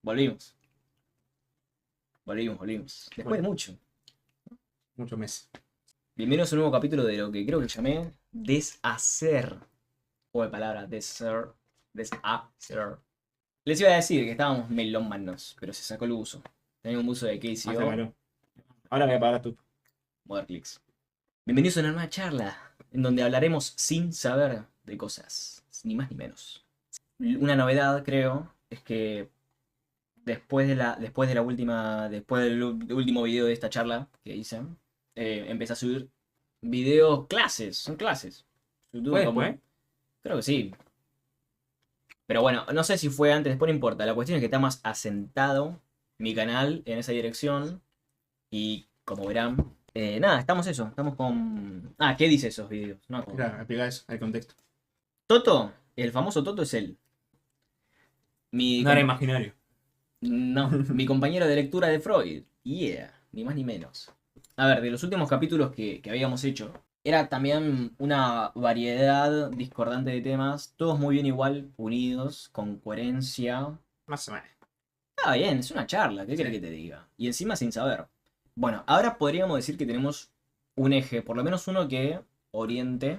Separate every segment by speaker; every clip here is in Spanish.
Speaker 1: Volvimos. Volvimos. Después de mucho.
Speaker 2: Muchos meses.
Speaker 1: Bienvenidos a un nuevo capítulo de lo que creo que llamé Deshacer. O de palabra, deshacer. Deshacer. Les iba a decir que estábamos melómanos, pero se sacó el buzo. Tenía un buzo de
Speaker 2: Hace
Speaker 1: KCO,
Speaker 2: calor. Ahora voy a pagar tú.
Speaker 1: Moderclicks. Bienvenidos a una nueva charla, en donde hablaremos sin saber de cosas, ni más ni menos. Una novedad, creo, es que después del último video de esta charla que hice, empecé a subir videos clases, son clases. YouTube
Speaker 2: ¿Fue
Speaker 1: como-
Speaker 2: después?
Speaker 1: Creo que sí. Pero bueno, no sé si fue antes, después no importa. La cuestión es que está más asentado mi canal en esa dirección. Y como verán, nada, estamos con... Ah, ¿qué dice esos videos? No,
Speaker 2: Mira, explica eso, el contexto.
Speaker 1: Toto, el famoso Toto es él. Mi
Speaker 2: No era
Speaker 1: compa-
Speaker 2: imaginario.
Speaker 1: No, mi compañero de lectura de Freud. Yeah, ni más ni menos. A ver, de los últimos capítulos que habíamos hecho, era también una variedad discordante de temas, todos muy bien igual, unidos, con coherencia.
Speaker 2: Más o menos.
Speaker 1: Está bien, es una charla, ¿qué querés que te diga? Y encima sin saber. Bueno, ahora podríamos decir que tenemos un eje, por lo menos uno que oriente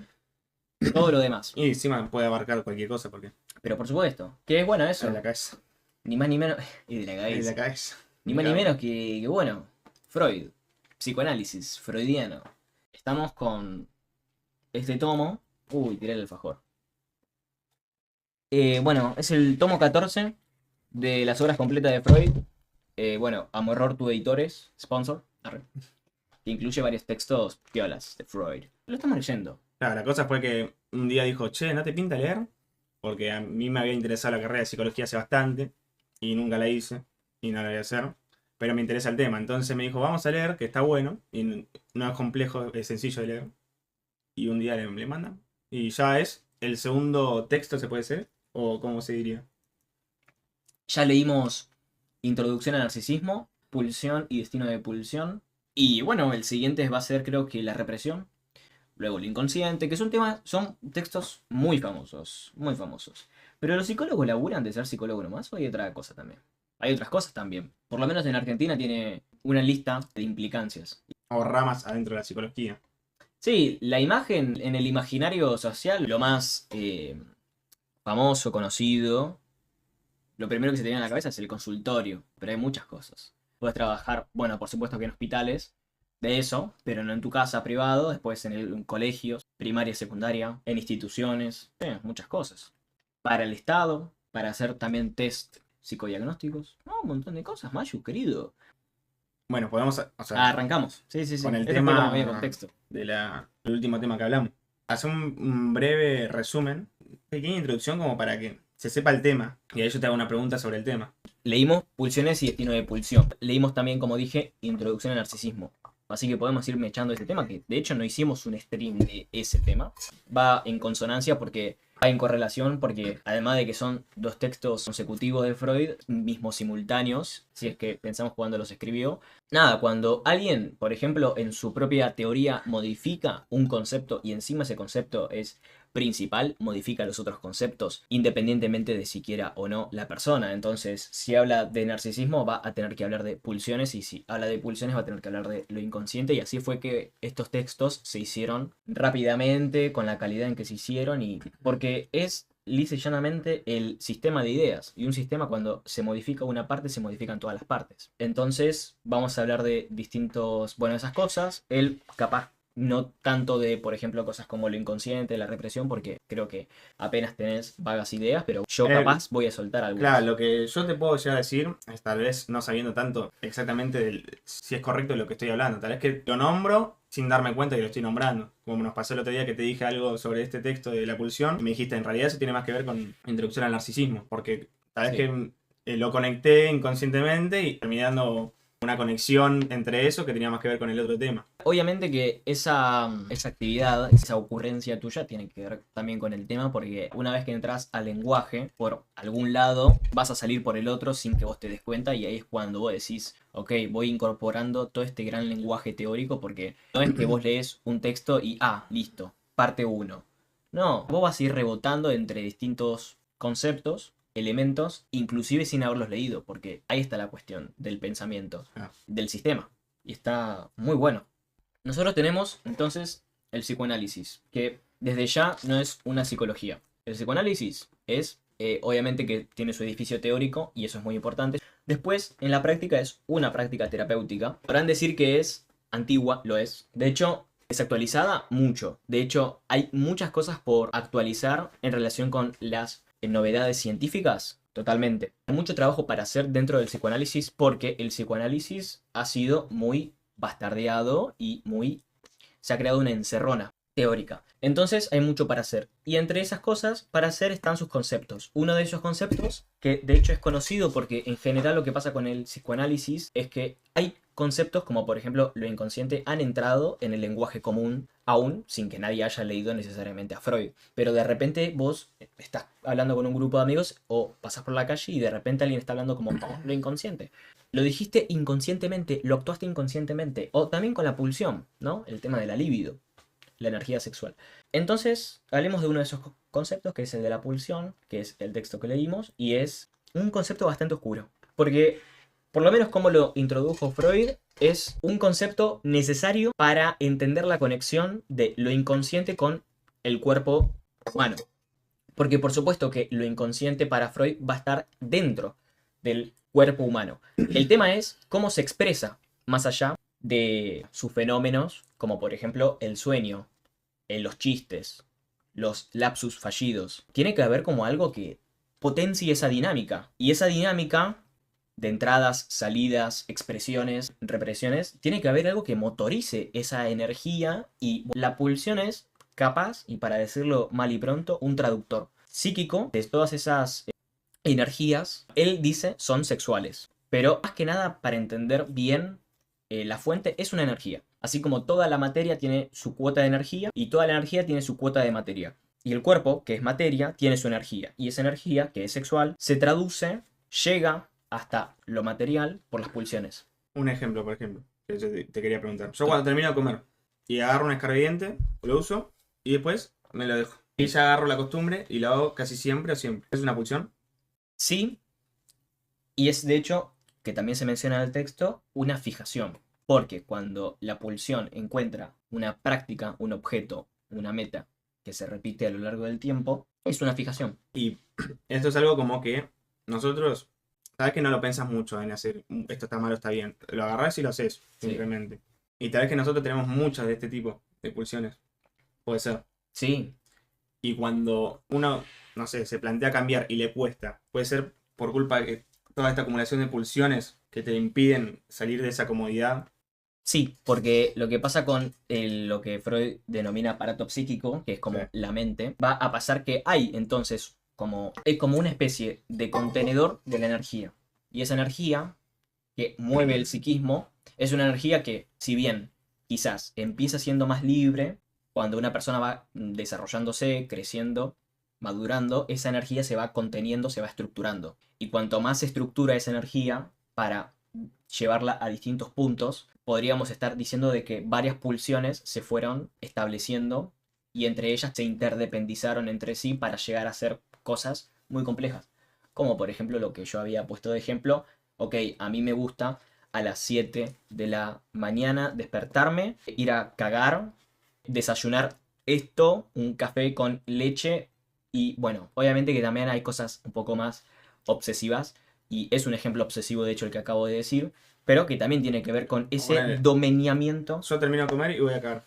Speaker 1: todo lo demás.
Speaker 2: Y encima puede abarcar cualquier cosa porque
Speaker 1: Pero por supuesto, que es bueno eso,
Speaker 2: de la cabeza.
Speaker 1: ni más ni menos, y de la
Speaker 2: De
Speaker 1: cabeza.
Speaker 2: la cabeza.
Speaker 1: Ni más ni menos que, bueno, Freud, psicoanálisis, freudiano. Estamos con este tomo. Uy, tiré el alfajor. Bueno, es el tomo 14 de las obras completas de Freud. Bueno, Amo Error tu Editores, sponsor, arre, que incluye varios textos piolas de Freud. Lo estamos leyendo.
Speaker 2: Claro, la cosa fue que un día dijo, che, ¿no te pinta leer? Porque a mí me había interesado la carrera de psicología hace bastante y nunca la hice y no la voy a hacer. Pero me interesa el tema. Entonces me dijo, vamos a leer, que está bueno y no es complejo, es sencillo de leer. Y un día le mandan. Y ya es el segundo texto, ¿se puede ser? ¿O cómo se diría?
Speaker 1: Ya leímos Introducción al Narcisismo, Pulsión y Destino de Pulsión. Y bueno, el siguiente va a ser creo que La Represión. Luego el inconsciente, que son textos muy famosos, muy famosos. Pero los psicólogos laburan de ser psicólogo nomás o hay otra cosa también. Hay otras cosas también. Por lo menos en Argentina tiene una lista de implicancias.
Speaker 2: O ramas adentro de la psicología.
Speaker 1: Sí, la imagen en el imaginario social, lo más famoso, conocido, lo primero que se te viene a la cabeza es el consultorio, pero hay muchas cosas. Puedes trabajar, bueno, por supuesto que en hospitales, de eso, pero no en tu casa privado, después en colegios, primaria, secundaria, en instituciones, muchas cosas. Para el Estado, para hacer también test psicodiagnósticos, no, un montón de cosas, Mayu, querido.
Speaker 2: Bueno, podemos, o sea,
Speaker 1: Arrancamos. Sí.
Speaker 2: con el
Speaker 1: Este fue como
Speaker 2: tema
Speaker 1: medio contexto.
Speaker 2: del último tema que hablamos. Hacer un breve resumen, pequeña introducción como para que se sepa el tema. Y ahí yo te hago una pregunta sobre el tema.
Speaker 1: Leímos Pulsiones y Destino de Pulsión. Leímos también, como dije, Introducción al Narcisismo. Así que podemos ir mechando este tema, que de hecho no hicimos un stream de ese tema. Va en consonancia porque va en correlación, porque además de que son dos textos consecutivos de Freud, mismos simultáneos, si es que pensamos cuando los escribió. Nada, cuando alguien, por ejemplo, en su propia teoría modifica un concepto y encima ese concepto es principal, modifica los otros conceptos independientemente de si quiera o no la persona. Entonces, si habla de narcisismo va a tener que hablar de pulsiones y si habla de pulsiones va a tener que hablar de lo inconsciente y así fue que estos textos se hicieron rápidamente, con la calidad en que se hicieron y porque es lisa y llanamente el sistema de ideas. Y un sistema cuando se modifica una parte, se modifican todas las partes. Entonces, vamos a hablar de distintos, bueno, esas cosas. Él capaz no tanto de, por ejemplo, cosas como lo inconsciente, la represión, porque creo que apenas tenés vagas ideas, pero yo capaz voy a soltar algunas.
Speaker 2: Claro, lo que yo te puedo llegar a decir es tal vez no sabiendo tanto exactamente si es correcto lo que estoy hablando. Tal vez que lo nombro sin darme cuenta que lo estoy nombrando. Como nos pasó el otro día que te dije algo sobre este texto de la pulsión y me dijiste, en realidad eso tiene más que ver con introducción al narcisismo. Porque tal vez
Speaker 1: Sí.
Speaker 2: que lo conecté inconscientemente y terminé dando una conexión entre eso que tenía más que ver con el otro tema.
Speaker 1: Obviamente que esa actividad, esa ocurrencia tuya tiene que ver también con el tema porque una vez que entras al lenguaje por algún lado vas a salir por el otro sin que vos te des cuenta y ahí es cuando vos decís, ok, voy incorporando todo este gran lenguaje teórico porque no es que vos lees un texto y, listo, parte 1. No, vos vas a ir rebotando entre distintos conceptos elementos, inclusive sin haberlos leído, porque ahí está la cuestión del pensamiento, del sistema. Y está muy bueno. Nosotros tenemos entonces el psicoanálisis, que desde ya no es una psicología. El psicoanálisis es, obviamente que tiene su edificio teórico, y eso es muy importante. Después, en la práctica es una práctica terapéutica. Podrán decir que es antigua, lo es. De hecho, desactualizada mucho. De hecho, hay muchas cosas por actualizar en relación con las novedades científicas. Totalmente. Hay mucho trabajo para hacer dentro del psicoanálisis porque el psicoanálisis ha sido muy bastardeado y se ha creado una encerrona teórica. Entonces hay mucho para hacer. Y entre esas cosas para hacer están sus conceptos. Uno de esos conceptos, que de hecho es conocido porque en general lo que pasa con el psicoanálisis es que hay conceptos como por ejemplo lo inconsciente han entrado en el lenguaje común aún sin que nadie haya leído necesariamente a Freud. Pero de repente vos estás hablando con un grupo de amigos o pasás por la calle y de repente alguien está hablando como lo inconsciente. Lo dijiste inconscientemente, lo actuaste inconscientemente. O también con la pulsión, ¿no? El tema de la libido, la energía sexual. Entonces, hablemos de uno de esos conceptos, que es el de la pulsión, que es el texto que leímos, y es un concepto bastante oscuro. Porque, por lo menos como lo introdujo Freud, es un concepto necesario para entender la conexión de lo inconsciente con el cuerpo humano. Porque por supuesto que lo inconsciente para Freud va a estar dentro del cuerpo humano. El tema es cómo se expresa más allá de sus fenómenos, como por ejemplo el sueño, los chistes, los lapsus fallidos. Tiene que haber como algo que potencie esa dinámica. Y esa dinámica de entradas, salidas, expresiones, represiones, tiene que haber algo que motorice esa energía y la pulsión es capaz, y para decirlo mal y pronto, un traductor psíquico de todas esas energías. Él dice son sexuales, pero más que nada para entender bien la fuente es una energía. Así como toda la materia tiene su cuota de energía y toda la energía tiene su cuota de materia. Y el cuerpo, que es materia, tiene su energía. Y esa energía, que es sexual, se traduce, llega hasta lo material por las pulsiones.
Speaker 2: Un ejemplo, por ejemplo, que yo te quería preguntar. Yo cuando termino de comer y agarro un escarbadiente, lo uso y después me lo dejo. Y ya agarro la costumbre y lo hago casi siempre o siempre. ¿Es una pulsión?
Speaker 1: Sí, y es de hecho, que también se menciona en el texto, una fijación. Porque cuando la pulsión encuentra una práctica, un objeto, una meta que se repite a lo largo del tiempo, es una fijación.
Speaker 2: Y esto es algo como que nosotros, sabes que no lo pensas mucho en hacer esto está mal o está bien. Lo agarrás y lo haces, simplemente. Y tal vez que nosotros tenemos muchas de este tipo de pulsiones. Puede ser.
Speaker 1: Sí.
Speaker 2: Y cuando uno, no sé, se plantea cambiar y le cuesta, puede ser por culpa de toda esta acumulación de pulsiones que te impiden salir de esa comodidad.
Speaker 1: Sí, porque lo que pasa con lo que Freud denomina aparato psíquico, que es como la mente, va a pasar que hay entonces es como una especie de contenedor de la energía. Y esa energía que mueve el psiquismo es una energía que, si bien quizás empieza siendo más libre, cuando una persona va desarrollándose, creciendo, madurando, esa energía se va conteniendo, se va estructurando. Y cuanto más se estructura esa energía para llevarla a distintos puntos, podríamos estar diciendo de que varias pulsiones se fueron estableciendo y entre ellas se interdependizaron entre sí para llegar a ser cosas muy complejas. Como por ejemplo lo que yo había puesto de ejemplo, ok, a mí me gusta a las 7 de la mañana despertarme, ir a cagar, desayunar esto, un café con leche y bueno, obviamente que también hay cosas un poco más obsesivas y es un ejemplo obsesivo de hecho el que acabo de decir, pero que también tiene que ver con ese domeñamiento.
Speaker 2: Yo termino de comer y voy a cagar.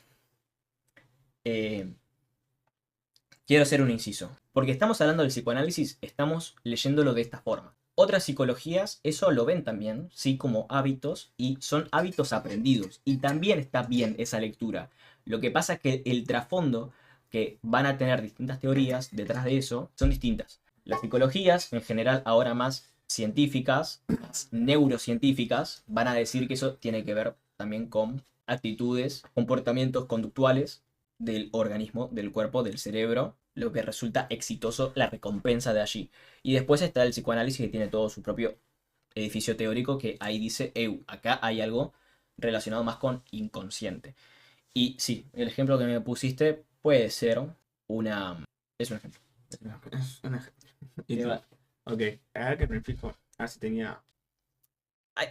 Speaker 1: Quiero hacer un inciso. Porque estamos hablando del psicoanálisis, estamos leyéndolo de esta forma. Otras psicologías eso lo ven también, sí, como hábitos, y son hábitos aprendidos. Y también está bien esa lectura. Lo que pasa es que el trasfondo, que van a tener distintas teorías detrás de eso, son distintas. Las psicologías, en general, ahora más científicas, más neurocientíficas, van a decir que eso tiene que ver también con actitudes, comportamientos conductuales del organismo, del cuerpo, del cerebro, lo que resulta exitoso, la recompensa de allí. Y después está el psicoanálisis que tiene todo su propio edificio teórico que ahí dice, acá hay algo relacionado más con inconsciente. Y sí, el ejemplo que me pusiste puede ser una... Es un ejemplo.
Speaker 2: Es un ejemplo. Ok, a ver que me fijo. A ver si tenía.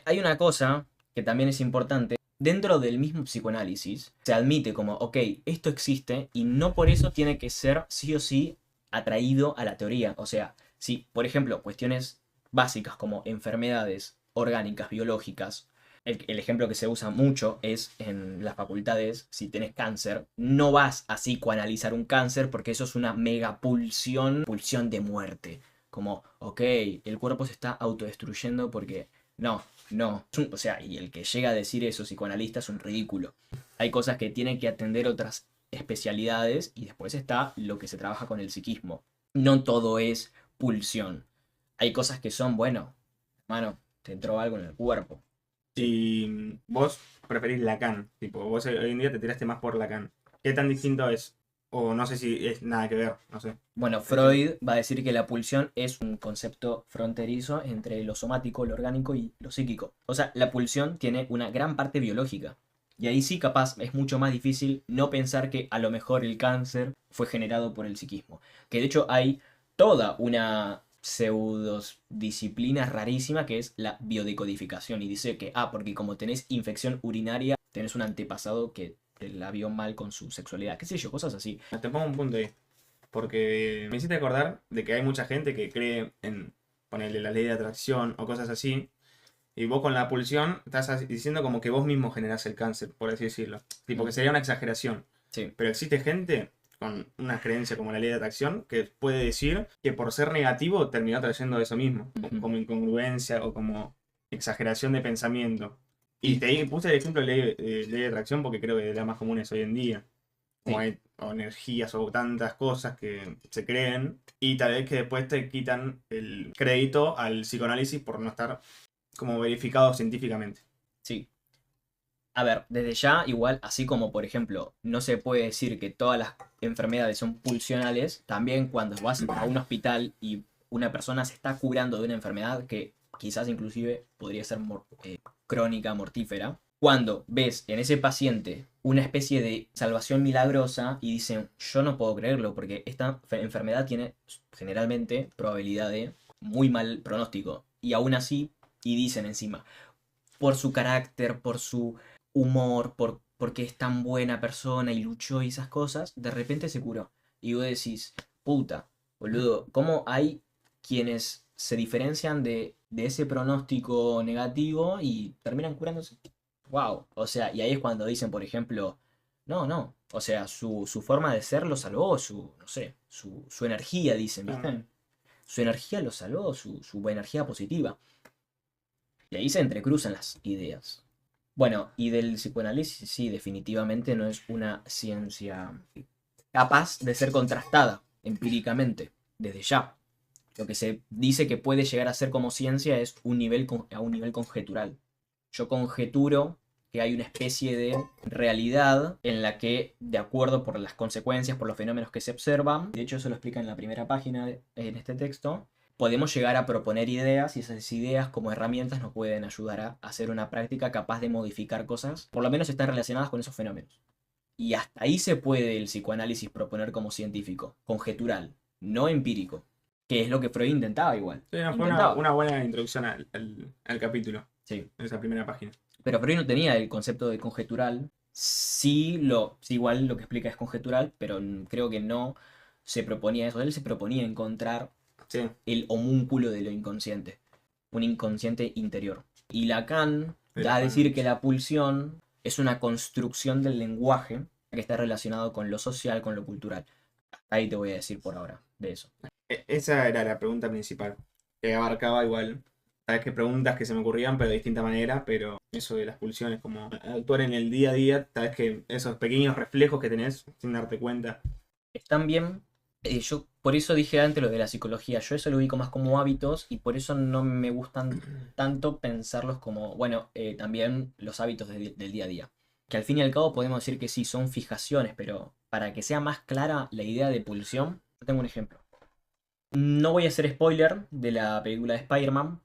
Speaker 1: Hay una cosa que también es importante. Dentro del mismo psicoanálisis se admite como, ok, esto existe y no por eso tiene que ser sí o sí atraído a la teoría. O sea, si, por ejemplo, cuestiones básicas como enfermedades orgánicas, biológicas, el ejemplo que se usa mucho es en las facultades, si tenés cáncer, no vas a psicoanalizar un cáncer porque eso es una mega pulsión de muerte. Como, ok, el cuerpo se está autodestruyendo porque... No, no. O sea, y el que llega a decir eso, psicoanalista, es un ridículo. Hay cosas que tienen que atender otras especialidades y después está lo que se trabaja con el psiquismo. No todo es pulsión. Hay cosas que son, bueno, mano, te entró algo en el cuerpo. Sí.
Speaker 2: Y vos preferís Lacan. Tipo, vos hoy en día te tiraste más por Lacan. ¿Qué tan distinto es? O no sé si es nada que ver, no sé.
Speaker 1: Bueno, Freud va a decir que la pulsión es un concepto fronterizo entre lo somático, lo orgánico y lo psíquico. O sea, la pulsión tiene una gran parte biológica. Y ahí sí, capaz, es mucho más difícil no pensar que a lo mejor el cáncer fue generado por el psiquismo. Que de hecho hay toda una pseudodisciplina rarísima que es la biodecodificación. Y dice que, porque como tenés infección urinaria, tenés un antepasado que te la vio mal con su sexualidad. ¿Qué sé yo? Cosas así.
Speaker 2: Te pongo un punto ahí. Porque me hiciste acordar de que hay mucha gente que cree en ponerle la ley de atracción o cosas así. Y vos con la pulsión estás diciendo como que vos mismo generás el cáncer, por así decirlo. Tipo que sería una exageración.
Speaker 1: Sí.
Speaker 2: Pero existe gente con una creencia como la ley de atracción que puede decir que por ser negativo terminó trayendo eso mismo. Como incongruencia o como exageración de pensamiento. Y te puse el ejemplo de ley de atracción porque creo que es la más común es hoy en día. Como
Speaker 1: Sí.
Speaker 2: hay o energías o tantas cosas que se creen y tal vez que después te quitan el crédito al psicoanálisis por no estar como verificado científicamente.
Speaker 1: Sí. A ver, desde ya, igual, así como por ejemplo, no se puede decir que todas las enfermedades son pulsionales, también cuando vas a un hospital y una persona se está curando de una enfermedad que quizás inclusive podría ser crónica, mortífera, cuando ves en ese paciente una especie de salvación milagrosa y dicen, yo no puedo creerlo porque esta enfermedad tiene generalmente probabilidad de muy mal pronóstico. Y aún así, y dicen encima, por su carácter, por su humor, porque es tan buena persona y luchó y esas cosas, de repente se curó. Y vos decís, puta, boludo, ¿cómo hay quienes se diferencian de ese pronóstico negativo y terminan curándose? Wow. O sea, y ahí es cuando dicen, por ejemplo, no, no. O sea, su forma de ser lo salvó, no sé, su energía, dicen,
Speaker 2: Claro.
Speaker 1: ¿viste? Su energía lo salvó, su energía positiva. Y ahí se entrecruzan las ideas. Bueno, y del psicoanálisis, sí, definitivamente no es una ciencia capaz de ser contrastada empíricamente, desde ya. Lo que se dice que puede llegar a ser como ciencia es a un nivel conjetural. Yo conjeturo que hay una especie de realidad en la que, de acuerdo por las consecuencias, por los fenómenos que se observan, de hecho eso lo explica en la primera página en este texto, podemos llegar a proponer ideas y esas ideas como herramientas nos pueden ayudar a hacer una práctica capaz de modificar cosas, por lo menos están relacionadas con esos fenómenos. Y hasta ahí se puede el psicoanálisis proponer como científico, conjetural, no empírico, que es lo que Freud intentaba igual.
Speaker 2: Sí, no, fue
Speaker 1: Intentaba.
Speaker 2: una buena introducción al capítulo,
Speaker 1: Sí.
Speaker 2: en esa primera página.
Speaker 1: Pero Freud no tenía el concepto de conjetural. Sí, igual lo que explica es conjetural, pero creo que no se proponía eso. Él se proponía encontrar
Speaker 2: Sí,
Speaker 1: el homúnculo de lo inconsciente, un inconsciente interior. Y Lacan
Speaker 2: de
Speaker 1: da
Speaker 2: la
Speaker 1: a decir que
Speaker 2: panoche.
Speaker 1: la pulsión es una construcción del lenguaje que está relacionado con lo social, con lo cultural. Ahí te voy a decir por ahora de eso.
Speaker 2: Esa era la pregunta principal, que abarcaba igual. Sabes que preguntas que se me ocurrían, pero de distinta manera, pero eso de las pulsiones, como actuar en el día a día, sabes que esos pequeños reflejos que tenés sin darte cuenta.
Speaker 1: Están bien. Yo por eso dije antes lo de la psicología. Yo eso lo ubico más como hábitos y por eso no me gustan tanto pensarlos como, bueno, también los hábitos del día a día. Que al fin y al cabo podemos decir que sí, son fijaciones, pero para que sea más clara la idea de pulsión, yo tengo un ejemplo. No voy a hacer spoiler de la película de Spider-Man,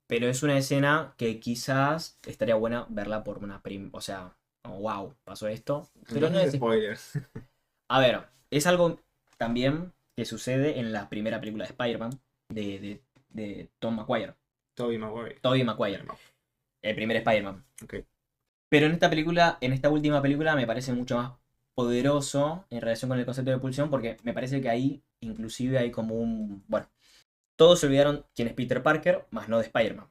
Speaker 1: pero es una escena que quizás estaría buena verla por una o sea, oh, wow, pasó esto. Pero no
Speaker 2: Entonces,
Speaker 1: es...
Speaker 2: spoilers.
Speaker 1: A ver, es algo también que sucede en la primera película de Spider-Man. de Tom Maguire.
Speaker 2: Tobey Maguire.
Speaker 1: Tobey Maguire. El primer Spider-Man.
Speaker 2: Ok.
Speaker 1: Pero en esta película, en esta última película, me parece mucho más poderoso en relación con el concepto de pulsión, porque me parece que ahí, inclusive, hay como un... Bueno, todos se olvidaron quién es Peter Parker, más no de Spider-Man.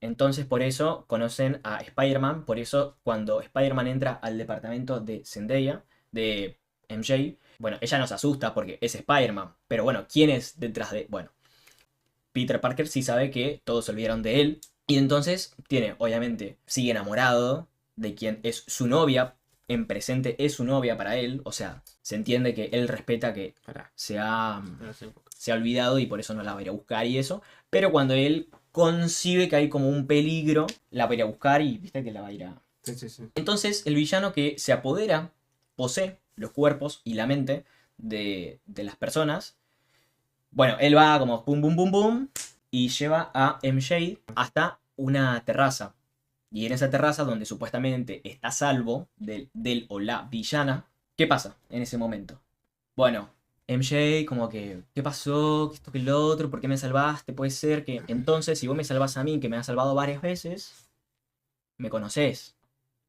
Speaker 1: Entonces, por eso conocen a Spider-Man. Por eso, cuando Spider-Man entra al departamento de Zendaya, de MJ, bueno, ella nos asusta porque es Spider-Man. Pero bueno, ¿quién es detrás de...? Bueno, Peter Parker sí sabe que todos se olvidaron de él. Y entonces tiene, obviamente, sigue enamorado de quien es su novia. En presente es su novia para él. O sea, se entiende que él respeta que
Speaker 2: Pará.
Speaker 1: se ha,
Speaker 2: No sé un poco.
Speaker 1: se ha olvidado y por eso no la va a ir a buscar y eso. Pero cuando él concibe que hay como un peligro, la va a ir a buscar y viste que la va a ir a...
Speaker 2: Sí, sí, sí.
Speaker 1: Entonces el villano que se apodera, posee los cuerpos y la mente de las personas. Bueno, él va como pum, pum, pum, pum y lleva a MJ hasta una terraza. Y en esa terraza donde supuestamente está a salvo del o la villana, ¿qué pasa en ese momento? Bueno, MJ como que, ¿qué pasó? ¿Qué esto, que lo otro? ¿Por qué me salvaste? Puede ser que entonces, si vos me salvás a mí, que me has salvado varias veces, me conocés.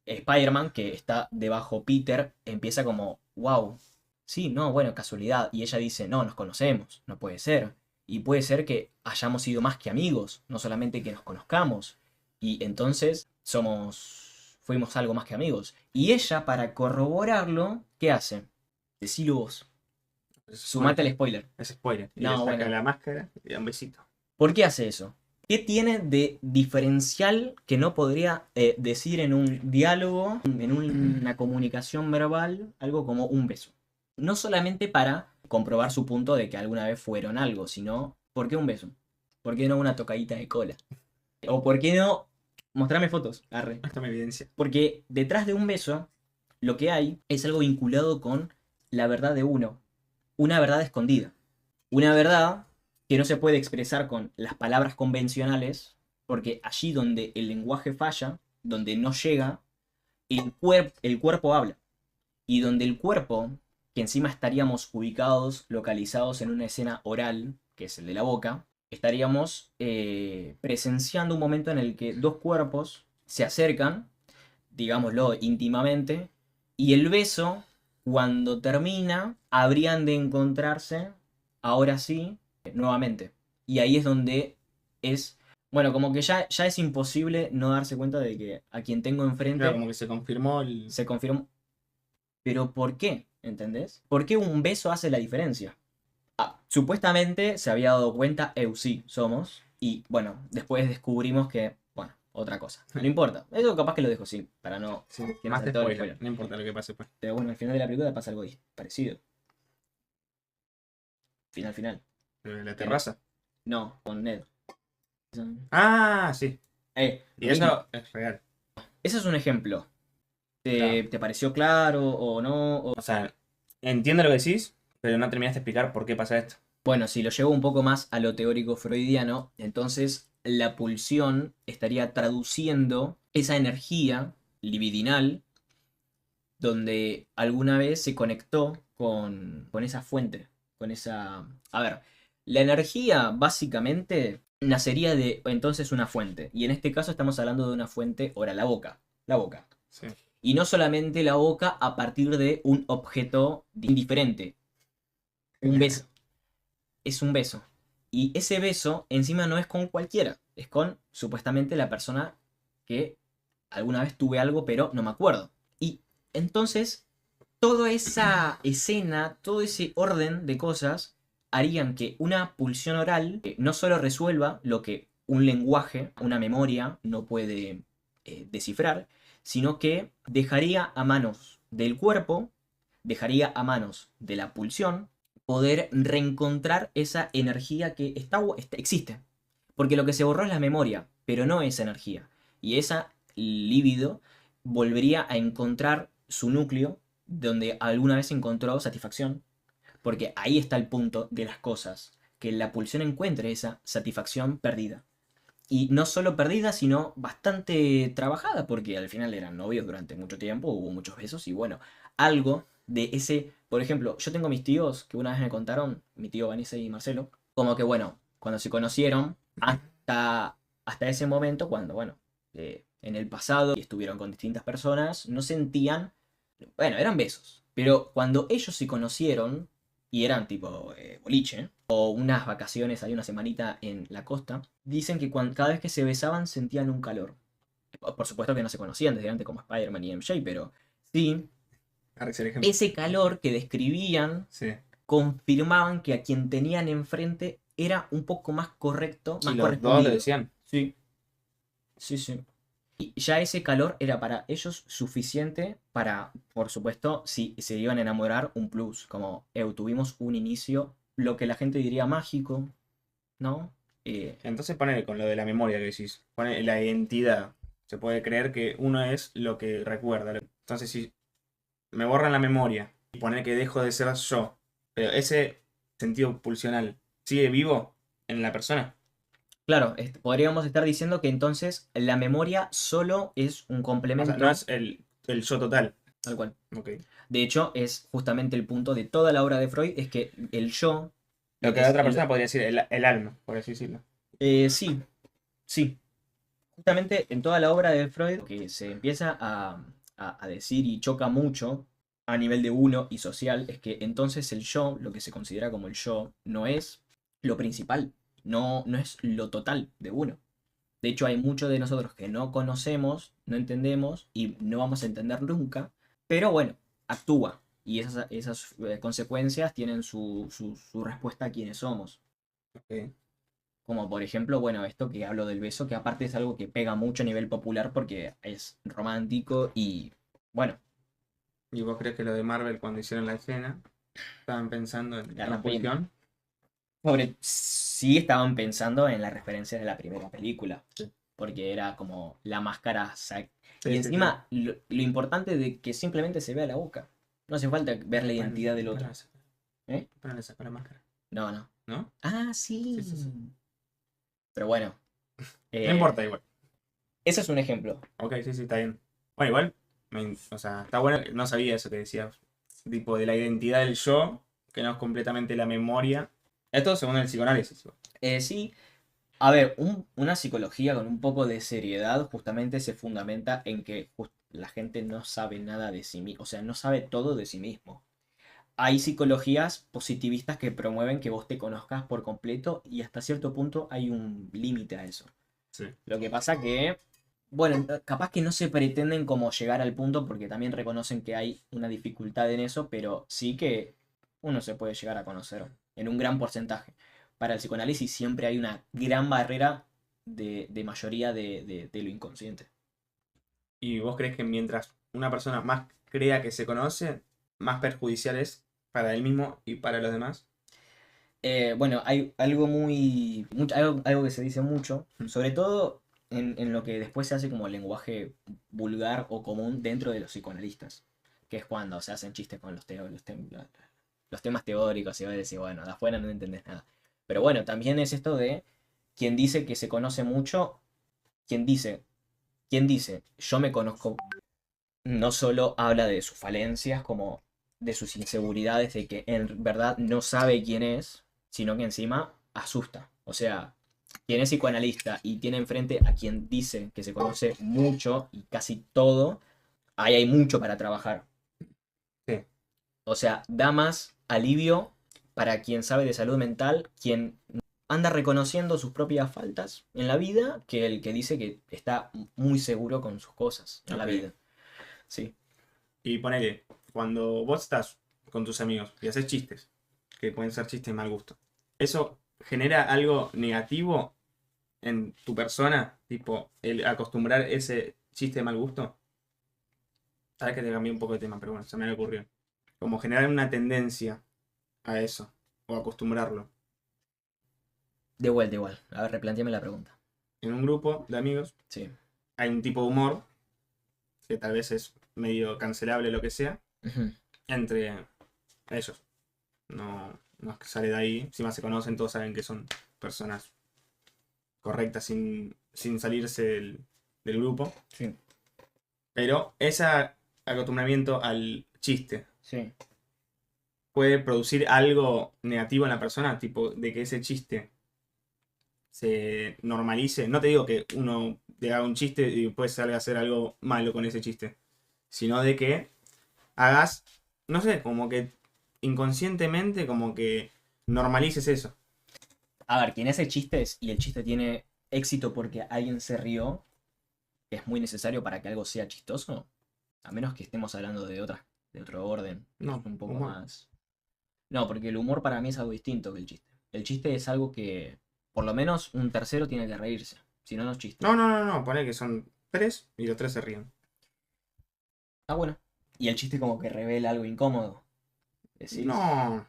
Speaker 1: Spider-Man, que está debajo Peter, empieza como, wow, sí, no, bueno, casualidad. Y ella dice, no, nos conocemos, no puede ser. Y puede ser que hayamos sido más que amigos, no solamente que nos conozcamos. Y entonces fuimos algo más que amigos. Y ella, para corroborarlo, ¿qué hace? Decilo vos.
Speaker 2: Es
Speaker 1: Sumate
Speaker 2: spoiler.
Speaker 1: al spoiler.
Speaker 2: Es spoiler. Y
Speaker 1: No,
Speaker 2: le saca
Speaker 1: bueno.
Speaker 2: la máscara y le da un besito.
Speaker 1: ¿Por qué hace eso? ¿Qué tiene de diferencial que no podría decir en un diálogo, en una comunicación verbal, algo como un beso? No solamente para comprobar su punto de que alguna vez fueron algo, sino ¿por qué un beso? ¿Por qué no una tocadita de cola? ¿O por qué no mostrarme fotos? Arre.
Speaker 2: Esta me evidencia.
Speaker 1: Porque detrás de un beso, lo que hay es algo vinculado con la verdad de uno. Una verdad escondida. Una verdad que no se puede expresar con las palabras convencionales, porque allí donde el lenguaje falla, donde no llega, el cuerpo habla. Y donde el cuerpo, que encima estaríamos ubicados, localizados en una escena oral, que es el de la boca, estaríamos presenciando un momento en el que dos cuerpos se acercan, digámoslo íntimamente, y el beso, cuando termina, habrían de encontrarse, ahora sí, nuevamente. Y ahí es donde es, bueno, como que ya es imposible no darse cuenta de que a quien tengo enfrente
Speaker 2: Claro, como que se confirmó el.
Speaker 1: se confirmó. Pero ¿por qué? ¿Entendés? ¿Por qué un beso hace la diferencia? Supuestamente se había dado cuenta, sí, somos. Y bueno, después descubrimos que, bueno, otra cosa. No importa. Eso capaz que lo dejo así, para no...
Speaker 2: Sí,
Speaker 1: que no
Speaker 2: más
Speaker 1: sea
Speaker 2: de
Speaker 1: todo el
Speaker 2: spoiler. No importa lo que pase pues.
Speaker 1: Pero bueno, al final de la película pasa algo parecido. Final.
Speaker 2: La terraza.
Speaker 1: No, con Ned.
Speaker 2: Ah, sí. Y
Speaker 1: lo mismo.
Speaker 2: eso es real.
Speaker 1: Ese es un ejemplo.
Speaker 2: Claro.
Speaker 1: ¿Te pareció claro o no?
Speaker 2: O sea, entiendo lo que decís, pero no terminaste de explicar por qué pasa esto.
Speaker 1: Bueno, si lo llevo un poco más a lo teórico freudiano, entonces la pulsión estaría traduciendo esa energía libidinal donde alguna vez se conectó con esa fuente, con esa... A ver, la energía básicamente nacería de entonces una fuente, y en este caso estamos hablando de una fuente, ahora la boca, la boca.
Speaker 2: Sí.
Speaker 1: Y no solamente la boca a partir de un objeto indiferente, un beso. Es un beso. Y ese beso encima no es con cualquiera, es con supuestamente la persona que alguna vez tuve algo pero no me acuerdo. Y entonces toda esa escena, todo ese orden de cosas harían que una pulsión oral no solo resuelva lo que un lenguaje, una memoria no puede descifrar, sino que dejaría a manos del cuerpo, dejaría a manos de la pulsión poder reencontrar esa energía que existe. Porque lo que se borró es la memoria, pero no esa energía. Y esa líbido volvería a encontrar su núcleo donde alguna vez encontró satisfacción. Porque ahí está el punto de las cosas. Que la pulsión encuentre esa satisfacción perdida. Y no solo perdida, sino bastante trabajada, porque al final eran novios durante mucho tiempo, hubo muchos besos y bueno, algo de ese, por ejemplo, yo tengo mis tíos que una vez me contaron, mi tío Vanessa y Marcelo, como que bueno, cuando se conocieron, hasta ese momento, cuando, bueno, en el pasado y estuvieron con distintas personas, no sentían, bueno, eran besos, pero cuando ellos se conocieron y eran tipo boliche, o unas vacaciones, hay una semanita en la costa, dicen que cada vez que se besaban sentían un calor. Por supuesto que no se conocían desde antes como Spider-Man y MJ, pero sí,
Speaker 2: Ese ejemplo.
Speaker 1: ese calor que describían
Speaker 2: Sí.
Speaker 1: confirmaban que a quien tenían enfrente era un poco más correcto, más
Speaker 2: Y los dos
Speaker 1: correspondido.
Speaker 2: lo decían.
Speaker 1: Sí, sí, sí. Y ya ese calor era para ellos suficiente para, por supuesto, si se iban a enamorar, un plus. Como, tuvimos un inicio, lo que la gente diría mágico, ¿no?
Speaker 2: Entonces ponele con lo de la memoria que decís. Pone la identidad. Se puede creer que uno es lo que recuerda. Entonces si me borran la memoria y poner que dejo de ser yo, pero ese sentido pulsional sigue vivo en la persona.
Speaker 1: Claro, podríamos estar diciendo que entonces la memoria solo es un
Speaker 2: O
Speaker 1: complemento.
Speaker 2: sea, no es el yo total.
Speaker 1: Tal cual.
Speaker 2: Ok.
Speaker 1: De hecho, es justamente el punto de toda la obra de Freud, es que el yo...
Speaker 2: Lo que
Speaker 1: es
Speaker 2: la otra persona podría decir el alma, por así decirlo.
Speaker 1: Sí, sí. Justamente en toda la obra de Freud, lo que se empieza a decir y choca mucho a nivel de uno y social, es que entonces el yo, lo que se considera como el yo, no es lo principal, no es lo total de uno. De hecho, hay muchos de nosotros que no conocemos, no entendemos y no vamos a entender nunca, pero bueno, actúa. Y esas consecuencias tienen su respuesta a quienes somos.
Speaker 2: Ok.
Speaker 1: Como por ejemplo, bueno, esto que hablo del beso, que aparte es algo que pega mucho a nivel popular porque es romántico y bueno,
Speaker 2: ¿Y vos crees que lo de Marvel cuando hicieron la escena estaban pensando en
Speaker 1: la
Speaker 2: la
Speaker 1: rompimos.
Speaker 2: pulsión?
Speaker 1: Sí estaban pensando en la referencia de la primera película,
Speaker 2: Sí.
Speaker 1: porque era como la máscara.
Speaker 2: Sí,
Speaker 1: Y
Speaker 2: sí,
Speaker 1: encima, lo importante de que simplemente se vea la boca. No hace falta ver la identidad del otro. ¿Eh?
Speaker 2: Para le sacó la máscara.
Speaker 1: No, no.
Speaker 2: ¿No?
Speaker 1: Ah, sí.
Speaker 2: Sí, sí, sí.
Speaker 1: Pero bueno,
Speaker 2: No importa igual.
Speaker 1: ese es un ejemplo.
Speaker 2: Ok, sí, sí, está bien. Bueno, igual, o sea, está bueno, no sabía eso que decías. Tipo, de la identidad del yo, que no es completamente la memoria. Esto según el psicoanálisis.
Speaker 1: Sí, a ver, una psicología con un poco de seriedad justamente se fundamenta en que la gente no sabe nada de sí mismo, o sea, no sabe todo de sí mismo. Hay psicologías positivistas que promueven que vos te conozcas por completo y hasta cierto punto hay un límite a eso.
Speaker 2: Sí.
Speaker 1: Lo que pasa que, bueno, capaz que no se pretenden como llegar al punto porque también reconocen que hay una dificultad en eso, pero sí que uno se puede llegar a conocer en un gran porcentaje. Para el psicoanálisis siempre hay una gran barrera de mayoría de lo inconsciente.
Speaker 2: ¿Y vos crees que mientras una persona más crea que se conoce, más perjudicial es para él mismo y para los demás?
Speaker 1: Bueno, hay algo algo que se dice mucho, sobre todo en lo que después se hace como lenguaje vulgar o común dentro de los psicoanalistas, que es cuando se hacen chistes con los temas teóricos y va a decir, bueno, de afuera no entendés nada. Pero bueno, también es esto de quien dice que se conoce mucho, quien dice, quien dice, yo me conozco, no solo habla de sus falencias, como de sus inseguridades, de que en verdad no sabe quién es, sino que encima asusta. O sea, quien es psicoanalista y tiene enfrente a quien dice que se conoce mucho y casi todo, ahí hay mucho para trabajar.
Speaker 2: Sí.
Speaker 1: O sea, da más alivio para quien sabe de salud mental, quien anda reconociendo sus propias faltas en la vida, que el que dice que está muy seguro con sus cosas en la
Speaker 2: Ok.
Speaker 1: vida. Sí.
Speaker 2: Y ponele, cuando vos estás con tus amigos y haces chistes, que pueden ser chistes de mal gusto, ¿eso genera algo negativo en tu persona? Tipo, el acostumbrar ese chiste de mal gusto. Sabes que te cambié un poco de tema, pero bueno, se me ocurrió. Como generar una tendencia a eso, o acostumbrarlo.
Speaker 1: De vuelta igual. A ver, replanteame la pregunta.
Speaker 2: En un grupo de amigos
Speaker 1: Sí.
Speaker 2: hay un tipo de humor, que tal vez es medio cancelable, lo que sea,
Speaker 1: Ujú.
Speaker 2: entre ellos. No es que sale de ahí, encima se conocen, todos saben que son personas correctas sin salirse del grupo.
Speaker 1: Sí.
Speaker 2: Pero ese acostumbramiento al chiste
Speaker 1: Sí.
Speaker 2: puede producir algo negativo en la persona, tipo de que ese chiste se normalice. No te digo que uno te haga un chiste y después salga a hacer algo malo con ese chiste, sino de que hagas, no sé, como que inconscientemente como que normalices eso.
Speaker 1: A ver, quien hace chistes y el chiste tiene éxito porque alguien se rió, es muy necesario para que algo sea chistoso. A menos que estemos hablando de otro orden.
Speaker 2: No,
Speaker 1: Un poco
Speaker 2: humor.
Speaker 1: más. No, porque el humor para mí es algo distinto que el chiste. El chiste es algo que por lo menos un tercero tiene que reírse. Si no, no es chiste.
Speaker 2: No, poné que son tres y los tres se ríen.
Speaker 1: Ah, bueno. Y el chiste como que revela algo incómodo. Decís.
Speaker 2: No,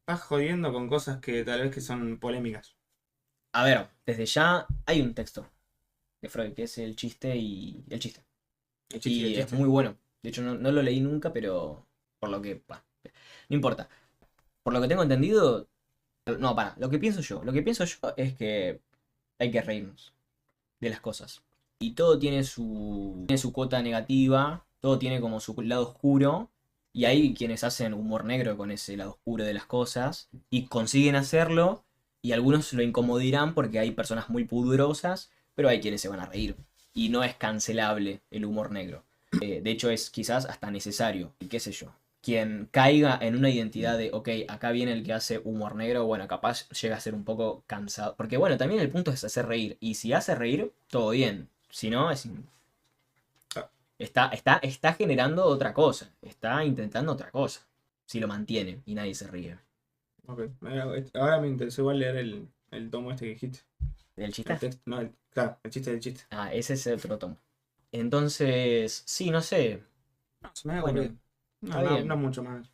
Speaker 2: estás jodiendo con cosas que tal vez que son polémicas.
Speaker 1: A ver, desde ya hay un texto de Freud que es el chiste y el chiste.
Speaker 2: El chiste y el
Speaker 1: Y es
Speaker 2: chiste.
Speaker 1: muy bueno. De hecho, no lo leí nunca, pero por lo que... bah, no importa. Por lo que tengo entendido... No, para. Lo que pienso yo. Lo que pienso yo es que hay que reírnos de las cosas. Y todo tiene su cuota negativa, todo tiene como su lado oscuro. Y hay quienes hacen humor negro con ese lado oscuro de las cosas. Y consiguen hacerlo. Y algunos lo incomodirán porque hay personas muy pudorosas. Pero hay quienes se van a reír. Y no es cancelable el humor negro. De hecho es quizás hasta necesario. Y qué sé yo. Quien caiga en una identidad de, ok, acá viene el que hace humor negro, bueno, capaz llega a ser un poco cansado. Porque bueno, también el punto es hacer reír. Y si hace reír, todo bien. Si no, está generando otra cosa. Está intentando otra cosa. Si lo mantiene y nadie se ríe.
Speaker 2: Ok. Ahora me interesó igual leer el tomo este que dijiste.
Speaker 1: ¿Del
Speaker 2: El
Speaker 1: chiste?
Speaker 2: texto, no, claro, el chiste del chiste.
Speaker 1: Ah, ese es otro tomo. Entonces, sí, no sé.
Speaker 2: No, se me había
Speaker 1: Bueno,
Speaker 2: ocurrido.
Speaker 1: está
Speaker 2: No
Speaker 1: bien.
Speaker 2: mucho más.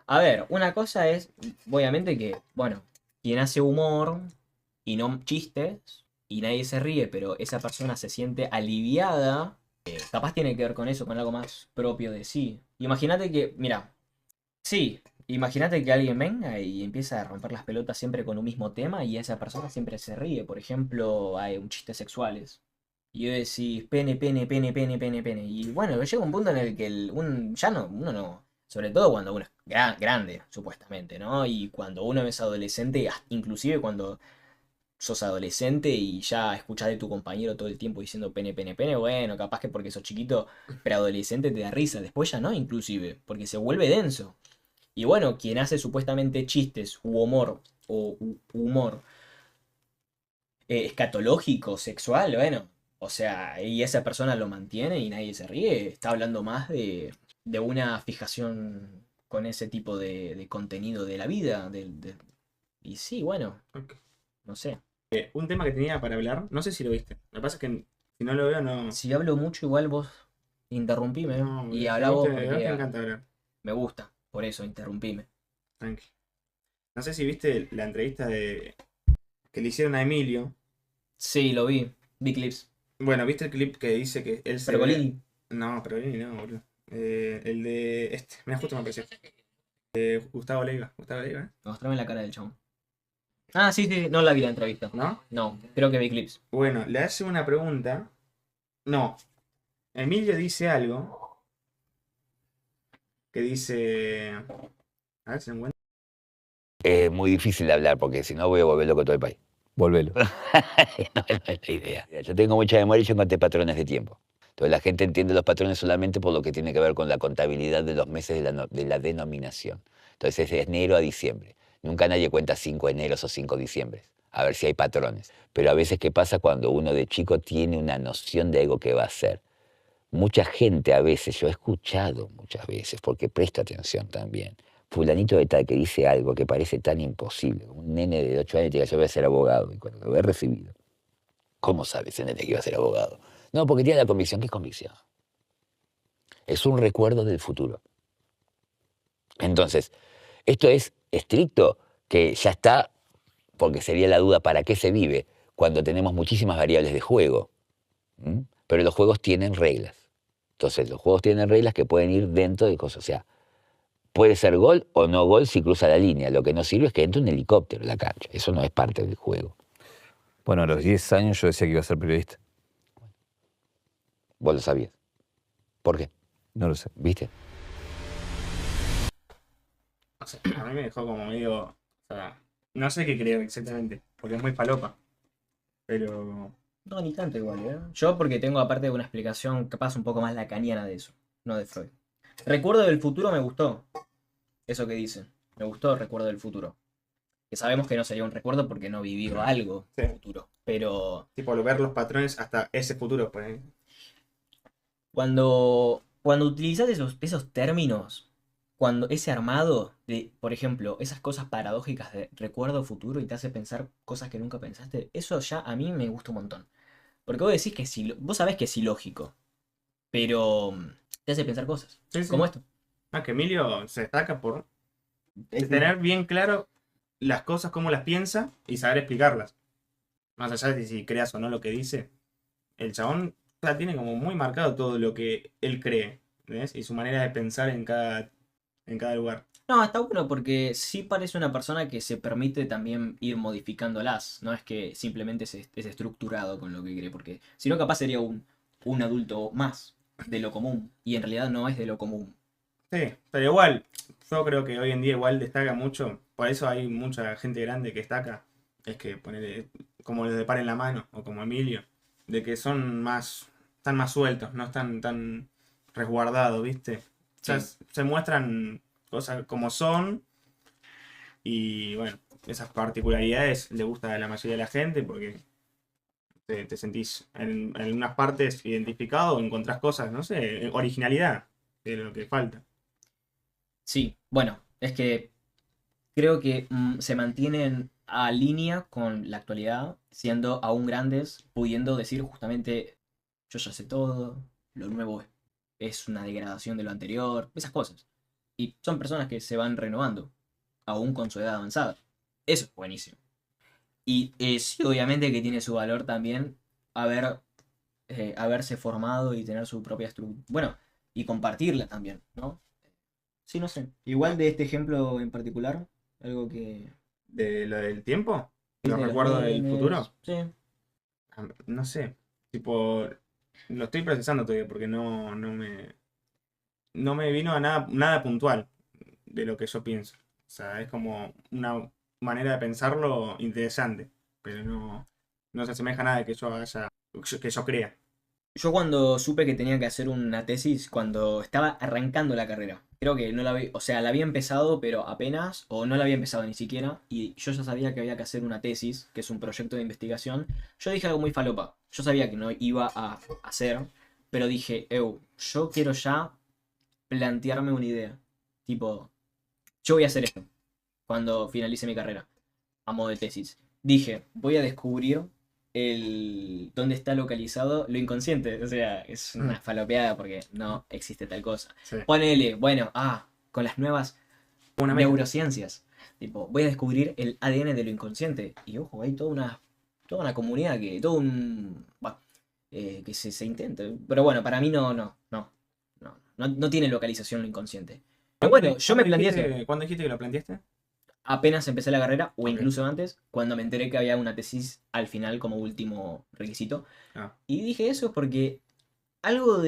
Speaker 1: A ver, una cosa es, obviamente que, bueno, quien hace humor y no chistes y nadie se ríe, pero esa persona se siente aliviada, capaz tiene que ver con eso, con algo más propio de sí. Imagínate que, mira, sí, imagínate que alguien venga y empieza a romper las pelotas siempre con un mismo tema y esa persona siempre se ríe. Por ejemplo, hay un chistes sexuales. Y yo decís, pene, pene, pene, pene, pene, pene. Y bueno, llega un punto en el que ya no, uno no. Sobre todo cuando uno es grande, supuestamente, ¿no? Y cuando uno es adolescente, inclusive cuando sos adolescente y ya escuchás de tu compañero todo el tiempo diciendo pene, pene, pene, bueno, capaz que porque sos chiquito, preadolescente te da risa. Después ya no, inclusive, porque se vuelve denso. Y bueno, quien hace supuestamente chistes u humor, humor escatológico, sexual, bueno. O sea, y esa persona lo mantiene y nadie se ríe. Está hablando más de una fijación con ese tipo de contenido de la vida. Y sí, bueno,
Speaker 2: Ok.
Speaker 1: no sé.
Speaker 2: Un tema que tenía para hablar, no sé si lo viste. Lo que pasa es que si no lo veo, no.
Speaker 1: Si hablo mucho, igual vos interrumpime
Speaker 2: No,
Speaker 1: y
Speaker 2: boludo.
Speaker 1: habla vos
Speaker 2: A vos
Speaker 1: porque
Speaker 2: te encanta hablar.
Speaker 1: me gusta. Por eso, interrumpime.
Speaker 2: Tranqui. No sé si viste la entrevista que le hicieron a Emilio.
Speaker 1: Sí, lo vi. Vi clips.
Speaker 2: Bueno, ¿viste el clip que dice que él se ve?
Speaker 1: Pergolini.
Speaker 2: No, pero no, boludo. El de este. Mira, justo me apareció. Gustavo Leiva. Gustavo Leiva,
Speaker 1: Mostrame la cara del chabón. Ah, sí, sí, no la vi la entrevista.
Speaker 2: ¿no?
Speaker 1: No, creo que vi clips.
Speaker 2: Bueno, le hace una pregunta. No. Emilio dice algo que dice. A ver si lo encuentro.
Speaker 3: Es muy difícil de hablar porque si no voy a volver loco todo el país.
Speaker 4: Volvelo.
Speaker 3: No es la idea. Yo tengo mucha memoria y yo encontré patrones de tiempo. Entonces la gente entiende los patrones solamente por lo que tiene que ver con la contabilidad de los meses de la denominación. Entonces es de enero a diciembre. Nunca nadie cuenta 5 eneros o 5 diciembres. A ver si hay patrones. Pero a veces, ¿qué pasa cuando uno de chico tiene una noción de algo que va a hacer? Mucha gente a veces, yo he escuchado muchas veces, porque presto atención también, fulanito de tal que dice algo que parece tan imposible. Un nene de 8 años te dice, yo voy a ser abogado. Y cuando lo he recibido, ¿cómo sabe ese nene que iba a ser abogado? No, porque tiene la convicción. ¿Qué convicción? Es un recuerdo del futuro. Entonces, esto es estricto, que ya está, porque sería la duda, ¿para qué se vive? Cuando tenemos muchísimas variables de juego. ¿Mm? Pero los juegos tienen reglas. Entonces, los juegos tienen reglas que pueden ir dentro de cosas. O sea, puede ser gol o no gol si cruza la línea. Lo que no sirve es que entre un helicóptero en la cancha. Eso no es parte del juego.
Speaker 4: Bueno, a los 10 años yo decía que iba a ser periodista.
Speaker 3: Vos lo sabías. ¿Por qué?
Speaker 4: No lo sé.
Speaker 3: ¿Viste?
Speaker 2: No sé, a mí me dejó como medio. O sea, no sé qué creo exactamente, porque es muy falopa. Pero
Speaker 1: No, ni tanto igual, ¿eh? Yo porque tengo aparte una explicación capaz un poco más lacaniana de eso, no de Freud. Recuerdo del futuro me gustó, eso que dicen. Me gustó el recuerdo del futuro. Que sabemos que no sería un recuerdo porque no vivió algo
Speaker 2: sí,
Speaker 1: futuro. Pero
Speaker 2: tipo ver los patrones hasta ese futuro, pues.
Speaker 1: cuando utilizas esos términos, cuando ese armado de, por ejemplo, esas cosas paradójicas de recuerdo futuro y te hace pensar cosas que nunca pensaste, eso ya a mí me gusta un montón. Porque vos decís que es vos sabés que es ilógico, pero te hace pensar cosas.
Speaker 2: Sí,
Speaker 1: Como
Speaker 2: sí.
Speaker 1: esto.
Speaker 2: Ah, que Emilio se destaca por
Speaker 1: Es
Speaker 2: tener bien claro las cosas, cómo las piensa y saber explicarlas. Más allá de si creas o no lo que dice, el chabón ya tiene como muy marcado todo lo que él cree, ¿ves? Y su manera de pensar en cada lugar.
Speaker 1: No, está bueno porque sí parece una persona que se permite también ir modificándolas. No es que simplemente es estructurado con lo que cree, porque si no capaz sería un adulto más de lo común. Y en realidad no es de lo común.
Speaker 2: Sí, pero igual, yo creo que hoy en día igual destaca mucho, por eso hay mucha gente grande que destaca, es que poner como los de Par en la Mano, o como Emilio, de que son más, están más sueltos, no están tan resguardados, ¿viste? O sea,
Speaker 1: Sí.
Speaker 2: se muestran cosas como son, y bueno, esas particularidades le gusta a la mayoría de la gente porque te sentís en algunas partes identificado o encontrás cosas, no sé, originalidad, que es lo que falta.
Speaker 1: Sí, bueno, es que creo que se mantienen a línea con la actualidad, siendo aún grandes, pudiendo decir justamente, yo ya sé todo, lo nuevo es una degradación de lo anterior, esas cosas. Y son personas que se van renovando, aún con su edad avanzada. Eso es buenísimo. Y sí, obviamente que tiene su valor también haber, haberse formado y tener su propia estructura. Bueno, y compartirla también, ¿no? Sí, no sé. Igual de este ejemplo en particular, algo que...
Speaker 2: De lo del tiempo, los
Speaker 1: ¿Viste de los
Speaker 2: recuerdos del
Speaker 1: nenes?
Speaker 2: futuro,
Speaker 1: Sí.
Speaker 2: no sé, tipo, lo estoy procesando todavía porque no me vino a nada, nada puntual de lo que yo pienso. O sea, es como una manera de pensarlo interesante, pero no se asemeja a nada que yo haya, que yo crea.
Speaker 1: Yo cuando supe que tenía que hacer una tesis, cuando estaba arrancando la carrera, creo que no la había, o sea, la había empezado, pero apenas, o no la había empezado ni siquiera, y yo ya sabía que había que hacer una tesis, que es un proyecto de investigación. Yo dije algo muy falopa, yo sabía que no iba a hacer, pero dije, yo quiero ya plantearme una idea. Tipo, yo voy a hacer esto cuando finalice mi carrera, a modo de tesis. Dije, voy a descubrir dónde está localizado lo inconsciente. O sea, es una
Speaker 2: Mm,
Speaker 1: falopeada porque no existe tal cosa.
Speaker 2: sí.
Speaker 1: Ponele, bueno, con las nuevas
Speaker 2: Una meca.
Speaker 1: neurociencias. Tipo, voy a descubrir el ADN de lo inconsciente. Y ojo, hay toda una comunidad que, todo un... bah, que se intenta. Pero bueno, para mí no tiene localización lo inconsciente. Pero bueno, yo me planteé eso
Speaker 2: ¿Cuándo dijiste que lo planteaste?
Speaker 1: apenas empecé la carrera, o
Speaker 2: Ok.
Speaker 1: incluso antes, cuando me enteré que había una tesis al final como último requisito.
Speaker 2: Ah,
Speaker 1: Y dije eso porque algo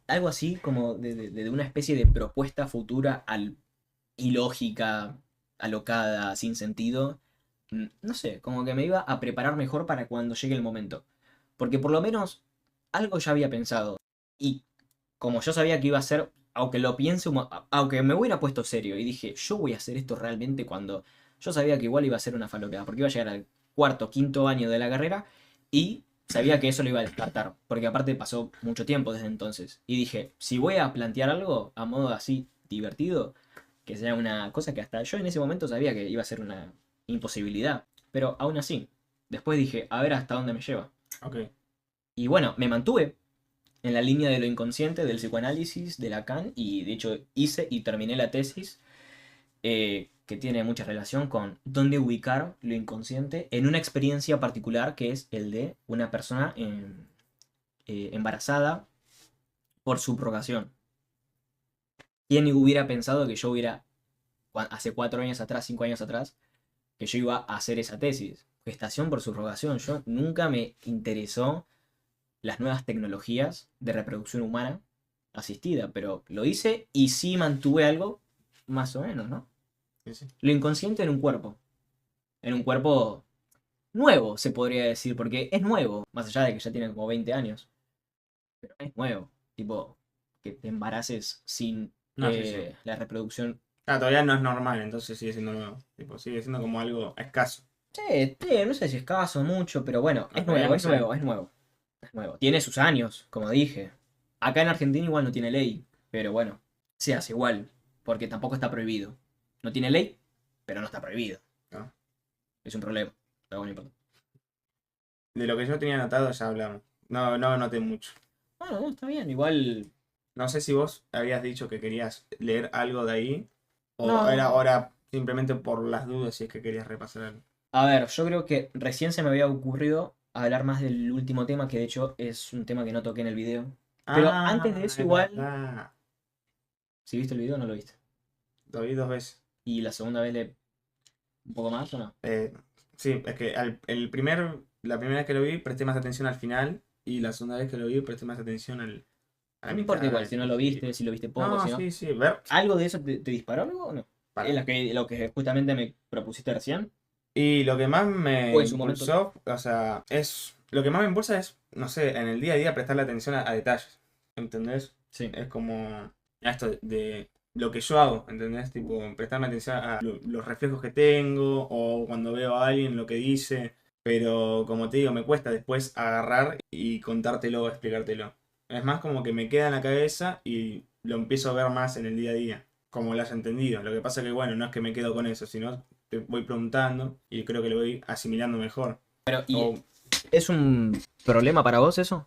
Speaker 1: algo así como de una especie de propuesta futura ilógica, alocada, sin sentido, no sé, como que me iba a preparar mejor para cuando llegue el momento. Porque por lo menos algo ya había pensado. Y como yo sabía que iba a ser, aunque lo piense, aunque me hubiera puesto serio y dije, yo voy a hacer esto realmente cuando yo sabía que igual iba a ser una falopeada, porque iba a llegar al cuarto, quinto año de la carrera y sabía que eso lo iba a descartar, porque aparte pasó mucho tiempo desde entonces. Y dije, si voy a plantear algo a modo así divertido, que sea una cosa que hasta yo en ese momento sabía que iba a ser una imposibilidad, pero aún así, después dije, a ver hasta dónde me lleva.
Speaker 2: ok.
Speaker 1: Y bueno, me mantuve en la línea de lo inconsciente, del psicoanálisis, de Lacan, y de hecho hice y terminé la tesis que tiene mucha relación con dónde ubicar lo inconsciente en una experiencia particular que es el de una persona embarazada por subrogación. ¿Quién hubiera pensado que yo hubiera, hace 4 años atrás, 5 años atrás, que yo iba a hacer esa tesis? Gestación por subrogación. Yo nunca me interesó las nuevas tecnologías de reproducción humana asistida, pero lo hice y sí mantuve algo más o menos, ¿no?
Speaker 2: Sí, sí.
Speaker 1: Lo inconsciente en un cuerpo nuevo, se podría decir, porque es nuevo, más allá de que ya tiene como 20 años. Pero es nuevo, tipo, que te embaraces sin
Speaker 2: No, sí, sí.
Speaker 1: la reproducción.
Speaker 2: Todavía no es normal, entonces sigue siendo nuevo. Tipo, sigue siendo como algo escaso.
Speaker 1: Sí, sí, no sé si es caso mucho, pero bueno, es
Speaker 2: todavía
Speaker 1: nuevo,
Speaker 2: no
Speaker 1: es
Speaker 2: sé.
Speaker 1: nuevo, es nuevo. Es nuevo. Tiene sus años, como dije. Acá en Argentina igual no tiene ley, pero bueno, se hace igual, porque tampoco está prohibido. No tiene ley, pero no está prohibido.
Speaker 2: No.
Speaker 1: Es un problema, pero bueno, no importa.
Speaker 2: De lo que yo tenía anotado ya hablamos. No anoté mucho.
Speaker 1: Bueno, no, está bien, igual.
Speaker 2: No sé si vos habías dicho que querías leer algo de ahí. O
Speaker 1: No.
Speaker 2: era ahora simplemente por las dudas si es que querías repasar algo.
Speaker 1: A ver, yo creo que recién se me había ocurrido hablar más del último tema, que de hecho es un tema que no toqué en el video. Pero antes de eso
Speaker 2: es
Speaker 1: igual,
Speaker 2: verdad.
Speaker 1: si viste el video o no lo viste.
Speaker 2: Lo vi 2 veces.
Speaker 1: Y la segunda vez un poco más o no.
Speaker 2: Sí, es que la primera vez que lo vi presté más atención al final. Y la segunda vez que lo vi presté más atención a la
Speaker 1: No importa
Speaker 2: mitad,
Speaker 1: igual, si no lo
Speaker 2: al
Speaker 1: viste, si lo viste poco,
Speaker 2: No,
Speaker 1: si no.
Speaker 2: sí, sí. Ver,
Speaker 1: ¿Algo de eso te disparó algo o no?
Speaker 2: para.
Speaker 1: ¿Es lo que justamente me propusiste recién?
Speaker 2: Y lo que más me
Speaker 1: ¿O en su momento?
Speaker 2: impulsó, o sea, lo que más me impulsa es, no sé, en el día a día prestarle atención a detalles, ¿entendés?
Speaker 1: Sí.
Speaker 2: Es como a esto de lo que yo hago, ¿entendés? Tipo, prestarme atención a los reflejos que tengo o cuando veo a alguien lo que dice, pero como te digo, me cuesta después agarrar y contártelo o explicártelo. Es más como que me queda en la cabeza y lo empiezo a ver más en el día a día, como lo has entendido. Lo que pasa que, bueno, no es que me quedo con eso, sino te voy preguntando y creo que lo voy asimilando mejor.
Speaker 1: Pero, ¿y
Speaker 2: O,
Speaker 1: es un problema para vos eso?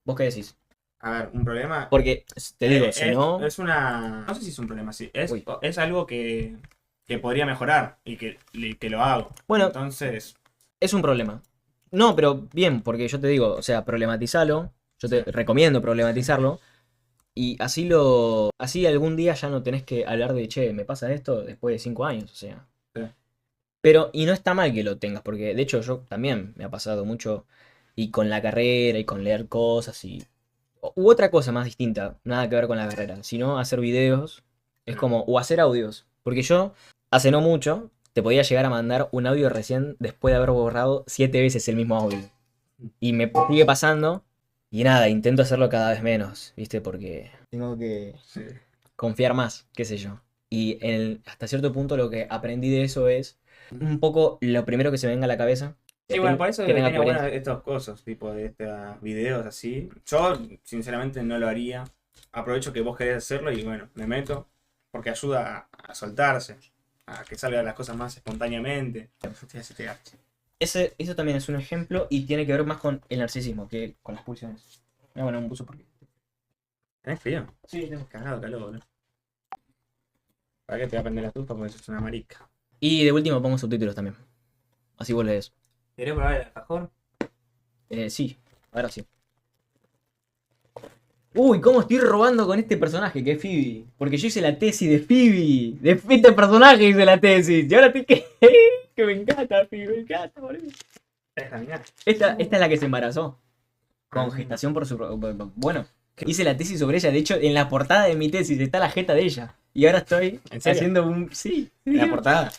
Speaker 1: ¿Vos qué decís?
Speaker 2: a ver, un problema.
Speaker 1: Porque, te digo, si no...
Speaker 2: Es una. No sé si es un problema, sí.
Speaker 1: Uy.
Speaker 2: Es algo que podría mejorar y que lo hago.
Speaker 1: Bueno,
Speaker 2: Entonces.
Speaker 1: es un problema. No, pero bien, porque yo te digo, o sea, problematizalo. Yo te recomiendo problematizarlo. Y así algún día ya no tenés que hablar de, che, me pasa esto después de 5 años, o sea.
Speaker 2: Sí.
Speaker 1: Pero, y no está mal que lo tengas, porque de hecho yo también me ha pasado mucho, y con la carrera, y con leer cosas, u otra cosa más distinta, nada que ver con la carrera, sino hacer videos, es como, o hacer audios. Porque yo, hace no mucho, te podía llegar a mandar un audio recién después de haber borrado 7 veces el mismo audio. Y me sigue pasando, y nada, intento hacerlo cada vez menos, ¿viste? Porque tengo que
Speaker 2: Sí.
Speaker 1: confiar más, qué sé yo. Y hasta cierto punto lo que aprendí de eso es un poco lo primero que se me venga a la cabeza.
Speaker 2: Sí, bueno, por eso
Speaker 1: que tenga
Speaker 2: tiene buenas
Speaker 1: coherencia.
Speaker 2: estas cosas, tipo de estos videos así. Yo, sinceramente, no lo haría. Aprovecho que vos querés hacerlo y bueno, me meto. Porque ayuda a soltarse, a que salgan las cosas más espontáneamente.
Speaker 1: Eso también es un ejemplo y tiene que ver más con el narcisismo que con las pulsiones. Ah, bueno, un buzo porque.
Speaker 2: ¿Tenés frío?
Speaker 1: Sí, tengo.
Speaker 2: Cagado calor, boludo. ¿Para qué te va a prender la estufa? Porque sos una marica.
Speaker 1: Y de último pongo subtítulos también. Así vos lees.
Speaker 2: ¿Querés probar el alfajor?
Speaker 1: Sí, ahora sí. Uy, cómo estoy robando con este personaje que es Phoebe. Porque yo hice la tesis de Phoebe. De este personaje hice la tesis. Y ahora estoy que me encanta Phoebe, me encanta, boludo. Esta es la que se embarazó. Con gestación por su... Bueno, hice la tesis sobre ella. De hecho, en la portada de mi tesis está la jeta de ella. Y ahora estoy
Speaker 2: ¿En serio?
Speaker 1: haciendo un... Sí.
Speaker 2: ¿En la portada?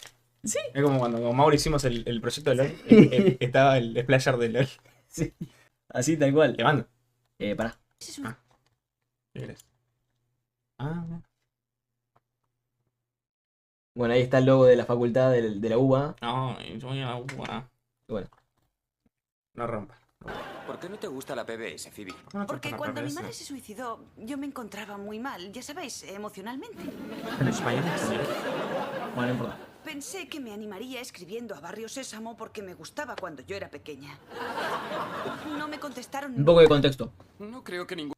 Speaker 1: Sí.
Speaker 2: Es como cuando con Mauro hicimos el proyecto de LOL. Estaba el splasher de LOL.
Speaker 1: Sí. Así tal cual.
Speaker 2: Te mando.
Speaker 1: Pará.
Speaker 2: ¿Qué querés? Ah,
Speaker 1: Bueno, ahí está el logo de la facultad de la UBA.
Speaker 2: no, yo voy a la UA.
Speaker 1: Bueno.
Speaker 2: No rompa.
Speaker 5: ¿Por qué no te gusta la PBS, Phoebe?
Speaker 6: Porque cuando mi madre se suicidó, yo me encontraba muy mal, ya sabéis, emocionalmente.
Speaker 2: En español.
Speaker 1: Bueno, no importa.
Speaker 6: Pensé que me animaría escribiendo a Barrio Sésamo porque me gustaba cuando yo era pequeña. No me contestaron.
Speaker 1: Un poco de contexto.
Speaker 5: No creo que ningún...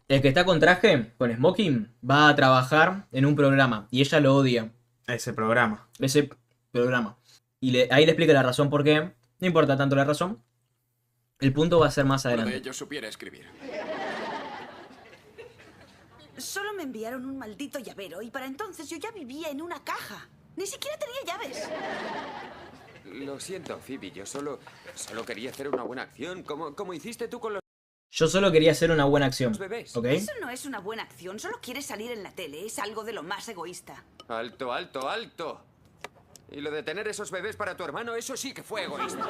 Speaker 1: El que está con traje, con smoking, va a trabajar en un programa. Y ella lo odia.
Speaker 2: Ese programa.
Speaker 1: Ese programa. Y ahí le explica la razón por qué. No importa tanto la razón. El punto va a ser más
Speaker 5: Uno de
Speaker 1: adelante.
Speaker 5: ellos supiera escribir.
Speaker 6: Solo me enviaron un maldito llavero y para entonces yo ya vivía en una caja. Ni siquiera tenía llaves.
Speaker 5: Lo siento, Phoebe. Yo solo quería hacer una buena acción, como hiciste tú con los
Speaker 1: Yo solo quería hacer una buena acción.
Speaker 5: bebés.
Speaker 1: ¿Ok?
Speaker 6: Eso no es una buena acción, solo quieres salir en la tele, es algo de lo más egoísta.
Speaker 5: Alto, alto, alto. Y lo de tener esos bebés para tu hermano, eso sí que fue egoísta.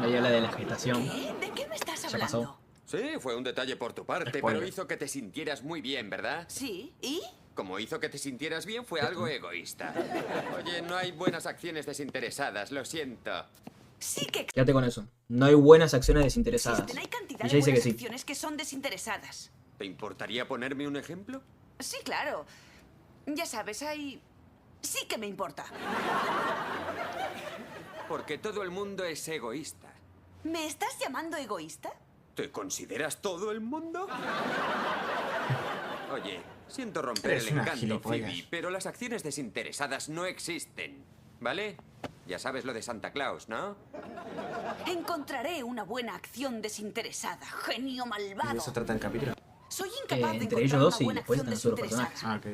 Speaker 1: Ahí habla de la gestación.
Speaker 6: ¿Qué? ¿De qué me estás
Speaker 1: Ya
Speaker 6: hablando?
Speaker 1: pasó.
Speaker 5: Sí, fue un detalle por tu parte,
Speaker 2: Spoiler.
Speaker 5: pero hizo que te sintieras muy bien, ¿verdad?
Speaker 6: Sí, ¿y?
Speaker 5: Como hizo que te sintieras bien, fue algo egoísta. Oye, no hay buenas acciones desinteresadas, lo siento.
Speaker 6: Sí que
Speaker 1: Quédate con eso. No hay buenas acciones desinteresadas.
Speaker 6: existen. Hay cantidad
Speaker 1: Ella
Speaker 6: de
Speaker 1: dice que
Speaker 6: buenas
Speaker 1: sí.
Speaker 6: acciones que son desinteresadas.
Speaker 5: ¿Te importaría ponerme un ejemplo?
Speaker 6: Sí, claro. Ya sabes, hay... Sí que me importa.
Speaker 5: Porque todo el mundo es egoísta.
Speaker 6: ¿Me estás llamando egoísta?
Speaker 5: ¿Te consideras todo el mundo? Oye, siento romper
Speaker 2: Eres
Speaker 5: el
Speaker 2: una
Speaker 5: encanto,
Speaker 2: gilipollas.
Speaker 5: Phoebe, pero las acciones desinteresadas no existen, ¿vale? Ya sabes lo de Santa Claus, ¿no?
Speaker 6: Encontraré una buena acción desinteresada. Genio
Speaker 2: ¿Y
Speaker 6: malvado.
Speaker 2: de eso trata el capítulo?
Speaker 6: Soy incapaz de
Speaker 1: entre ellos
Speaker 6: encontrar
Speaker 1: dos
Speaker 6: una
Speaker 1: y
Speaker 6: buena
Speaker 1: después
Speaker 6: acción
Speaker 1: están todos los
Speaker 6: desinteresada.
Speaker 2: Ah, ok.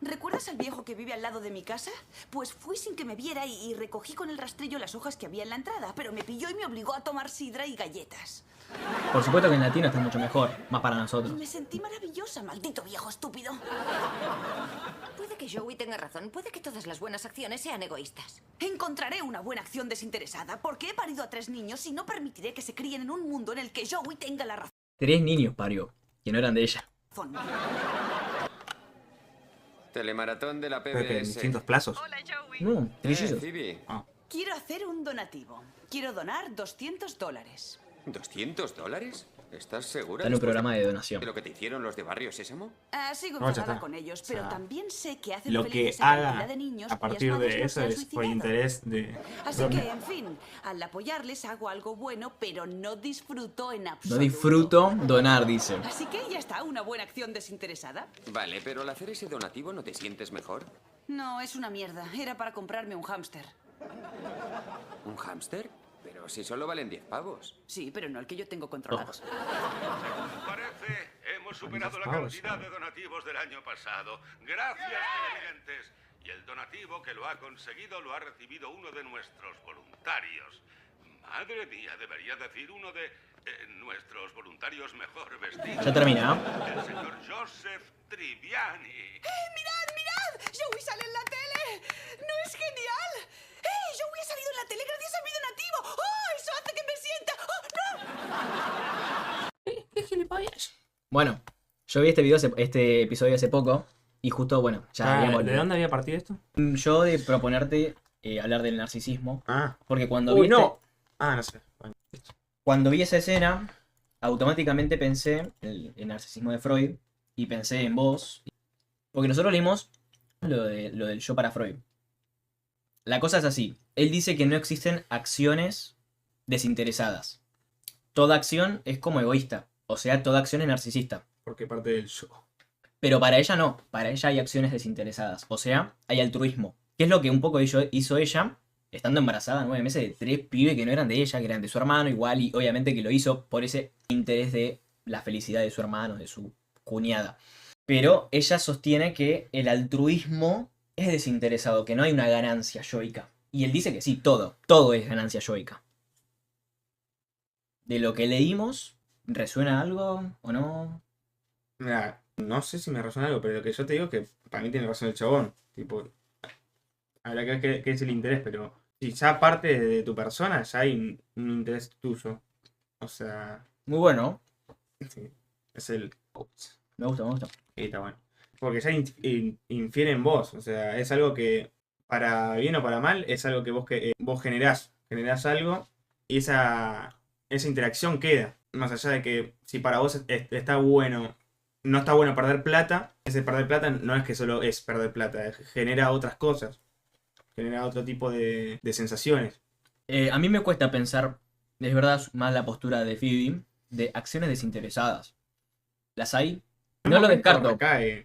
Speaker 6: ¿Recuerdas al viejo que vive al lado de mi casa? Pues fui sin que me viera y recogí con el rastrillo las hojas que había en la entrada, pero me pilló y me obligó a tomar sidra y galletas.
Speaker 1: Por supuesto que en latino está mucho mejor. Más para
Speaker 6: Y
Speaker 1: nosotros.
Speaker 6: me sentí maravillosa, maldito viejo estúpido.
Speaker 7: Puede que Joey tenga razón. Puede que todas las buenas acciones sean egoístas.
Speaker 6: Encontraré una buena acción desinteresada porque he parido a 3 niños y no permitiré que se críen en un mundo en el que Joey tenga la
Speaker 1: 3 niños parió, que no eran de ella.
Speaker 6: razón.
Speaker 5: Telemaratón de la
Speaker 2: Creo que en
Speaker 5: PBS.
Speaker 2: distintos plazos.
Speaker 1: No, trillizos.
Speaker 5: Phoebe,
Speaker 6: Quiero hacer un donativo. Quiero donar $200.
Speaker 5: ¿$200? ¿Estás segura?
Speaker 1: Está en un
Speaker 5: después
Speaker 1: programa de donación.
Speaker 5: de lo que te hicieron los de Barrio Sésamo?
Speaker 6: Sigo
Speaker 2: No, ya
Speaker 6: enfadada
Speaker 2: está.
Speaker 6: con ellos,
Speaker 2: O
Speaker 6: pero
Speaker 2: sea,
Speaker 6: también sé que hacen
Speaker 2: Lo que
Speaker 6: felices a cantidad
Speaker 2: haga
Speaker 6: de niños
Speaker 2: a
Speaker 6: cuyas
Speaker 2: partir
Speaker 6: madres
Speaker 2: de
Speaker 6: no
Speaker 2: eso
Speaker 6: se han
Speaker 2: es por
Speaker 6: suicidado.
Speaker 2: interés de...
Speaker 6: Así que, en fin, al apoyarles hago algo bueno, pero no disfruto en
Speaker 1: No
Speaker 6: absoluto.
Speaker 1: disfruto donar, dice.
Speaker 6: Así que ya está, una buena acción desinteresada.
Speaker 5: Vale, pero al hacer ese donativo, ¿no te sientes mejor?
Speaker 6: No, es una mierda. Era para comprarme un hámster.
Speaker 5: ¿Un hámster? Pero si solo valen 10 pavos.
Speaker 6: Sí, pero no el que yo tengo controlado.
Speaker 8: Parece, hemos superado la
Speaker 2: Pavos.
Speaker 8: cantidad de donativos del año pasado. Gracias, televidentes. Y el donativo que lo ha conseguido lo ha recibido uno de nuestros voluntarios. Madre mía, debería decir uno de nuestros voluntarios mejor vestidos.
Speaker 1: Ya termina, ¿eh?
Speaker 8: El señor Joseph Triviani.
Speaker 6: ¡Mirad, mirad! ¡Joey sale en la tele! ¿No es genial? Joey ha salido en la tele gracias a mi donativo! ¡Oh, eso hace que me sienta! ¡Oh, no!
Speaker 1: Bueno, yo vi este episodio hace poco. Y justo, bueno, ya habíamos...
Speaker 2: ¿De dónde había partido esto?
Speaker 1: Yo de proponerte hablar del narcisismo.
Speaker 2: Ah.
Speaker 1: Porque cuando
Speaker 2: Uy,
Speaker 1: vi
Speaker 2: no. Ah, no sé. Bueno.
Speaker 1: Cuando vi esa escena, automáticamente pensé en el narcisismo de Freud y pensé en vos. Porque nosotros leímos lo del yo para Freud. La cosa es así. Él dice que no existen acciones desinteresadas. Toda acción es como egoísta. O sea, toda acción es narcisista.
Speaker 2: Porque parte del yo.
Speaker 1: Pero para ella no. Para ella hay acciones desinteresadas. O sea, hay altruismo. ¿Qué es lo que un poco hizo ella? Estando embarazada 9 meses de 3 pibes que no eran de ella, que eran de su hermano igual, y obviamente que lo hizo por ese interés de la felicidad de su hermano, de su cuñada. Pero ella sostiene que el altruismo es desinteresado, que no hay una ganancia yoica. Y él dice que sí, todo es ganancia yoica. De lo que leímos, ¿resuena algo o no?
Speaker 2: Mira, no sé si me resuena algo, pero lo que yo te digo es que para mí tiene razón el chabón. Tipo, habrá que ver qué es el interés, pero si ya parte de tu persona, ya hay un interés tuyo. O sea,
Speaker 1: Muy bueno,
Speaker 2: sí, es el...
Speaker 1: me gusta, me gusta.
Speaker 2: Sí, está bueno. Porque ya infiere en vos. O sea, es algo que, para bien o para mal, es algo que vos generás. Generás algo y esa interacción queda. Más allá de que si para vos está bueno, no está bueno perder plata, ese perder plata no es que solo es perder plata, genera otras cosas. Genera otro tipo de sensaciones.
Speaker 1: A mí me cuesta pensar, es verdad, más la postura de Phoebe, de acciones desinteresadas. ¿Las hay? No lo descarto.
Speaker 2: Recae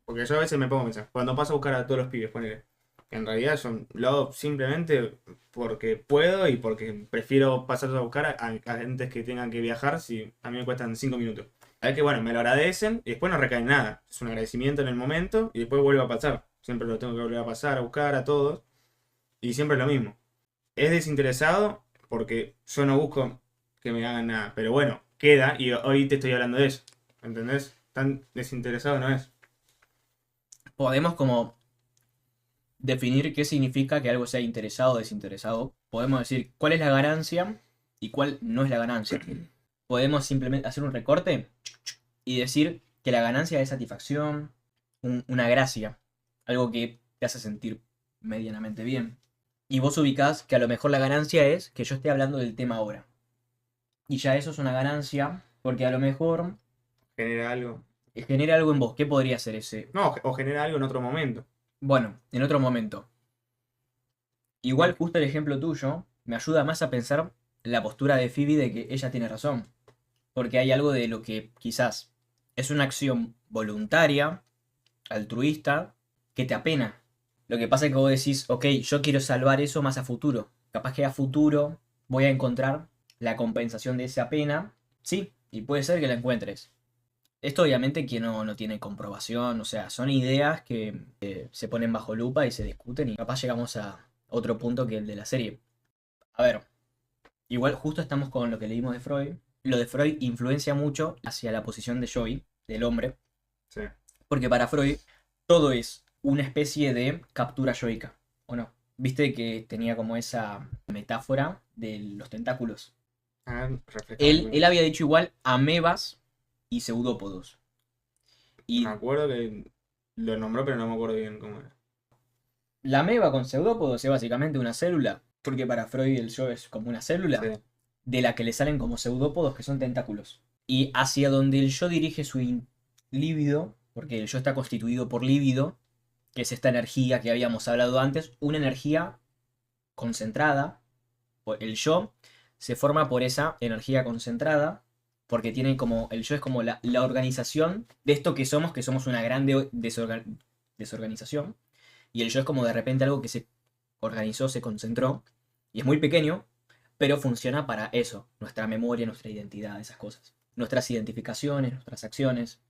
Speaker 2: porque yo a veces me pongo a pensar, cuando paso a buscar a todos los pibes, ponele, que en realidad lo hago simplemente porque puedo y porque prefiero pasarlos a buscar a gente que tengan que viajar si a mí me cuestan 5 minutos. A ver que bueno, me lo agradecen y después no recae en nada. Es un agradecimiento en el momento y después vuelve a pasar. Siempre lo tengo que volver a pasar, a buscar a todos. Y siempre es lo mismo. Es desinteresado porque yo no busco que me hagan nada. Pero bueno, queda y hoy te estoy hablando de eso. ¿Entendés? Tan desinteresado no es.
Speaker 1: Podemos como definir qué significa que algo sea interesado o desinteresado, podemos decir cuál es la ganancia y cuál no es la ganancia. Podemos simplemente hacer un recorte y decir que la ganancia es satisfacción, una gracia, algo que te hace sentir medianamente bien. Y vos ubicás que a lo mejor la ganancia es que yo esté hablando del tema ahora. Y ya eso es una ganancia, porque a lo mejor
Speaker 2: Genera algo.
Speaker 1: genera algo en vos. ¿Qué podría ser ese?
Speaker 2: No, o genera algo en otro momento.
Speaker 1: Bueno, en otro momento. Igual justo el ejemplo tuyo me ayuda más a pensar la postura de Phoebe de que ella tiene razón. Porque hay algo de lo que quizás es una acción voluntaria, altruista, que te apena. Lo que pasa es que vos decís, ok, yo quiero salvar eso más a futuro. Capaz que a futuro voy a encontrar la compensación de esa pena. Sí, y puede ser que la encuentres. Esto obviamente que no tiene comprobación, o sea, son ideas que se ponen bajo lupa y se discuten y capaz llegamos a otro punto que el de la serie. A ver, igual justo estamos con lo que leímos de Freud. Lo de Freud influencia mucho hacia la posición de Joey, del hombre,
Speaker 2: Sí.
Speaker 1: porque para Freud todo es una especie de captura yoica, ¿o no? Viste que tenía como esa metáfora de los tentáculos.
Speaker 2: Ah, refresca.
Speaker 1: Él había dicho igual amebas y pseudópodos. Y
Speaker 2: Me acuerdo que lo nombró, pero no me acuerdo bien cómo era.
Speaker 1: la ameba con pseudópodos es básicamente una célula, porque para Freud el yo es como una célula,
Speaker 2: Sí.
Speaker 1: de la que le salen como pseudópodos que son tentáculos. Y hacia donde el yo dirige su líbido, porque el yo está constituido por líbido, que es esta energía que habíamos hablado antes, una energía concentrada. El yo se forma por esa energía concentrada, porque tiene como, el yo es como la organización de esto que somos una gran desorganización, y el yo es como de repente algo que se organizó, se concentró, y es muy pequeño, pero funciona para eso, nuestra memoria, nuestra identidad, esas cosas. Nuestras identificaciones, nuestras acciones,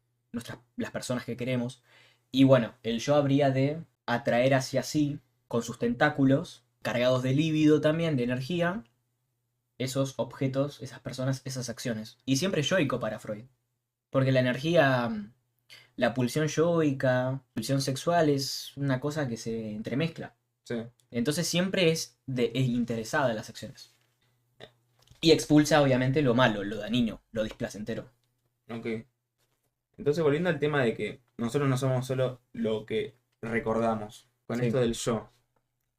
Speaker 1: las personas que queremos. Y bueno, el yo habría de atraer hacia sí, con sus tentáculos, cargados de líbido también, de energía, esos objetos, esas personas, esas acciones. Y siempre yoico para Freud. Porque la energía, la pulsión yoica, pulsión sexual es una cosa que se entremezcla.
Speaker 2: Sí.
Speaker 1: Entonces siempre es interesada en las acciones. Y expulsa obviamente lo malo, lo dañino, lo displacentero.
Speaker 2: Ok. Entonces, volviendo al tema de que nosotros no somos solo lo que recordamos. Con
Speaker 1: Sí.
Speaker 2: esto del yo.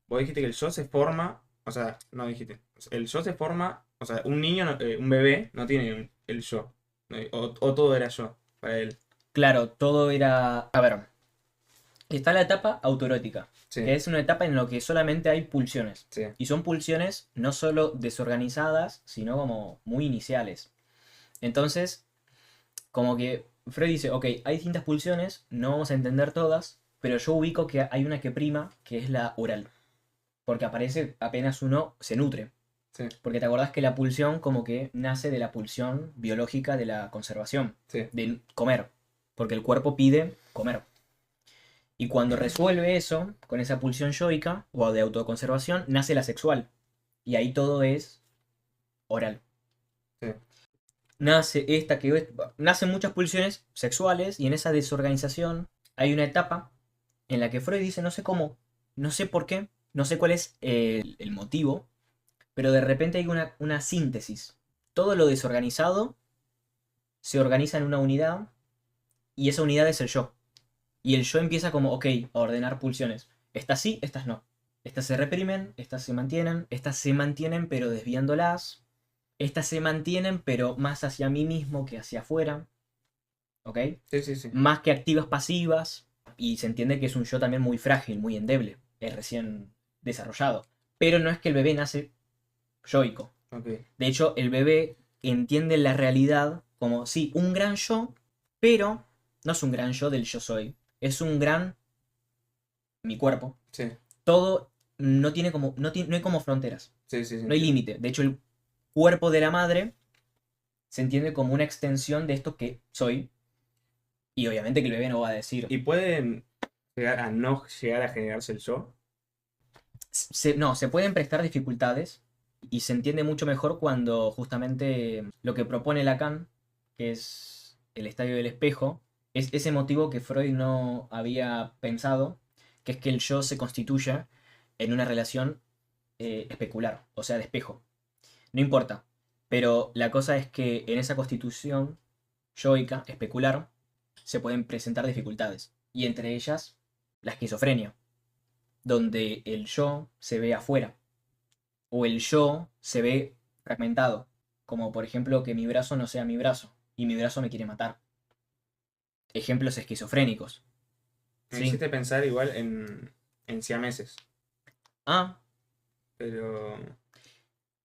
Speaker 2: Vos dijiste que el yo se forma. O sea, no dijiste. El yo se forma. O sea, un niño, un bebé, no tiene el yo. O todo era yo para él.
Speaker 1: Claro, todo era... A ver, está la etapa autoerótica,
Speaker 2: Sí.
Speaker 1: que es una etapa en la que solamente hay pulsiones.
Speaker 2: Sí.
Speaker 1: Y son pulsiones no solo desorganizadas, sino como muy iniciales. Entonces, como que Freud dice, ok, hay distintas pulsiones, no vamos a entender todas, pero yo ubico que hay una que prima, que es la oral. Porque aparece apenas uno se nutre.
Speaker 2: Sí.
Speaker 1: Porque te acordás que la pulsión como que nace de la pulsión biológica de la conservación,
Speaker 2: Sí.
Speaker 1: de comer. Porque el cuerpo pide comer. Y cuando resuelve eso, con esa pulsión yoica o de autoconservación, nace la sexual. Y ahí todo es oral.
Speaker 2: Sí.
Speaker 1: Nacen muchas pulsiones sexuales y en esa desorganización hay una etapa en la que Freud dice, no sé cómo, no sé por qué, no sé cuál es el motivo, pero de repente hay una síntesis. Todo lo desorganizado se organiza en una unidad y esa unidad es el yo. Y el yo empieza como, ok, a ordenar pulsiones. Estas sí, estas no. Estas se reprimen, estas se mantienen pero desviándolas. Estas se mantienen pero más hacia mí mismo que hacia afuera. ¿Ok?
Speaker 2: Sí, sí, sí.
Speaker 1: Más que activas pasivas. Y se entiende que es un yo también muy frágil, muy endeble. Es recién desarrollado. Pero no es que el bebé nace yoico.
Speaker 2: Ok.
Speaker 1: De hecho, el bebé entiende la realidad como, sí, un gran yo, pero no es un gran yo del yo soy. Es un gran mi cuerpo.
Speaker 2: Sí.
Speaker 1: Todo no tiene como, no hay como fronteras.
Speaker 2: Sí, sí, sí.
Speaker 1: No hay límite. De hecho, el cuerpo de la madre se entiende como una extensión de esto que soy. Y obviamente que el bebé no va a decir.
Speaker 2: ¿Y pueden llegar a no llegar a generarse el yo?
Speaker 1: No, se pueden prestar dificultades. Y se entiende mucho mejor cuando justamente lo que propone Lacan, que es el estadio del espejo, es ese motivo que Freud no había pensado, que es que el yo se constituya en una relación especular, o sea, de espejo. No importa, pero la cosa es que en esa constitución yoica, especular, se pueden presentar dificultades, y entre ellas la esquizofrenia, donde el yo se ve afuera, o el yo se ve fragmentado, como por ejemplo que mi brazo no sea mi brazo, y mi brazo me quiere matar. Ejemplos esquizofrénicos.
Speaker 2: Me
Speaker 1: Sí.
Speaker 2: hiciste pensar igual en siameses,
Speaker 1: Ah,
Speaker 2: pero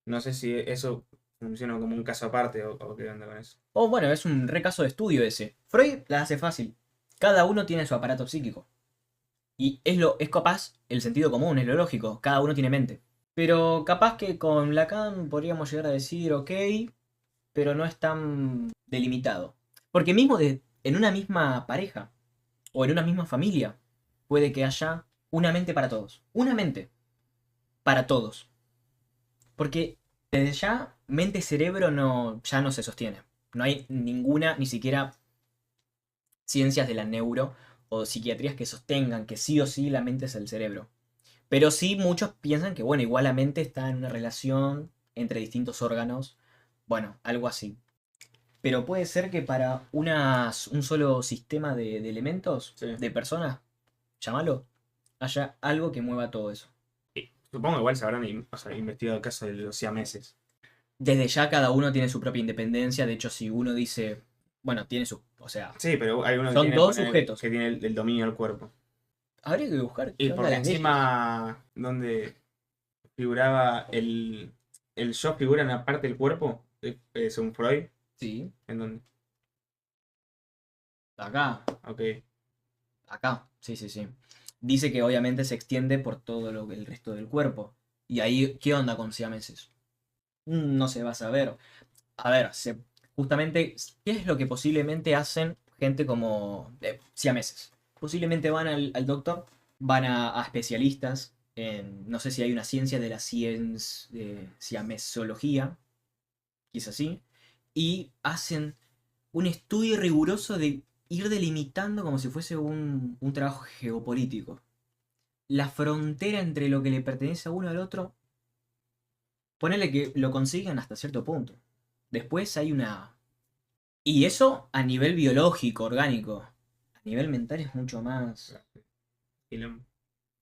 Speaker 2: no sé si eso funciona como un caso aparte o qué onda con eso.
Speaker 1: oh, bueno, es un recaso de estudio ese. Freud la hace fácil. Cada uno tiene su aparato psíquico. Y es capaz el sentido común, es lo lógico. Cada uno tiene mente. Pero capaz que con Lacan podríamos llegar a decir, ok, pero no es tan delimitado. Porque mismo en una misma pareja o en una misma familia puede que haya una mente para todos. Una mente para todos. Porque desde ya, mente-cerebro ya no se sostiene. No hay ninguna, ni siquiera ciencias de la neuro o psiquiatrías que sostengan que sí o sí la mente es el cerebro. Pero sí muchos piensan que, bueno, igual la mente está en una relación entre distintos órganos. Bueno, algo así. Pero puede ser que para un solo sistema de elementos,
Speaker 2: Sí.
Speaker 1: de personas, llámalo, haya algo que mueva todo eso.
Speaker 2: Y supongo igual se habrán investigado el caso de los siameses.
Speaker 1: Desde ya cada uno tiene su propia independencia. De hecho, si uno dice, bueno, tiene su, o sea,
Speaker 2: Sí, pero hay uno que
Speaker 1: Son
Speaker 2: tiene,
Speaker 1: dos
Speaker 2: ponele,
Speaker 1: sujetos.
Speaker 2: que tiene el dominio del cuerpo.
Speaker 1: habría que buscar qué
Speaker 2: Y
Speaker 1: onda
Speaker 2: porque
Speaker 1: las leyes.
Speaker 2: encima, donde figuraba el yo figura en la parte del cuerpo, según Freud,
Speaker 1: Sí,
Speaker 2: en donde,
Speaker 1: acá,
Speaker 2: ok,
Speaker 1: sí, sí, sí. Dice que obviamente se extiende por todo el resto del cuerpo. Y ahí, ¿qué onda con siameses? No se va a saber. A ver, justamente, ¿qué es lo que posiblemente hacen gente como siameses? Posiblemente van al doctor, van a especialistas en, no sé si hay una ciencia de la siamesología, quizás sí, y hacen un estudio riguroso de ir delimitando como si fuese un trabajo geopolítico. La frontera entre lo que le pertenece a uno al otro, ponele que lo consigan hasta cierto punto. Después hay una... Y eso a nivel biológico, orgánico. A nivel mental es mucho más...
Speaker 2: quilombo.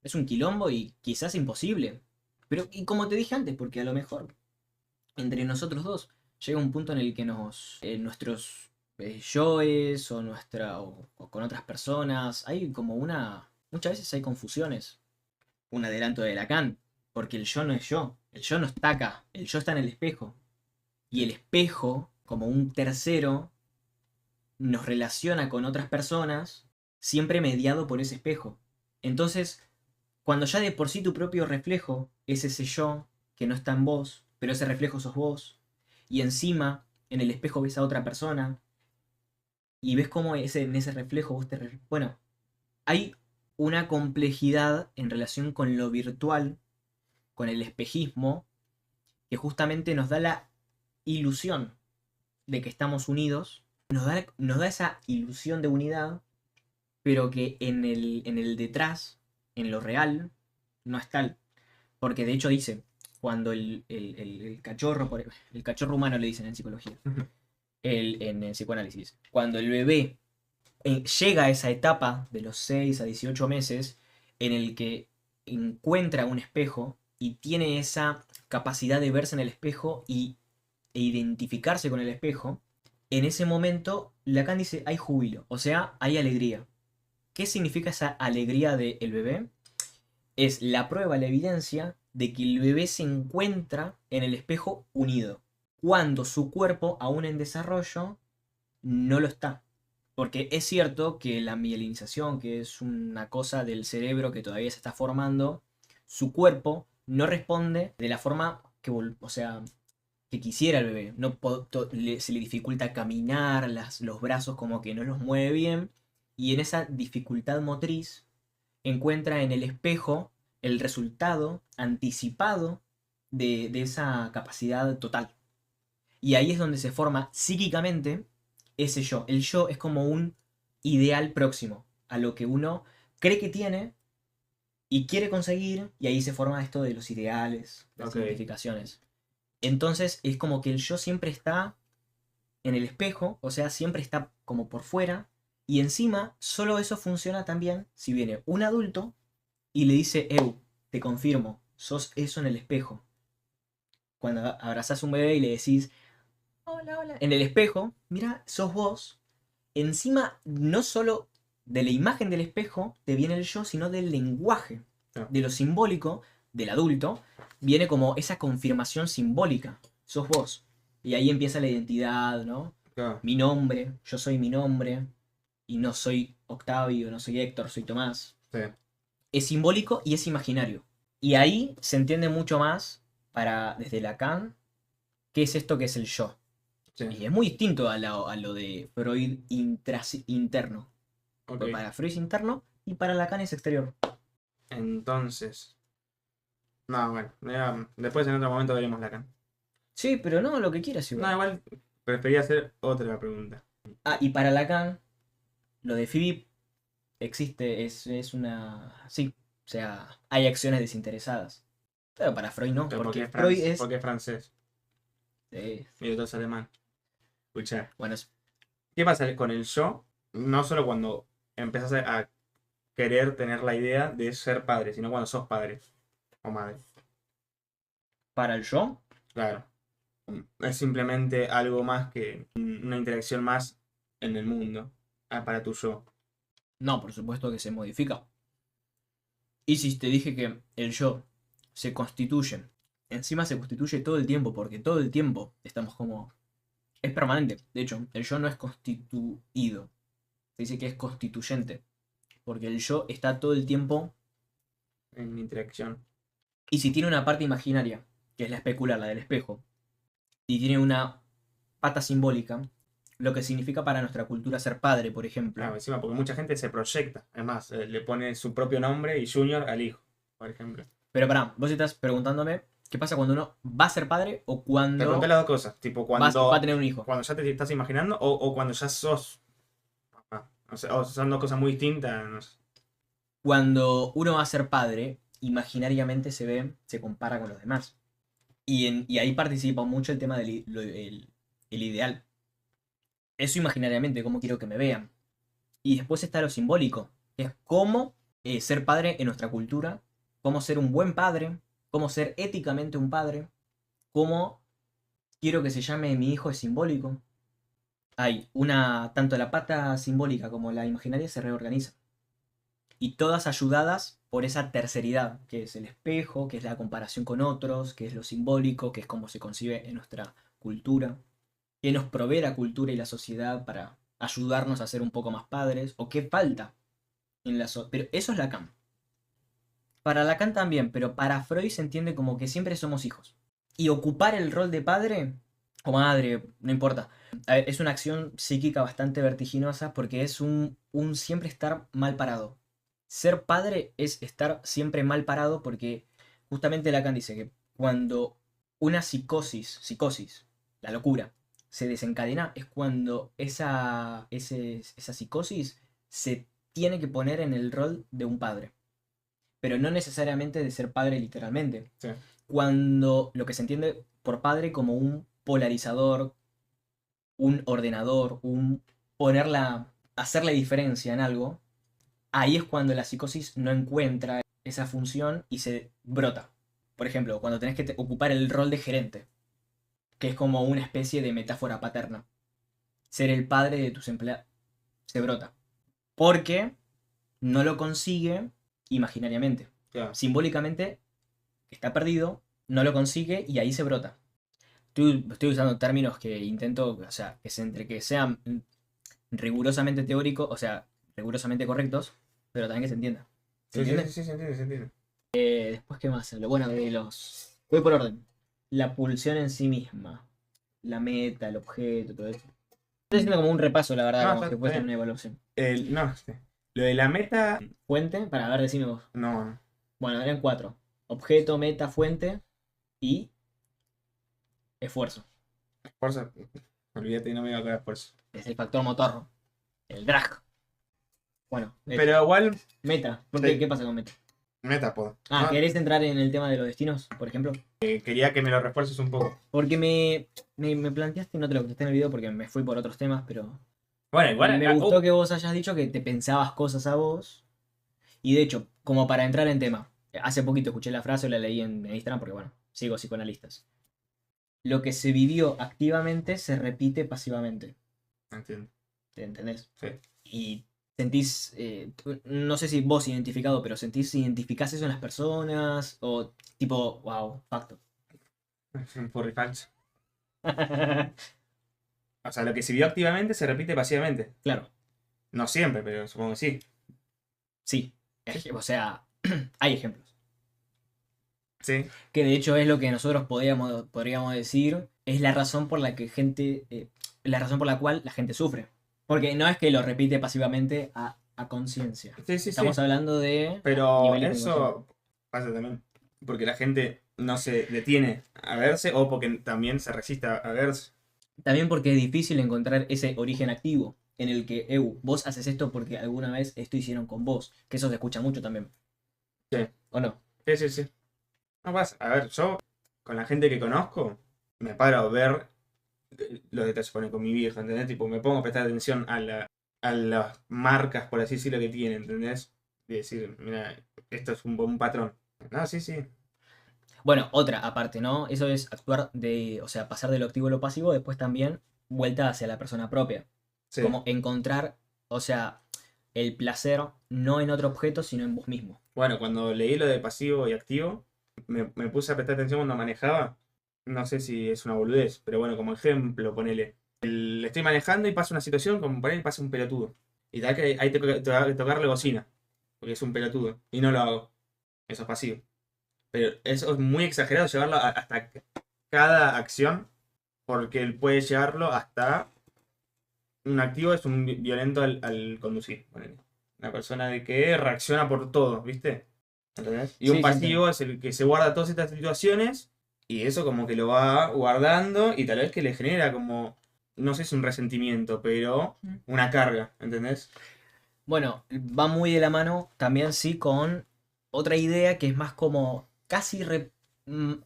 Speaker 1: Es un quilombo y quizás imposible. Pero, y como te dije antes, porque a lo mejor entre nosotros dos llega un punto en el que nuestros yoes o con otras personas, hay como muchas veces hay confusiones. Un adelanto de Lacan, porque el yo no es yo, el yo no está acá, el yo está en el espejo. Y el espejo, como un tercero, nos relaciona con otras personas, siempre mediado por ese espejo. Entonces, cuando ya de por sí tu propio reflejo es ese yo que no está en vos, pero ese reflejo sos vos, y encima en el espejo ves a otra persona, y ves cómo en ese reflejo vos bueno, hay una complejidad en relación con lo virtual, con el espejismo, que justamente nos da la ilusión de que estamos unidos, nos da esa ilusión de unidad, pero que en el detrás, en lo real, no es tal. Porque de hecho dice, cuando el cachorro, el cachorro humano le dicen en psicología, en el psicoanálisis, cuando el bebé llega a esa etapa de los 6 a 18 meses en el que encuentra un espejo y tiene esa capacidad de verse en el espejo e identificarse con el espejo, en ese momento Lacan dice hay júbilo, o sea, hay alegría. ¿Qué significa esa alegría del bebé? Es la prueba, la evidencia de que el bebé se encuentra en el espejo unido, cuando su cuerpo, aún en desarrollo, no lo está. Porque es cierto que la mielinización, que es una cosa del cerebro que todavía se está formando, su cuerpo no responde de la forma que, o sea, que quisiera el bebé. No, se le dificulta caminar, los brazos como que no los mueve bien. Y en esa dificultad motriz encuentra en el espejo el resultado anticipado de esa capacidad total. Y ahí es donde se forma psíquicamente ese yo. El yo es como un ideal próximo a lo que uno cree que tiene, Y quiere conseguir, y ahí se forma esto de los ideales, las
Speaker 2: Ok.
Speaker 1: identificaciones. Entonces es como que el yo siempre está en el espejo, o sea, siempre está como por fuera, y encima solo eso funciona también si viene un adulto y le dice, te confirmo, sos eso en el espejo. Cuando abrazás a un bebé y le decís, hola, hola, en el espejo, mira, sos vos. Encima, no solo de la imagen del espejo te viene el yo, sino del lenguaje,
Speaker 2: Claro.
Speaker 1: de lo simbólico del adulto, viene como esa confirmación simbólica. Sos vos. Y ahí empieza la identidad, ¿no?
Speaker 2: Claro.
Speaker 1: Mi nombre, yo soy mi nombre, y no soy Octavio, no soy Héctor, soy Tomás.
Speaker 2: Sí.
Speaker 1: Es simbólico y es imaginario. Y ahí se entiende mucho más desde Lacan qué es esto que es el yo.
Speaker 2: Sí.
Speaker 1: Y es muy distinto a lo de Freud interno.
Speaker 2: Ok.
Speaker 1: Pues para Freud es interno y para Lacan es exterior.
Speaker 2: Entonces. No, bueno. Después en otro momento veremos Lacan.
Speaker 1: Sí, pero no, lo que quieras
Speaker 2: No,
Speaker 1: igual.
Speaker 2: igual prefería hacer otra pregunta.
Speaker 1: Ah, y para Lacan, lo de Phoebe existe, es una... Sí, o sea, hay acciones desinteresadas. Pero para Freud no,
Speaker 2: Pero
Speaker 1: porque
Speaker 2: es
Speaker 1: Freud es...
Speaker 2: porque es francés
Speaker 1: eh,
Speaker 2: y otro es alemán. Escucha.
Speaker 1: bueno,
Speaker 2: ¿Qué pasa con el yo? No solo cuando empezás a querer tener la idea de ser padre, sino cuando sos padre o madre.
Speaker 1: para el yo,
Speaker 2: Claro. Es simplemente algo más que una interacción más en el mundo. Para tu yo.
Speaker 1: no, por supuesto que se modifica. Y si te dije que el yo se constituye, encima se constituye todo el tiempo, porque todo el tiempo estamos como... Es permanente. De hecho, el yo no es constituido. Se dice que es constituyente. Porque el yo está todo el tiempo...
Speaker 2: En interacción.
Speaker 1: Y si tiene una parte imaginaria, que es la especular, la del espejo, y tiene una pata simbólica, lo que significa para nuestra cultura ser padre, por ejemplo.
Speaker 2: Claro, encima, porque mucha gente se proyecta. Es más, le pone su propio nombre y Junior al hijo, por ejemplo.
Speaker 1: Pero pará, vos estás preguntándome qué pasa cuando uno va a ser padre o
Speaker 2: Te
Speaker 1: cuando
Speaker 2: pregunté las dos cosas. Tipo,
Speaker 1: va
Speaker 2: cuando,
Speaker 1: a tener un hijo.
Speaker 2: cuando ya te estás imaginando o cuando ya sos papá. O sea, o son dos cosas muy distintas. No sé.
Speaker 1: Cuando uno va a ser padre, imaginariamente se compara con los demás. Y ahí participa mucho el tema el ideal. Eso imaginariamente, cómo quiero que me vean. Y después está lo simbólico, que es cómo ser padre en nuestra cultura, cómo ser un buen padre, cómo ser éticamente un padre, cómo quiero que se llame mi hijo es simbólico. Tanto la pata simbólica como la imaginaria se reorganizan. Y todas ayudadas por esa terceridad, que es el espejo, que es la comparación con otros, que es lo simbólico, que es cómo se concibe en nuestra cultura, que nos provee la cultura y la sociedad para ayudarnos a ser un poco más padres, o qué falta en pero eso es Lacan. Para Lacan también, pero para Freud se entiende como que siempre somos hijos. Y ocupar el rol de padre o madre, no importa. A ver, es una acción psíquica bastante vertiginosa porque es un siempre estar mal parado. Ser padre es estar siempre mal parado porque justamente Lacan dice que cuando una psicosis, la locura, se desencadena es cuando esa psicosis se tiene que poner en el rol de un padre. Pero no necesariamente de ser padre literalmente.
Speaker 2: Sí.
Speaker 1: Cuando lo que se entiende por padre como un polarizador, un ordenador, hacer la diferencia en algo, ahí es cuando la psicosis no encuentra esa función y se brota. Por ejemplo, cuando tenés que ocupar el rol de gerente, que es como una especie de metáfora paterna. Ser el padre de tus empleados. Se brota. Porque no lo consigue imaginariamente.
Speaker 2: Claro.
Speaker 1: Simbólicamente está perdido, no lo consigue y ahí se brota. Estoy usando términos que intento, o sea, que sean rigurosamente teóricos, o sea, rigurosamente correctos, pero también que se entienda. ¿Se
Speaker 2: Sí,
Speaker 1: entiende?
Speaker 2: sí, se entiende.
Speaker 1: Después, ¿qué más? Lo bueno de los... Voy por orden. La pulsión en sí misma. La meta, el objeto, todo eso. Estoy haciendo como un repaso, la verdad,
Speaker 2: No,
Speaker 1: como
Speaker 2: está
Speaker 1: si fuese
Speaker 2: bien.
Speaker 1: una evaluación.
Speaker 2: No, lo de la meta,
Speaker 1: Fuente, para ver, decime vos.
Speaker 2: no.
Speaker 1: Bueno, eran 4. Objeto, meta, fuente y esfuerzo.
Speaker 2: Fuerza. Olvídate, no me iba a acordar fuerza.
Speaker 1: Es el factor motor. El drag. Bueno,
Speaker 2: Pero igual,
Speaker 1: meta. ¿Por
Speaker 2: Sí.
Speaker 1: qué pasa con meta?
Speaker 2: Metápodo.
Speaker 1: Ah,
Speaker 2: No,
Speaker 1: ¿querés entrar en el tema de los destinos, por ejemplo?
Speaker 2: quería que me lo refuerces un poco.
Speaker 1: Porque me planteaste, no te lo contesté en el video porque me fui por otros temas, pero
Speaker 2: Bueno, igual.
Speaker 1: me gustó que vos hayas dicho que te pensabas cosas a vos. Y de hecho, como para entrar en tema, hace poquito escuché la frase o la leí en Instagram porque, bueno, sigo psicoanalistas. Lo que se vivió activamente se repite pasivamente.
Speaker 2: Entiendo.
Speaker 1: ¿Te entendés?
Speaker 2: Sí.
Speaker 1: Y sentís, no sé si vos identificado, pero identificás eso en las personas o tipo, wow, facto.
Speaker 2: Un furry falso. O sea, lo que se vio activamente se repite pasivamente.
Speaker 1: Claro,
Speaker 2: No siempre, pero supongo que sí.
Speaker 1: sí. O sea, hay ejemplos.
Speaker 2: Sí.
Speaker 1: Que de hecho es lo que nosotros podríamos decir, es la razón por la que la razón por la cual la gente sufre. Porque no es que lo repite pasivamente a conciencia.
Speaker 2: Sí, sí,
Speaker 1: Estamos
Speaker 2: sí.
Speaker 1: hablando de
Speaker 2: Pero
Speaker 1: niveles de
Speaker 2: eso pasa también porque la gente no se detiene a verse o porque también se resiste a verse.
Speaker 1: También porque es difícil encontrar ese origen activo en el que, vos haces esto porque alguna vez esto hicieron con vos. Que eso se escucha mucho también.
Speaker 2: Sí.
Speaker 1: ¿O no?
Speaker 2: Sí, sí, sí. No pasa. A ver, yo con la gente que conozco me paro a ver los detalles pone con mi vieja, ¿entendés? Tipo, me pongo a prestar atención a las marcas, por así decirlo, que tiene, ¿entendés? Y decir, mira, esto es un patrón. No, sí, sí.
Speaker 1: Bueno, otra aparte, ¿no? Eso es actuar o sea, pasar de lo activo a lo pasivo, después también vuelta hacia la persona propia.
Speaker 2: Sí.
Speaker 1: Como encontrar, o sea, el placer no en otro objeto, sino en vos mismo.
Speaker 2: Bueno, cuando leí lo de pasivo y activo, me puse a prestar atención cuando manejaba. No sé si es una boludez, pero bueno, como ejemplo, ponele. Le estoy manejando y pasa una situación, como por ahí pasa un pelotudo. Y tal que ahí te va a tocarle bocina, porque es un pelotudo. Y no lo hago. Eso es pasivo. Pero eso es muy exagerado llevarlo hasta cada acción, porque él puede llevarlo hasta un activo, es un violento al conducir. Ponele. Una persona de que reacciona por todo, ¿viste? ¿Entendés? Y
Speaker 1: Sí,
Speaker 2: un
Speaker 1: sí,
Speaker 2: pasivo es el que se guarda todas estas situaciones y eso como que lo va guardando y tal vez que le genera como, no sé si un resentimiento, pero una carga, ¿entendés?
Speaker 1: Bueno, va muy de la mano también sí con otra idea que es más como casi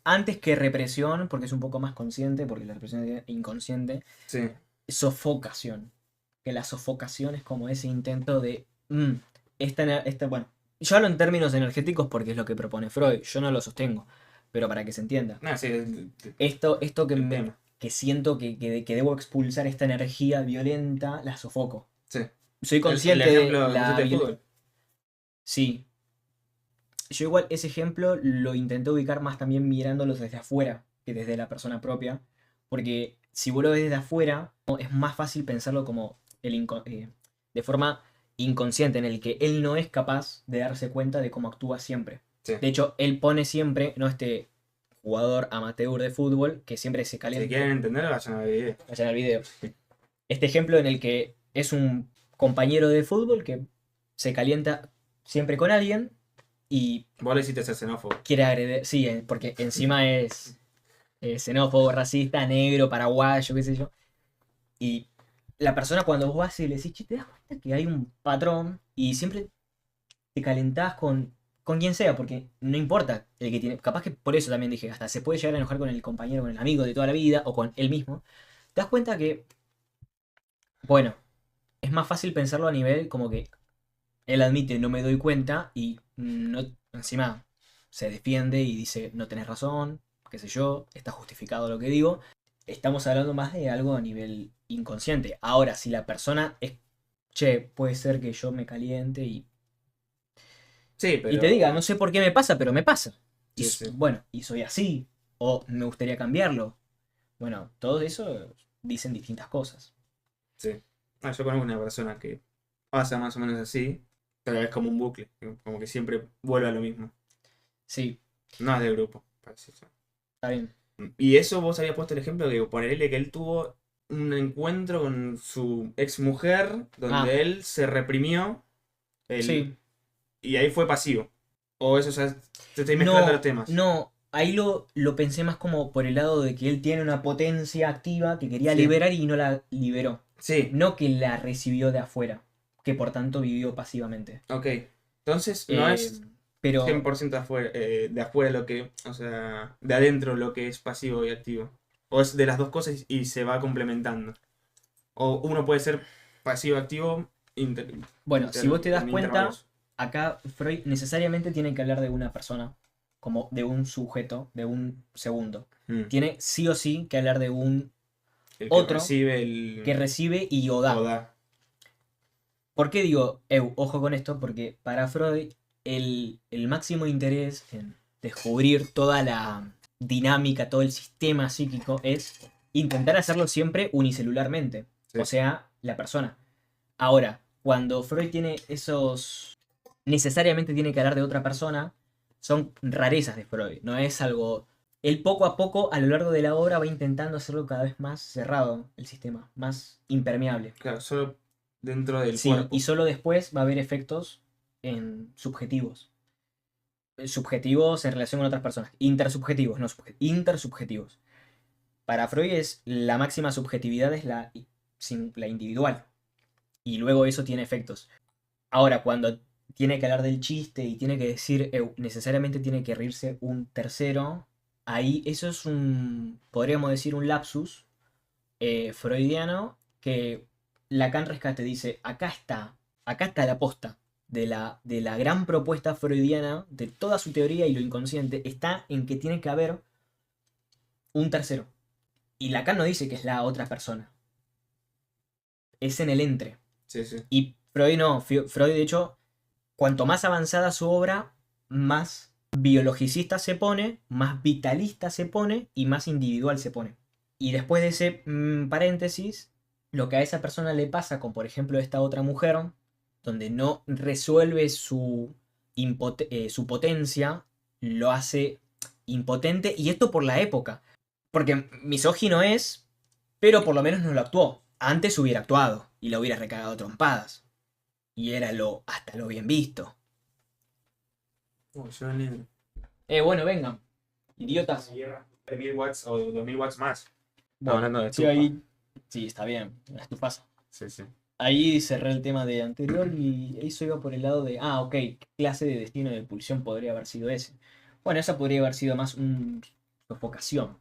Speaker 1: antes que represión, porque es un poco más consciente, porque la represión es inconsciente,
Speaker 2: Sí.
Speaker 1: sofocación. Que la sofocación es como ese intento de, bueno, yo hablo en términos energéticos porque es lo que propone Freud, yo no lo sostengo, pero para que se entienda.
Speaker 2: No, sí,
Speaker 1: Esto que,
Speaker 2: el tema.
Speaker 1: que siento que debo expulsar esta energía violenta, la sofoco.
Speaker 2: Sí.
Speaker 1: Soy
Speaker 2: El
Speaker 1: consciente
Speaker 2: ejemplo
Speaker 1: de
Speaker 2: que
Speaker 1: la
Speaker 2: pusiste de
Speaker 1: violen-
Speaker 2: fútbol.
Speaker 1: Sí. Yo igual ese ejemplo lo intenté ubicar más también mirándolo desde afuera que desde la persona propia. Porque si vos lo ves desde afuera, es más fácil pensarlo como de forma inconsciente, en el que él no es capaz de darse cuenta de cómo actúa siempre.
Speaker 2: Sí.
Speaker 1: De hecho, él pone siempre, no este jugador amateur de fútbol que siempre se
Speaker 2: Si
Speaker 1: calienta.
Speaker 2: quieren entender, vayan a ver el video.
Speaker 1: Vayan al video. Este ejemplo en el que es un compañero de fútbol que se calienta siempre con alguien y
Speaker 2: Vos le hiciste ser xenófobo.
Speaker 1: quiere agredir. Sí, porque encima es xenófobo, racista, negro, paraguayo, qué sé yo. Y la persona cuando vos vas y le decís, che, te das cuenta que hay un patrón y siempre te calentás con quien sea, porque no importa el que tiene. Capaz que por eso también dije, hasta se puede llegar a enojar con el compañero, con el amigo de toda la vida o con él mismo. Te das cuenta que, bueno, es más fácil pensarlo a nivel como que él admite, no me doy cuenta y no, encima se defiende y dice, no tenés razón, qué sé yo, está justificado lo que digo. Estamos hablando más de algo a nivel inconsciente. Ahora, si la persona es, che, puede ser que yo me caliente y
Speaker 2: Sí, pero.
Speaker 1: y te diga, no sé por qué me pasa, pero me pasa. Y
Speaker 2: Sí, sí.
Speaker 1: bueno, y soy así. O me gustaría cambiarlo. Bueno, todo eso dicen distintas cosas.
Speaker 2: Sí. Yo conozco una persona que pasa más o menos así, pero es como un bucle, como que siempre vuelve a lo mismo.
Speaker 1: Sí,
Speaker 2: No es de grupo, parece eso.
Speaker 1: está bien.
Speaker 2: Y eso vos habías puesto el ejemplo de ponerle que él tuvo un encuentro con su ex mujer donde él se reprimió
Speaker 1: Sí.
Speaker 2: y ahí fue pasivo. O eso ya te estoy mezclando los temas.
Speaker 1: No, ahí lo pensé más como por el lado de que él tiene una potencia activa que quería
Speaker 2: Sí.
Speaker 1: liberar y no la liberó.
Speaker 2: Sí,
Speaker 1: No que la recibió de afuera, que por tanto vivió pasivamente.
Speaker 2: ok. Entonces no
Speaker 1: Eh,
Speaker 2: es
Speaker 1: Pero
Speaker 2: 100% de afuera lo que, o sea, de adentro lo que es pasivo y activo. O es de las dos cosas y se va complementando. O uno puede ser pasivo-activo.
Speaker 1: bueno, si vos te das
Speaker 2: en
Speaker 1: cuenta,
Speaker 2: intervalos.
Speaker 1: acá Freud necesariamente tiene que hablar de una persona, como de un sujeto, de un segundo.
Speaker 2: Mm.
Speaker 1: Tiene sí o sí que hablar de un
Speaker 2: El que
Speaker 1: otro
Speaker 2: recibe el...
Speaker 1: que recibe y o da.
Speaker 2: o da.
Speaker 1: ¿Por qué digo, ojo con esto? Porque para Freud el máximo interés en descubrir toda la dinámica, todo el sistema psíquico es intentar hacerlo siempre unicelularmente.
Speaker 2: Sí.
Speaker 1: O sea, la persona. Ahora, cuando Freud tiene esos... necesariamente tiene que hablar de otra persona, son rarezas de Freud. No es algo... Él poco a poco, a lo largo de la obra, va intentando hacerlo cada vez más cerrado, el sistema, más impermeable.
Speaker 2: Claro, solo dentro del
Speaker 1: Sí,
Speaker 2: cuerpo.
Speaker 1: y solo después va a haber efectos subjetivos. Subjetivos en relación con otras personas. Intersubjetivos, no intersubjetivos. Para Freud la máxima subjetividad es la individual. Y luego eso tiene efectos. Ahora, cuando tiene que hablar del chiste y tiene que decir, necesariamente tiene que reírse un tercero, ahí eso es podríamos decir, un lapsus freudiano que Lacan rescate, dice, acá está la posta de la gran propuesta freudiana, de toda su teoría y lo inconsciente, está en que tiene que haber un tercero. Y Lacan no dice que es la otra persona. Es en el entre.
Speaker 2: Sí, sí.
Speaker 1: Y Freud no. Freud, de hecho, cuanto más avanzada su obra, más biologicista se pone, más vitalista se pone y más individual se pone. Y después de ese paréntesis, lo que a esa persona le pasa con, por ejemplo, esta otra mujer, donde no resuelve su potencia, lo hace impotente, y esto por la época. Porque misógino es, pero por lo menos no lo actuó. Antes hubiera actuado y lo hubiera recagado a trompadas. Y era hasta lo bien visto.
Speaker 2: Yo negro.
Speaker 1: Bueno, vengan. Idiotas.
Speaker 2: 1000 watts o 2000 watts más.
Speaker 1: Bueno,
Speaker 2: hablando de
Speaker 1: sí,
Speaker 2: estufa.
Speaker 1: ahí... Sí, está bien. Una estufaza.
Speaker 2: Sí, sí.
Speaker 1: Ahí cerré el tema de anterior y eso iba por el lado de, ok, ¿qué clase de destino de pulsión podría haber sido ese? Bueno, esa podría haber sido más una sofocación.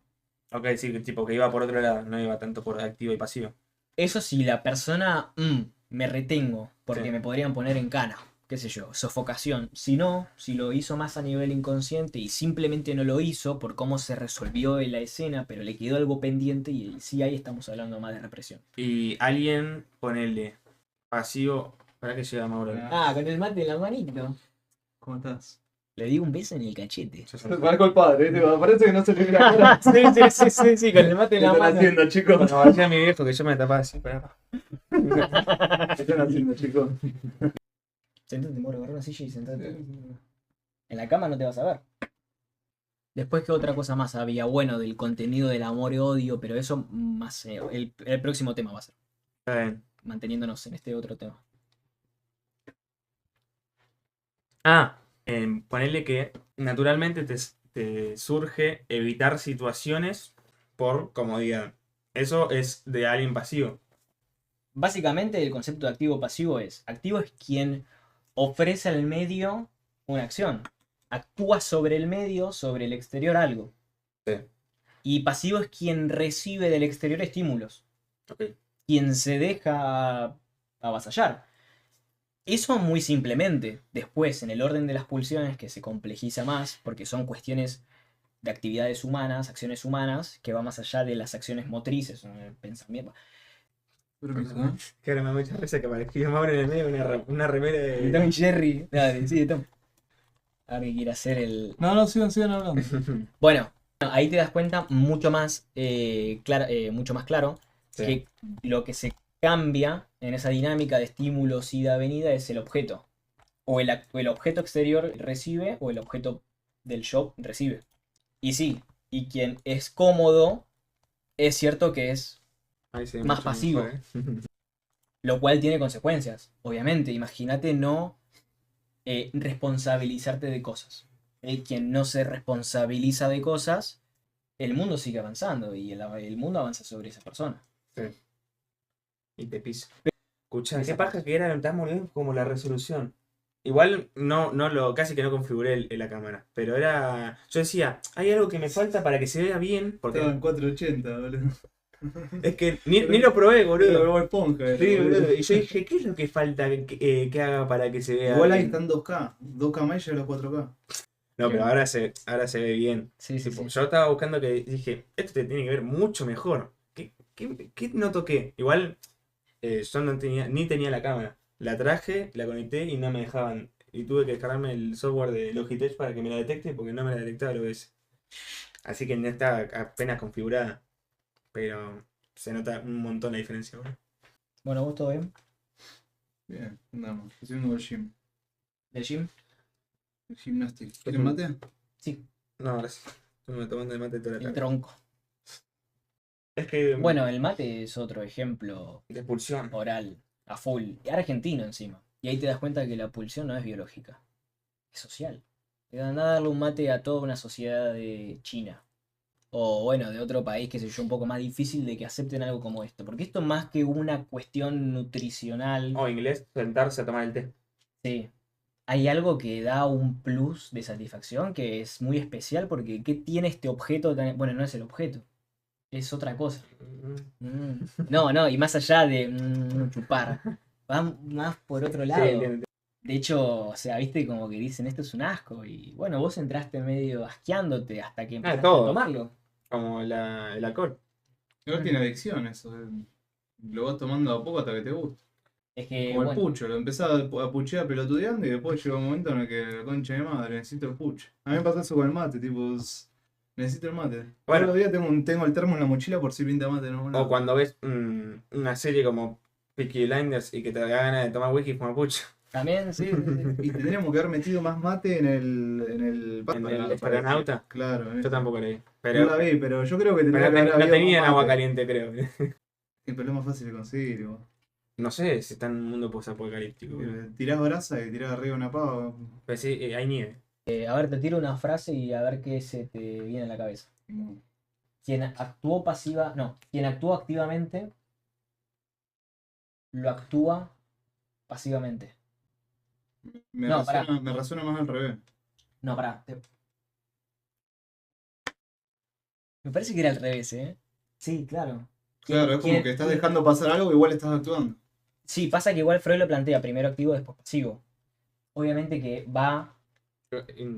Speaker 2: Ok, sí, tipo que iba por otro lado, no iba tanto por activo y pasivo.
Speaker 1: Eso si la persona, me retengo, porque
Speaker 2: Sí.
Speaker 1: me podrían poner en cana, qué sé yo, sofocación. Si no, si lo hizo más a nivel inconsciente y simplemente no lo hizo por cómo se resolvió en la escena, pero le quedó algo pendiente y sí, ahí estamos hablando más de represión.
Speaker 2: Y alguien, ponele pasivo. ¿Para qué llega Mauro?
Speaker 1: Con el mate en la manito.
Speaker 9: ¿Cómo estás?
Speaker 1: Le di un beso en el cachete.
Speaker 9: Marco el padre, ¿eh? Parece que no se le ve la cara.
Speaker 1: sí, con el mate en
Speaker 9: ¿Qué
Speaker 1: la
Speaker 9: están
Speaker 1: mano.
Speaker 9: haciendo, chicos?
Speaker 2: Como decía mi viejo que yo me tapaba así, para
Speaker 9: ¿Qué están haciendo, chicos?
Speaker 1: Sentate, moro, agarra una silla y sentate. En la cama no te vas a ver. Después, ¿qué otra cosa más había? Bueno, del contenido del amor y odio, pero eso más. El próximo tema va a ser.
Speaker 2: Está bien.
Speaker 1: Manteniéndonos en este otro tema.
Speaker 2: Ponele que naturalmente te surge evitar situaciones por comodidad. Eso es de alguien pasivo.
Speaker 1: Básicamente, el concepto de activo-pasivo es: activo es quien ofrece al medio una acción. Actúa sobre el medio, sobre el exterior algo.
Speaker 2: Sí.
Speaker 1: Y pasivo es quien recibe del exterior estímulos.
Speaker 2: Ok.
Speaker 1: Quien se deja avasallar. Eso muy simplemente. Después, en el orden de las pulsiones, que se complejiza más, porque son cuestiones de actividades humanas, acciones humanas, que va más allá de las acciones motrices, pensamiento.
Speaker 2: Que ahora me da mucha risa que apareció Mauro en el medio una remera de.
Speaker 1: Tom y Jerry. Dale, sí, Tom. Ahora que quiere hacer el.
Speaker 9: No, sigan hablando.
Speaker 1: Bueno, ahí te das cuenta mucho más, mucho más claro
Speaker 2: Sí.
Speaker 1: que lo que se cambia en esa dinámica de estímulos ida-venida es el objeto. O el objeto exterior recibe o el objeto del shock recibe. Y sí, y quien es cómodo, es cierto que es
Speaker 2: Ahí se ve
Speaker 1: más
Speaker 2: mucho
Speaker 1: pasivo.
Speaker 2: mejor,
Speaker 1: Lo cual tiene consecuencias. Obviamente, imagínate no responsabilizarte de cosas. Quien no se responsabiliza de cosas, el mundo sigue avanzando y el mundo avanza sobre esa persona.
Speaker 2: Sí. Y te pisa. Escucha, qué paja que era tan boludo como la resolución. Igual casi que no configuré la cámara. Pero yo decía, hay algo que me falta para que se vea bien.
Speaker 9: Estaba
Speaker 2: Porque
Speaker 9: en 480, boludo.
Speaker 2: es que ni lo probé, boludo.
Speaker 9: Pero Bob Esponja era,
Speaker 2: Sí,
Speaker 9: boludo.
Speaker 2: boludo. Y yo dije, ¿qué es lo que falta que haga para que se vea
Speaker 9: Igual ahí
Speaker 2: bien?
Speaker 9: están 2K. 2K más y llega a los 4K.
Speaker 2: No, pero ahora se ve bien.
Speaker 1: Sí, sí,
Speaker 2: Tipo,
Speaker 1: sí.
Speaker 2: yo estaba buscando que dije, esto te tiene que ver mucho mejor. ¿Qué no toqué? Igual yo ni tenía la cámara. La traje, la conecté y no me dejaban. Y tuve que descargarme el software de Logitech para que me la detecte porque no me la detectaba el OBS. Así que no está apenas configurada. Pero se nota un montón la diferencia, boludo.
Speaker 1: Bueno, ¿vos todo bien?
Speaker 9: Bien, andamos. Haciendo el gym.
Speaker 1: ¿Del gym?
Speaker 9: El gimnástica. ¿Quieren mate?
Speaker 1: Sí,
Speaker 2: No, gracias. Estuve tomando el mate toda la
Speaker 1: el
Speaker 2: tarde.
Speaker 1: tronco.
Speaker 2: Es que.
Speaker 1: Bueno, el mate es otro ejemplo
Speaker 2: De expulsión.
Speaker 1: oral, a full, y argentino encima. Y ahí te das cuenta que la pulsión no es biológica, es social. Te dan a darle un mate a toda una sociedad de China. O bueno, de otro país, qué sé yo, un poco más difícil de que acepten algo como esto. Porque esto más que una cuestión nutricional,
Speaker 2: O inglés, sentarse a tomar el té.
Speaker 1: sí, hay algo que da un plus de satisfacción que es muy especial porque ¿qué tiene este objeto tan... Bueno, no es el objeto, es otra cosa. No, y más allá de chupar, va más por otro lado.
Speaker 2: Sí, entiendo.
Speaker 1: De hecho, o sea, viste como que dicen esto es un asco y bueno, vos entraste medio asqueándote hasta que empezaste a
Speaker 2: todo.
Speaker 1: tomarlo.
Speaker 2: Como el alcohol.
Speaker 9: Igual tiene adicción eso. Lo vas tomando a poco hasta que te gusta.
Speaker 1: Es que,
Speaker 9: Como el
Speaker 1: bueno,
Speaker 9: pucho, lo empezaba a puchear pelotudeando y después llega un momento en el que la concha de madre, necesito el pucho. A mí me pasa eso con el mate, tipo, necesito el mate.
Speaker 2: Bueno.
Speaker 9: Todos los días tengo el termo en la mochila por si pinta mate, ¿no?
Speaker 2: O cuando ves una serie como Peaky Blinders y que te da ganas de tomar whisky y fumar pucho.
Speaker 1: también, sí.
Speaker 9: Y tendríamos que haber metido más mate en el
Speaker 2: En el Astronauta.
Speaker 9: Claro,
Speaker 2: Yo tampoco la vi.
Speaker 9: no
Speaker 2: Pero,
Speaker 9: la vi, pero yo creo que
Speaker 2: pero
Speaker 9: tendría que haber
Speaker 2: no
Speaker 9: habido
Speaker 2: tenían
Speaker 9: más
Speaker 2: agua
Speaker 9: mate.
Speaker 2: caliente, creo.
Speaker 9: Sí, pero es más fácil de conseguir, igual.
Speaker 2: No sé si está en un mundo posapocalíptico.
Speaker 9: Tirás brasa y tirás arriba una pava.
Speaker 2: Pero sí, hay nieve.
Speaker 1: A ver, te tiro una frase y a ver qué se te viene a la cabeza. Quien actuó quien actúa activamente, lo actúa pasivamente.
Speaker 9: Me
Speaker 1: No, pará.
Speaker 9: resuena más al revés.
Speaker 1: No, pará. Me parece que era al revés, ¿eh? Sí, claro.
Speaker 9: Claro, es como
Speaker 1: ¿Quién-
Speaker 9: que estás dejando pasar algo, igual estás actuando.
Speaker 1: Sí, pasa que igual Freud lo plantea primero activo, después pasivo. Obviamente que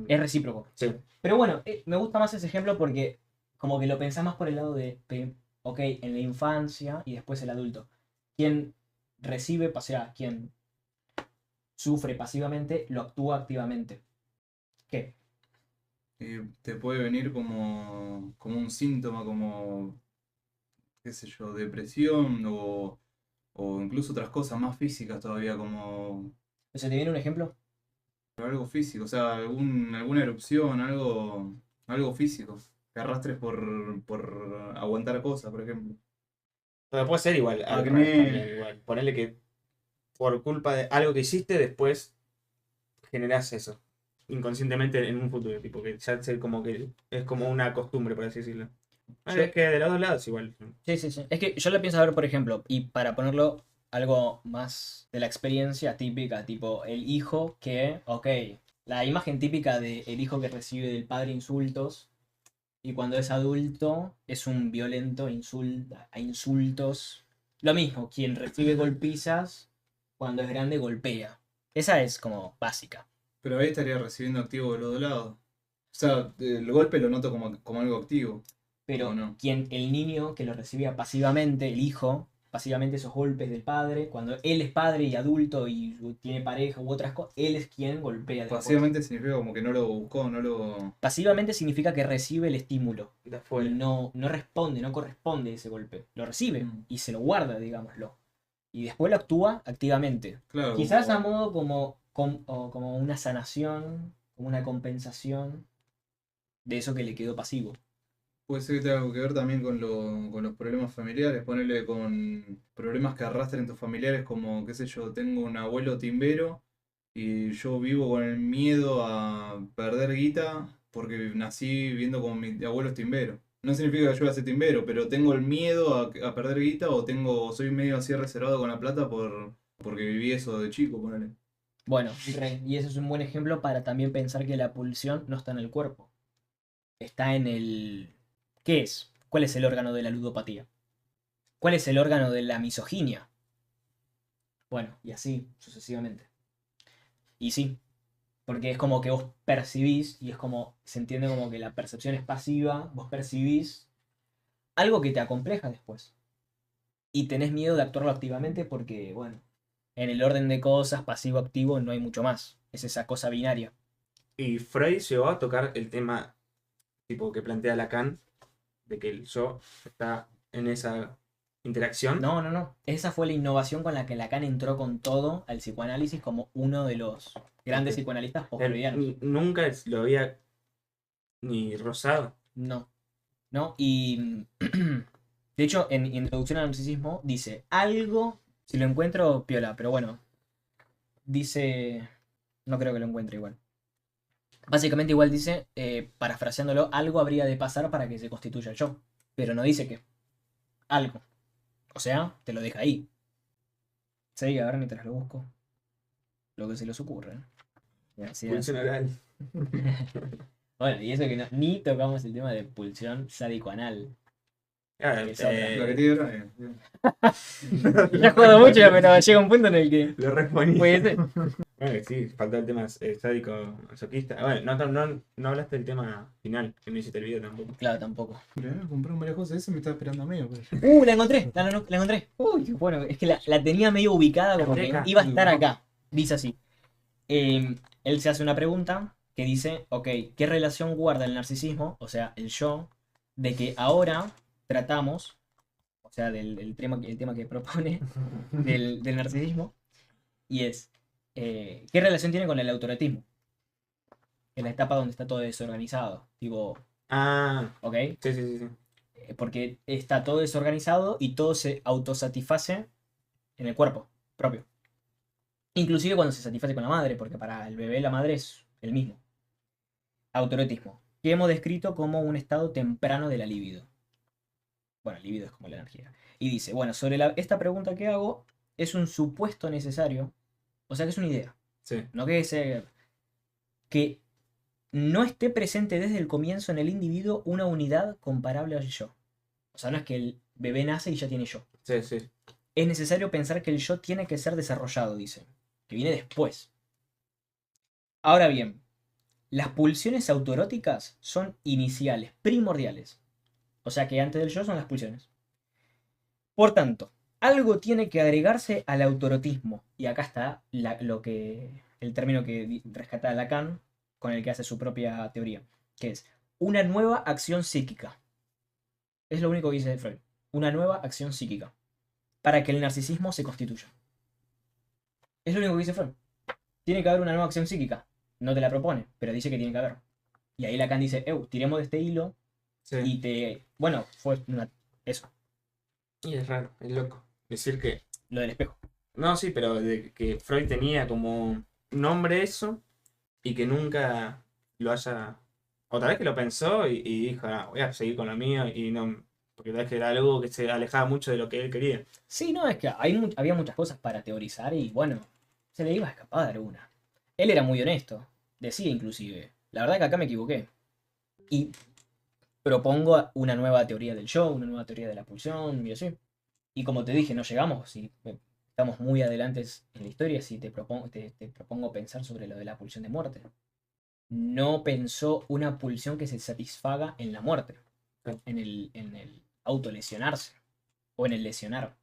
Speaker 1: es recíproco.
Speaker 2: Sí.
Speaker 1: Pero bueno, me gusta más ese ejemplo porque como que lo pensás más por el lado de, ok, en la infancia y después el adulto. Quien recibe, o sea, quien sufre pasivamente, lo actúa activamente. ¿Qué?
Speaker 9: Te puede venir como un síntoma, como, qué sé yo, depresión o incluso otras cosas más físicas todavía, como
Speaker 1: ¿Se te viene un ejemplo?
Speaker 9: algo físico, o sea, alguna erupción, algo físico, que arrastres por aguantar cosas, por ejemplo.
Speaker 2: Pero puede ser igual. al
Speaker 9: Acné.
Speaker 2: revés también, igual. Ponerle que por culpa de algo que hiciste, después generás eso. Inconscientemente en un futuro. Tipo que ya como que es como una costumbre, por así decirlo. Es que de los dos lados igual.
Speaker 1: Sí, sí, sí. Es que yo lo pienso a ver, por ejemplo, y para ponerlo algo más de la experiencia típica, tipo el hijo que, ok, la imagen típica del hijo que recibe del padre insultos y cuando es adulto es un violento, insulta a insultos. Lo mismo, quien recibe golpizas cuando es grande golpea. Esa es como básica.
Speaker 9: Pero ahí estaría recibiendo activo de los dos lados. O sea, el golpe lo noto como algo activo.
Speaker 1: Pero
Speaker 9: ¿O no?
Speaker 1: el niño que lo recibía pasivamente, el hijo, pasivamente esos golpes del padre, cuando él es padre y adulto y tiene pareja u otras cosas, él es quien golpea después.
Speaker 9: Pasivamente significa como que no lo buscó, no lo...
Speaker 1: Pasivamente significa que recibe el estímulo
Speaker 2: De
Speaker 1: y
Speaker 2: afuera.
Speaker 1: no responde, no corresponde ese golpe. Lo recibe y se lo guarda, digámoslo. Y después lo actúa activamente.
Speaker 9: Claro,
Speaker 1: Quizás
Speaker 9: como-
Speaker 1: a modo como una sanación, como una compensación de eso que le quedó pasivo.
Speaker 9: Puede ser que tenga algo que ver también con los problemas familiares, ponerle con problemas que arrastren tus familiares, como, qué sé yo, tengo un abuelo timbero y yo vivo con el miedo a perder guita porque nací viendo como mi abuelo es timbero. No significa que yo voy a ser timbero, pero tengo el miedo a perder guita o soy medio así reservado con la plata porque viví eso de chico, ponele.
Speaker 1: Bueno, y ese es un buen ejemplo para también pensar que la pulsión no está en el cuerpo. Está en el... ¿Qué es? ¿Cuál es el órgano de la ludopatía? ¿Cuál es el órgano de la misoginia? Bueno, y así sucesivamente. Y sí, porque es como que vos percibís, y es como, se entiende como que la percepción es pasiva, vos percibís algo que te acompleja después. Y tenés miedo de actuarlo activamente porque, bueno, en el orden de cosas, pasivo-activo, no hay mucho más. Es esa cosa binaria.
Speaker 2: Y Freud llegó a tocar el tema tipo que plantea Lacan, de que el yo está en esa interacción.
Speaker 1: No, no, no. Esa fue la innovación con la que Lacan entró con todo al psicoanálisis como uno de los grandes
Speaker 2: Ok.
Speaker 1: psicoanalistas
Speaker 2: Él
Speaker 1: post-freudianos.
Speaker 2: nunca lo había ni rozado.
Speaker 1: No, no. Y de hecho, en Introducción al Narcisismo dice algo, si lo encuentro, piola, pero bueno, dice, no creo que lo encuentre igual. Básicamente igual dice, parafraseándolo, algo habría de pasar para que se constituya el yo, pero no dice qué. Algo. O sea, te lo deja ahí. Sí, a ver mientras lo busco. Lo que se les ocurre. Y así es.
Speaker 2: Pulsión oral.
Speaker 1: Bueno, y eso que ni tocamos el tema de pulsión sádico-anal.
Speaker 2: Claro,
Speaker 1: Es otra.
Speaker 9: Lo que te digo,
Speaker 1: Ya jodo mucho, pero llega un punto en el que
Speaker 2: lo respondí.
Speaker 1: puede ser.
Speaker 2: Bueno, sí, faltó el tema sádico masoquista. Bueno, no hablaste del tema final, que no hiciste el video tampoco.
Speaker 1: Claro, tampoco.
Speaker 9: compré un varias cosas, ese me estaba esperando a medio.
Speaker 1: La encontré, la encontré. Uy, bueno, es que la tenía medio ubicada como que
Speaker 2: Acá.
Speaker 1: iba a estar acá. Dice así. Él se hace una pregunta que dice, ok, ¿qué relación guarda el narcisismo, o sea, el yo, de que ahora tratamos, o sea, el tema que propone del narcisismo, y es, ¿qué relación tiene con el autoretismo? En la etapa donde está todo desorganizado. Tipo,
Speaker 2: Ah,
Speaker 1: ¿ok?
Speaker 2: sí, sí, sí, sí.
Speaker 1: Porque está todo desorganizado y todo se autosatisface en el cuerpo propio. Inclusive cuando se satisface con la madre, porque para el bebé la madre es el mismo. Autoerotismo, que hemos descrito como un estado temprano de la libido. Bueno, el libido es como la energía. Y dice, bueno, sobre esta pregunta que hago, es un supuesto necesario, o sea que es una idea,
Speaker 2: Sí.
Speaker 1: no que no esté presente desde el comienzo en el individuo una unidad comparable al yo. O sea, no es que el bebé nace y ya tiene yo.
Speaker 2: Sí, sí.
Speaker 1: Es necesario pensar que el yo tiene que ser desarrollado, dice, que viene después. Ahora bien, las pulsiones autoeróticas son iniciales, primordiales. O sea que antes del yo son las pulsiones. Por tanto, algo tiene que agregarse al autoerotismo. Y acá está el término que rescata Lacan, con el que hace su propia teoría, que es una nueva acción psíquica. Es lo único que dice Freud. Una nueva acción psíquica. Para que el narcisismo se constituya. Es lo único que dice Freud. Tiene que haber una nueva acción psíquica. No te la propone, pero dice que tiene que haber. Y ahí Lacan dice, tiremos de este hilo
Speaker 2: Sí.
Speaker 1: y bueno, fue eso,
Speaker 2: Y es raro, es loco. Decir que.
Speaker 1: lo del espejo.
Speaker 2: No, sí, pero de que Freud tenía como nombre eso y que nunca lo haya. Otra vez que lo pensó y dijo, ah, voy a seguir con lo mío y no. Porque tal vez que era algo que se alejaba mucho de lo que él quería.
Speaker 1: Sí, no, es que había muchas cosas para teorizar y bueno, se le iba a escapar una. Él era muy honesto, decía inclusive, la verdad que acá me equivoqué. Y propongo una nueva teoría del yo, una nueva teoría de la pulsión y así. Y como te dije, no llegamos, si estamos muy adelantes en la historia, si te propongo pensar sobre lo de la pulsión de muerte. No pensó una pulsión que se satisfaga en la muerte, en el autolesionarse o en el lesionar.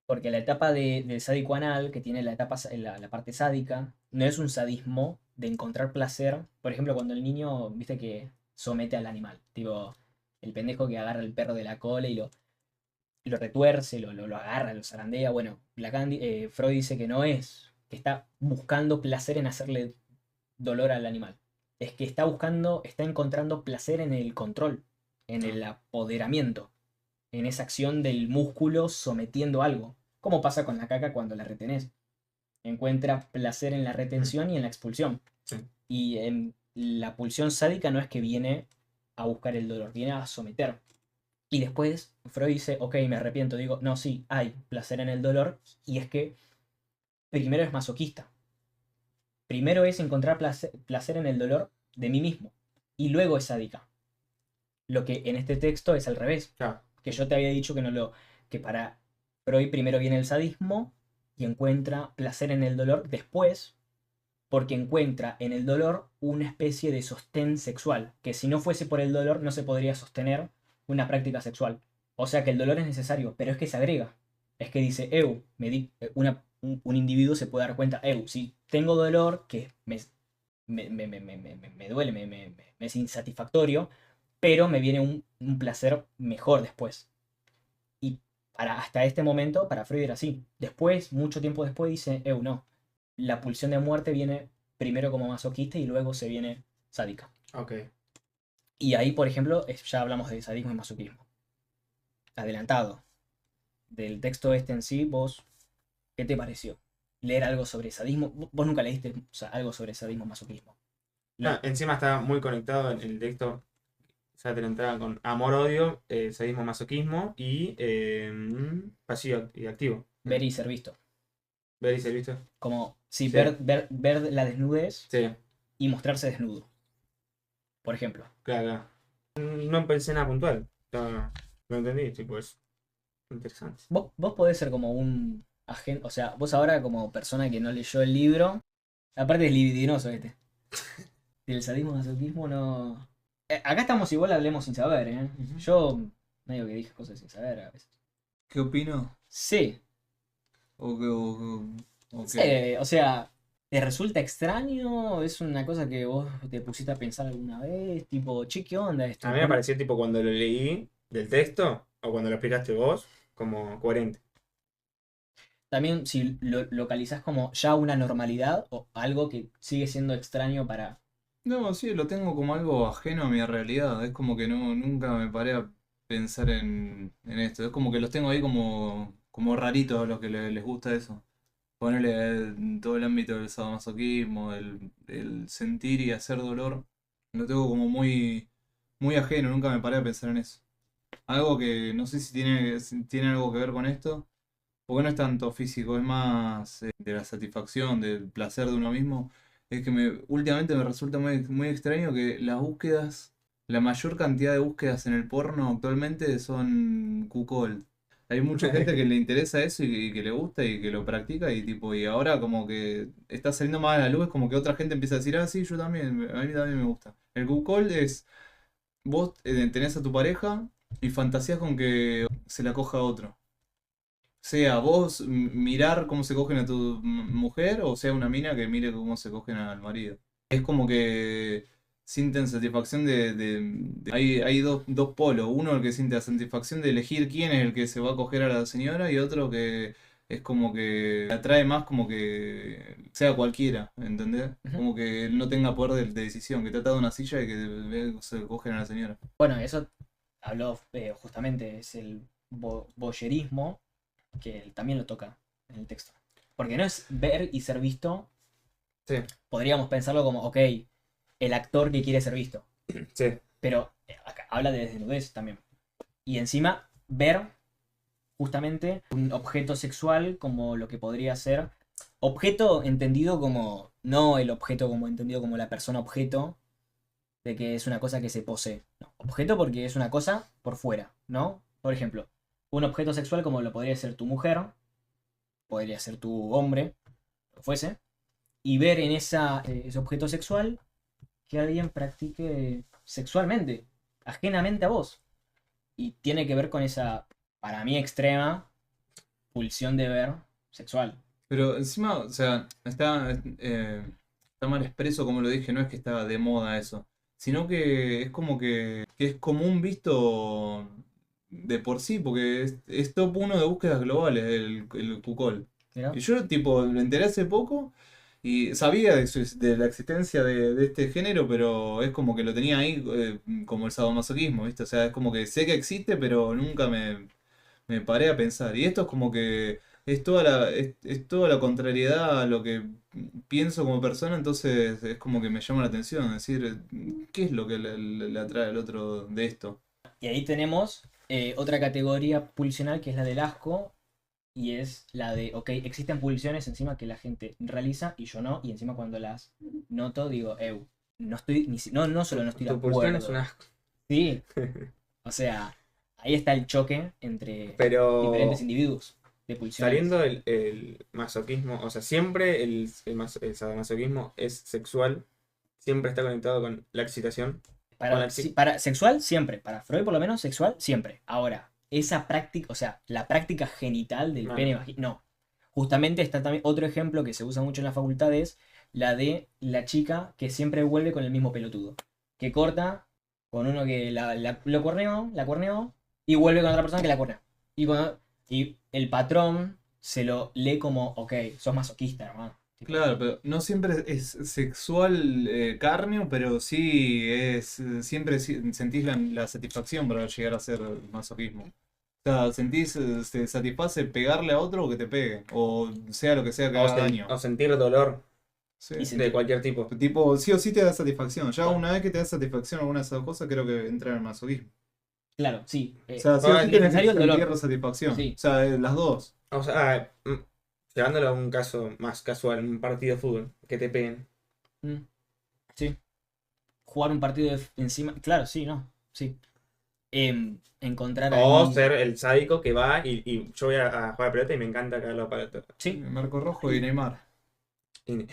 Speaker 1: Porque la etapa del sádico anal, que tiene la parte sádica, no es un sadismo de encontrar placer. Por ejemplo, cuando el niño, viste que somete al animal. Tipo, el pendejo que agarra el perro de la cola y lo retuerce, lo agarra, lo zarandea. Bueno, Freud dice que no es, que está buscando placer en hacerle dolor al animal. Es que está encontrando placer en el control, en el apoderamiento, en esa acción del músculo sometiendo algo. Como pasa con la caca cuando la retenés. Encuentra placer en la retención y en la expulsión.
Speaker 2: Sí.
Speaker 1: Y en la pulsión sádica no es que viene a buscar el dolor, viene a someter. Y después Freud dice, ok, me arrepiento. Digo, no, sí, hay placer en el dolor. Y es que primero es masoquista. primero es encontrar placer en el dolor de mí mismo y luego es sádica. Lo que en este texto es al revés.
Speaker 2: Claro.
Speaker 1: Que yo te había dicho que para Freud primero viene el sadismo y encuentra placer en el dolor después, porque encuentra en el dolor una especie de sostén sexual, que si no fuese por el dolor no se podría sostener una práctica sexual. O sea que el dolor es necesario, pero es que se agrega. Es que dice, un individuo se puede dar cuenta, si tengo dolor, que me duele, me es insatisfactorio, pero me viene un placer mejor después. Y hasta este momento, para Freud era así. Después, mucho tiempo después, dice, no, la pulsión de muerte viene primero como masoquista y luego se viene sádica.
Speaker 2: Ok.
Speaker 1: Y ahí, por ejemplo, ya hablamos de sadismo y masoquismo. Adelantado. Del texto este en sí, vos, ¿qué te pareció? Leer algo sobre sadismo. Vos nunca leíste algo sobre sadismo y masoquismo.
Speaker 2: No, encima está muy conectado en el texto. O sea, te lo entregan con amor-odio, sadismo, masoquismo y pasivo y activo.
Speaker 1: Ver y ser visto.
Speaker 2: Ver y ser visto.
Speaker 1: Como, sí,
Speaker 2: Sí.
Speaker 1: Ver la desnudez
Speaker 2: Sí,
Speaker 1: y mostrarse desnudo. Por ejemplo.
Speaker 2: claro. No pensé nada puntual. No, lo entendí, tipo, es interesante.
Speaker 1: Vos podés ser como un agente, o sea, vos ahora como persona que no leyó el libro, aparte es libidinoso este. Del sadismo masoquismo no... acá estamos igual, hablemos sin saber, ¿eh? Yo medio que dije cosas sin saber a veces.
Speaker 9: ¿Qué opino?
Speaker 1: Sí.
Speaker 9: O
Speaker 1: Sí, o sea, ¿te resulta extraño? ¿Es una cosa que vos te pusiste a pensar alguna vez? Tipo, che, ¿qué onda esto?
Speaker 2: A mí me pareció, tipo, cuando lo leí del texto, o cuando lo explicaste vos, como coherente.
Speaker 1: También si lo localizás como ya una normalidad o algo que sigue siendo extraño para...
Speaker 9: No, sí, lo tengo como algo ajeno a mi realidad. Es como que nunca me paré a pensar en esto. Es como que los tengo ahí como raritos a los que les gusta eso. Ponerle todo el ámbito del sadomasoquismo, el sentir y hacer dolor. Lo tengo como muy ajeno, nunca me paré a pensar en eso. Algo que no sé si tiene algo que ver con esto, porque no es tanto físico, es más de la satisfacción, del placer de uno mismo. Es que últimamente me resulta muy extraño que las búsquedas, la mayor cantidad de búsquedas en el porno actualmente son cuckold. Hay mucha gente que le interesa eso y que le gusta y que lo practica y ahora como que está saliendo más a la luz, es como que otra gente empieza a decir, sí, yo también, a mí también me gusta. El cuckold es, vos tenés a tu pareja y fantasías con que se la coja a otro. Sea vos mirar cómo se cogen a tu mujer o sea una mina que mire cómo se cogen al marido. Es como que sienten satisfacción hay dos polos. Uno el que siente la satisfacción de elegir quién es el que se va a coger a la señora y otro que es como que atrae más como que sea cualquiera, ¿entendés?
Speaker 1: Ujú.
Speaker 9: Como que no tenga poder de decisión, que te ata de una silla y que se cogen a la señora.
Speaker 1: Bueno, eso habló justamente, es el voyerismo, que él también lo toca en el texto. Porque no es ver y ser visto,
Speaker 2: Sí,
Speaker 1: podríamos pensarlo como, ok, el actor que quiere ser visto.
Speaker 2: sí.
Speaker 1: Pero acá habla de desnudez también. Y encima, ver justamente un objeto sexual como lo que podría ser. Objeto entendido como. No el objeto como entendido como la persona objeto, de que es una cosa que se posee. No, objeto porque es una cosa por fuera, ¿no? Por ejemplo, un objeto sexual como lo podría ser tu mujer, podría ser tu hombre, lo fuese, y ver en ese objeto sexual que alguien practique sexualmente, ajenamente a vos. Y tiene que ver con esa, para mí, extrema pulsión de ver sexual.
Speaker 9: Pero encima, o sea, está mal expreso como lo dije, no es que está de moda eso, sino que es como que es común visto de por sí, porque es top 1 de búsquedas globales el Cucol.
Speaker 1: ¿No?
Speaker 9: Y yo, tipo, lo enteré hace poco y sabía de la existencia de este género, pero es como que lo tenía ahí como el sadomasoquismo, ¿viste? O sea, es como que sé que existe, pero nunca me paré a pensar. Y esto es como que es toda la contrariedad a lo que pienso como persona, entonces es como que me llama la atención, decir, ¿qué es lo que le atrae al otro de esto?
Speaker 1: Y ahí tenemos otra categoría pulsional que es la del asco, Y es la de, ok, existen pulsiones encima que la gente realiza y yo no. Y encima cuando las noto digo, no estoy, no solo no estoy de
Speaker 2: Tu pulsión es
Speaker 1: acuerdo.
Speaker 2: un asco.
Speaker 1: Sí, o sea, ahí está el choque entre
Speaker 2: Pero
Speaker 1: diferentes individuos de pulsiones.
Speaker 2: saliendo el masoquismo, o sea, siempre el sadomasoquismo es sexual, siempre está conectado con la excitación.
Speaker 1: Para sexual, siempre. Para Freud, por lo menos, sexual, siempre. Ahora, esa práctica, o sea, la práctica genital del
Speaker 2: No.
Speaker 1: pene vagina. No. Justamente está también otro ejemplo que se usa mucho en la facultad es la de la chica que siempre vuelve con el mismo pelotudo. Que corta con uno que lo cuerneó, la cuerneó, y vuelve con otra persona que la cuerneó. Y el patrón se lo lee como, ok, sos masoquista, hermano.
Speaker 9: Claro, pero no siempre es sexual carneo, pero sí es siempre sentís la satisfacción para llegar a ser masoquismo. O sea, sentís, te satisface pegarle a otro o que te pegue, o sea lo que sea que haga daño.
Speaker 2: O sentir dolor
Speaker 9: Sí.
Speaker 2: de cualquier tipo.
Speaker 9: Tipo, sí o sí te da satisfacción. Ya una vez que te da satisfacción alguna de esas cosas, creo que entra en el masoquismo.
Speaker 1: Claro, sí.
Speaker 9: O sea, sí o sí
Speaker 1: es
Speaker 9: tenés que
Speaker 1: necesario el dolor.
Speaker 9: sentir satisfacción.
Speaker 1: Sí.
Speaker 9: O sea, las dos.
Speaker 2: O sea, llevándolo a un caso más casual, un partido de fútbol, que te peguen.
Speaker 1: Sí. Jugar un partido encima. Claro, sí, no. Sí. Encontrar
Speaker 2: O
Speaker 1: ahí.
Speaker 2: ser el sádico que va y yo voy a jugar a pelota y me encanta cagarlo a palo.
Speaker 1: Sí.
Speaker 9: Marco Rojo y Neymar.
Speaker 1: Y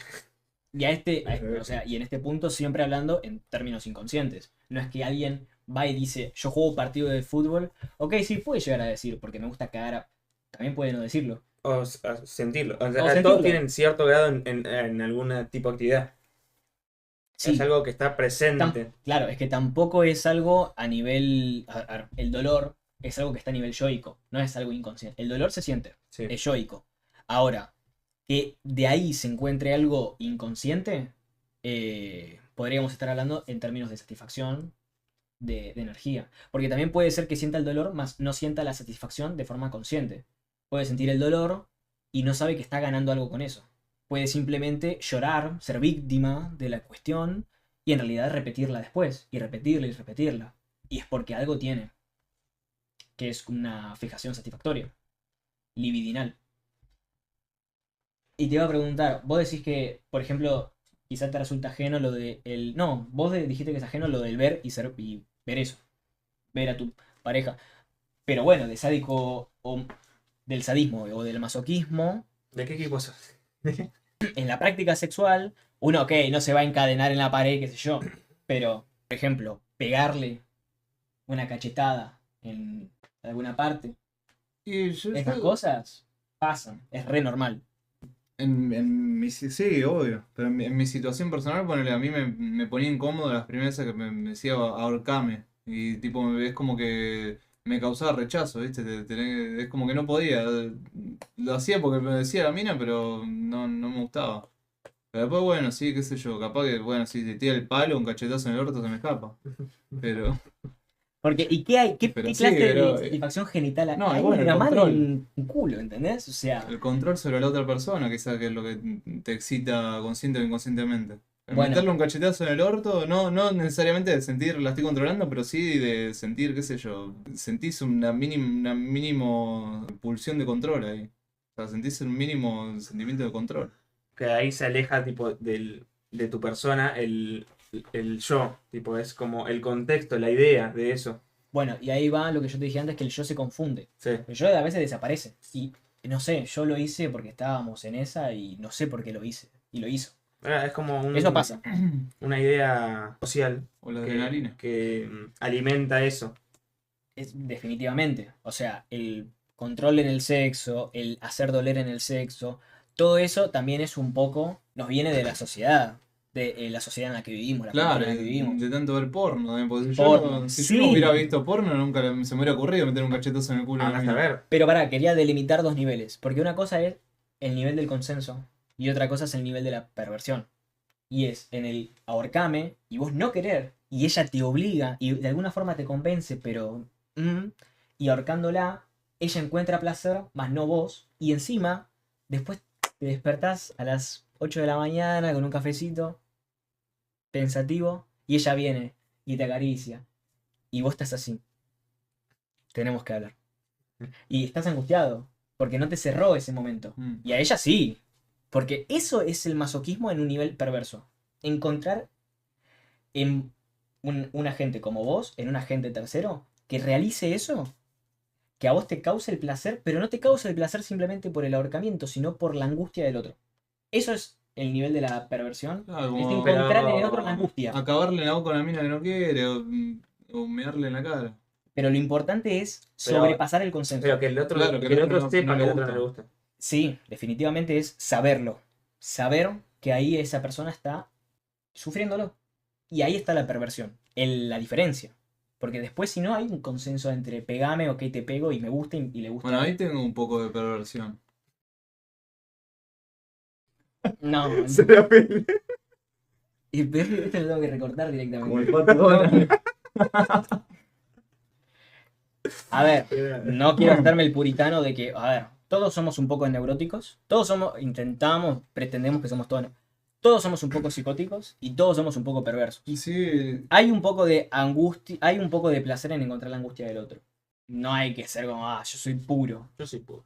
Speaker 1: o sea, y en este punto siempre hablando en términos inconscientes. No es que alguien va y dice, yo juego partido de fútbol. Ok, sí, puede llegar a decir, porque me gusta cagar También puede no decirlo.
Speaker 2: O sentirlo. O sea,
Speaker 1: sentirlo.
Speaker 2: todos tienen cierto grado en algún tipo de actividad.
Speaker 1: Sí.
Speaker 2: Es algo que está presente.
Speaker 1: Claro, es que tampoco es algo a nivel. El dolor es algo que está a nivel yoico, no es algo inconsciente. El dolor se siente,
Speaker 2: Sí.
Speaker 1: es yoico. Ahora, que de ahí se encuentre algo inconsciente, podríamos estar hablando en términos de satisfacción, de energía. Porque también puede ser que sienta el dolor, más no sienta la satisfacción de forma consciente. Puede sentir el dolor y no sabe que está ganando algo con eso. Puede simplemente llorar, ser víctima de la cuestión y en realidad repetirla después, y repetirla y repetirla. Y es porque algo tiene, que es una fijación satisfactoria, libidinal. Y te iba a preguntar, vos decís que, por ejemplo, quizá te resulta ajeno lo de el... No, vos dijiste que es ajeno lo del ver y ver eso, ver a tu pareja. Pero bueno, de sádico o del sadismo o del masoquismo,
Speaker 2: ¿De qué equipo sos?
Speaker 1: en la práctica sexual, uno, ok, no se va a encadenar en la pared, qué sé yo, pero, por ejemplo, pegarle una cachetada en alguna parte,
Speaker 9: Y
Speaker 1: esas cosas pasan, es re normal.
Speaker 9: Sí, obvio. Pero en mi situación personal, ponele, a mí me ponía incómodo las primeras veces que me decía ahorcame. Y tipo, es como que me causaba rechazo, ¿viste? Es como que no podía. Lo hacía porque me decía la mina, pero no me gustaba. Pero después, bueno, sí, qué sé yo. Capaz que, bueno, si te tira el palo, un cachetazo en el orto se me escapa. Pero.
Speaker 1: Porque, ¿y qué hay? ¿Qué
Speaker 9: Pero sí,
Speaker 1: clase
Speaker 9: pero,
Speaker 1: de satisfacción genital hay?
Speaker 9: no,
Speaker 1: Hay
Speaker 9: bueno, el
Speaker 1: una mano
Speaker 9: control.
Speaker 1: en un culo, ¿entendés? O sea,
Speaker 9: El control sobre la otra persona, quizás que es lo que te excita consciente o inconscientemente. El
Speaker 1: Bueno.
Speaker 9: meterle un cachetazo en el orto, no necesariamente de sentir la estoy controlando, pero sí de sentir, qué sé yo, sentís una mínimo pulsión de control ahí. O sea, sentís un mínimo sentimiento de control.
Speaker 2: Que ahí se aleja tipo de tu persona el yo. Tipo, es como el contexto, la idea de eso.
Speaker 1: bueno, y ahí va lo que yo te dije antes, que el yo se confunde.
Speaker 2: Sí.
Speaker 1: El yo a veces desaparece. Y no sé, yo lo hice porque estábamos en esa y no sé por qué lo hice. Y lo hizo.
Speaker 2: Es como
Speaker 1: Eso pasa.
Speaker 2: una idea social
Speaker 9: O la
Speaker 2: que,
Speaker 9: adrenalina.
Speaker 2: que alimenta eso.
Speaker 1: Definitivamente. O sea, el control en el sexo, el hacer doler en el sexo, todo eso también es un poco, nos viene de la sociedad, de la sociedad en la que vivimos, la
Speaker 9: Claro,
Speaker 1: cultura en la que vivimos.
Speaker 9: de tanto ver porno, ¿eh? Porque
Speaker 1: Porno,
Speaker 9: si
Speaker 1: sí.
Speaker 9: yo no hubiera visto porno, nunca se me hubiera ocurrido meter un cachetazo en el culo. a una
Speaker 2: Hasta
Speaker 9: mina.
Speaker 2: ver.
Speaker 1: Pero pará, quería delimitar dos niveles, porque una cosa es el nivel del consenso y otra cosa es el nivel de la perversión. Y es en el ahorcame y vos no querer, y ella te obliga y de alguna forma te convence, pero... y ahorcándola, ella encuentra placer, más no vos, y encima, después te despertás a las 8 de la mañana con un cafecito, pensativo, y ella viene y te acaricia, y vos estás así. Tenemos que hablar. Y estás angustiado, Porque no te cerró ese momento. Y a ella sí. Porque eso es el masoquismo en un nivel perverso. Encontrar en un agente como vos, en un agente tercero, que realice eso, que a vos te cause el placer, pero no te causa el placer simplemente por el ahorcamiento, sino por la angustia del otro. Eso es el nivel de la perversión.
Speaker 9: Claro,
Speaker 1: Es
Speaker 9: como
Speaker 1: encontrar en el otro la angustia.
Speaker 9: acabarle la boca a la mina que no quiere o mearle en la cara.
Speaker 1: Pero lo importante es
Speaker 2: Pero-
Speaker 1: sobrepasar el consenso.
Speaker 2: Pero que el otro,
Speaker 9: Claro,
Speaker 2: que el otro sepa que el otro no le gusta.
Speaker 1: Sí, definitivamente es saberlo. Saber que ahí esa persona está sufriéndolo. Y ahí está la perversión, la diferencia. Porque después si no hay un consenso entre pegame, ok, te pego y me gusta y le gusta.
Speaker 9: Bueno, ahí tengo un poco de perversión.
Speaker 1: No,
Speaker 2: Se la pele.
Speaker 1: y peor que este lo tengo que recortar directamente.
Speaker 9: Como el pato Donald.
Speaker 1: A ver, no quiero hacerme el puritano de que, a ver, todos somos un poco neuróticos, todos somos, intentamos, pretendemos que somos todos somos un poco psicóticos y todos somos un poco perversos.
Speaker 9: Y sí,
Speaker 1: Hay un poco de angustia, hay un poco de placer en encontrar la angustia del otro. No hay que ser como, yo soy puro.
Speaker 2: Yo soy puro.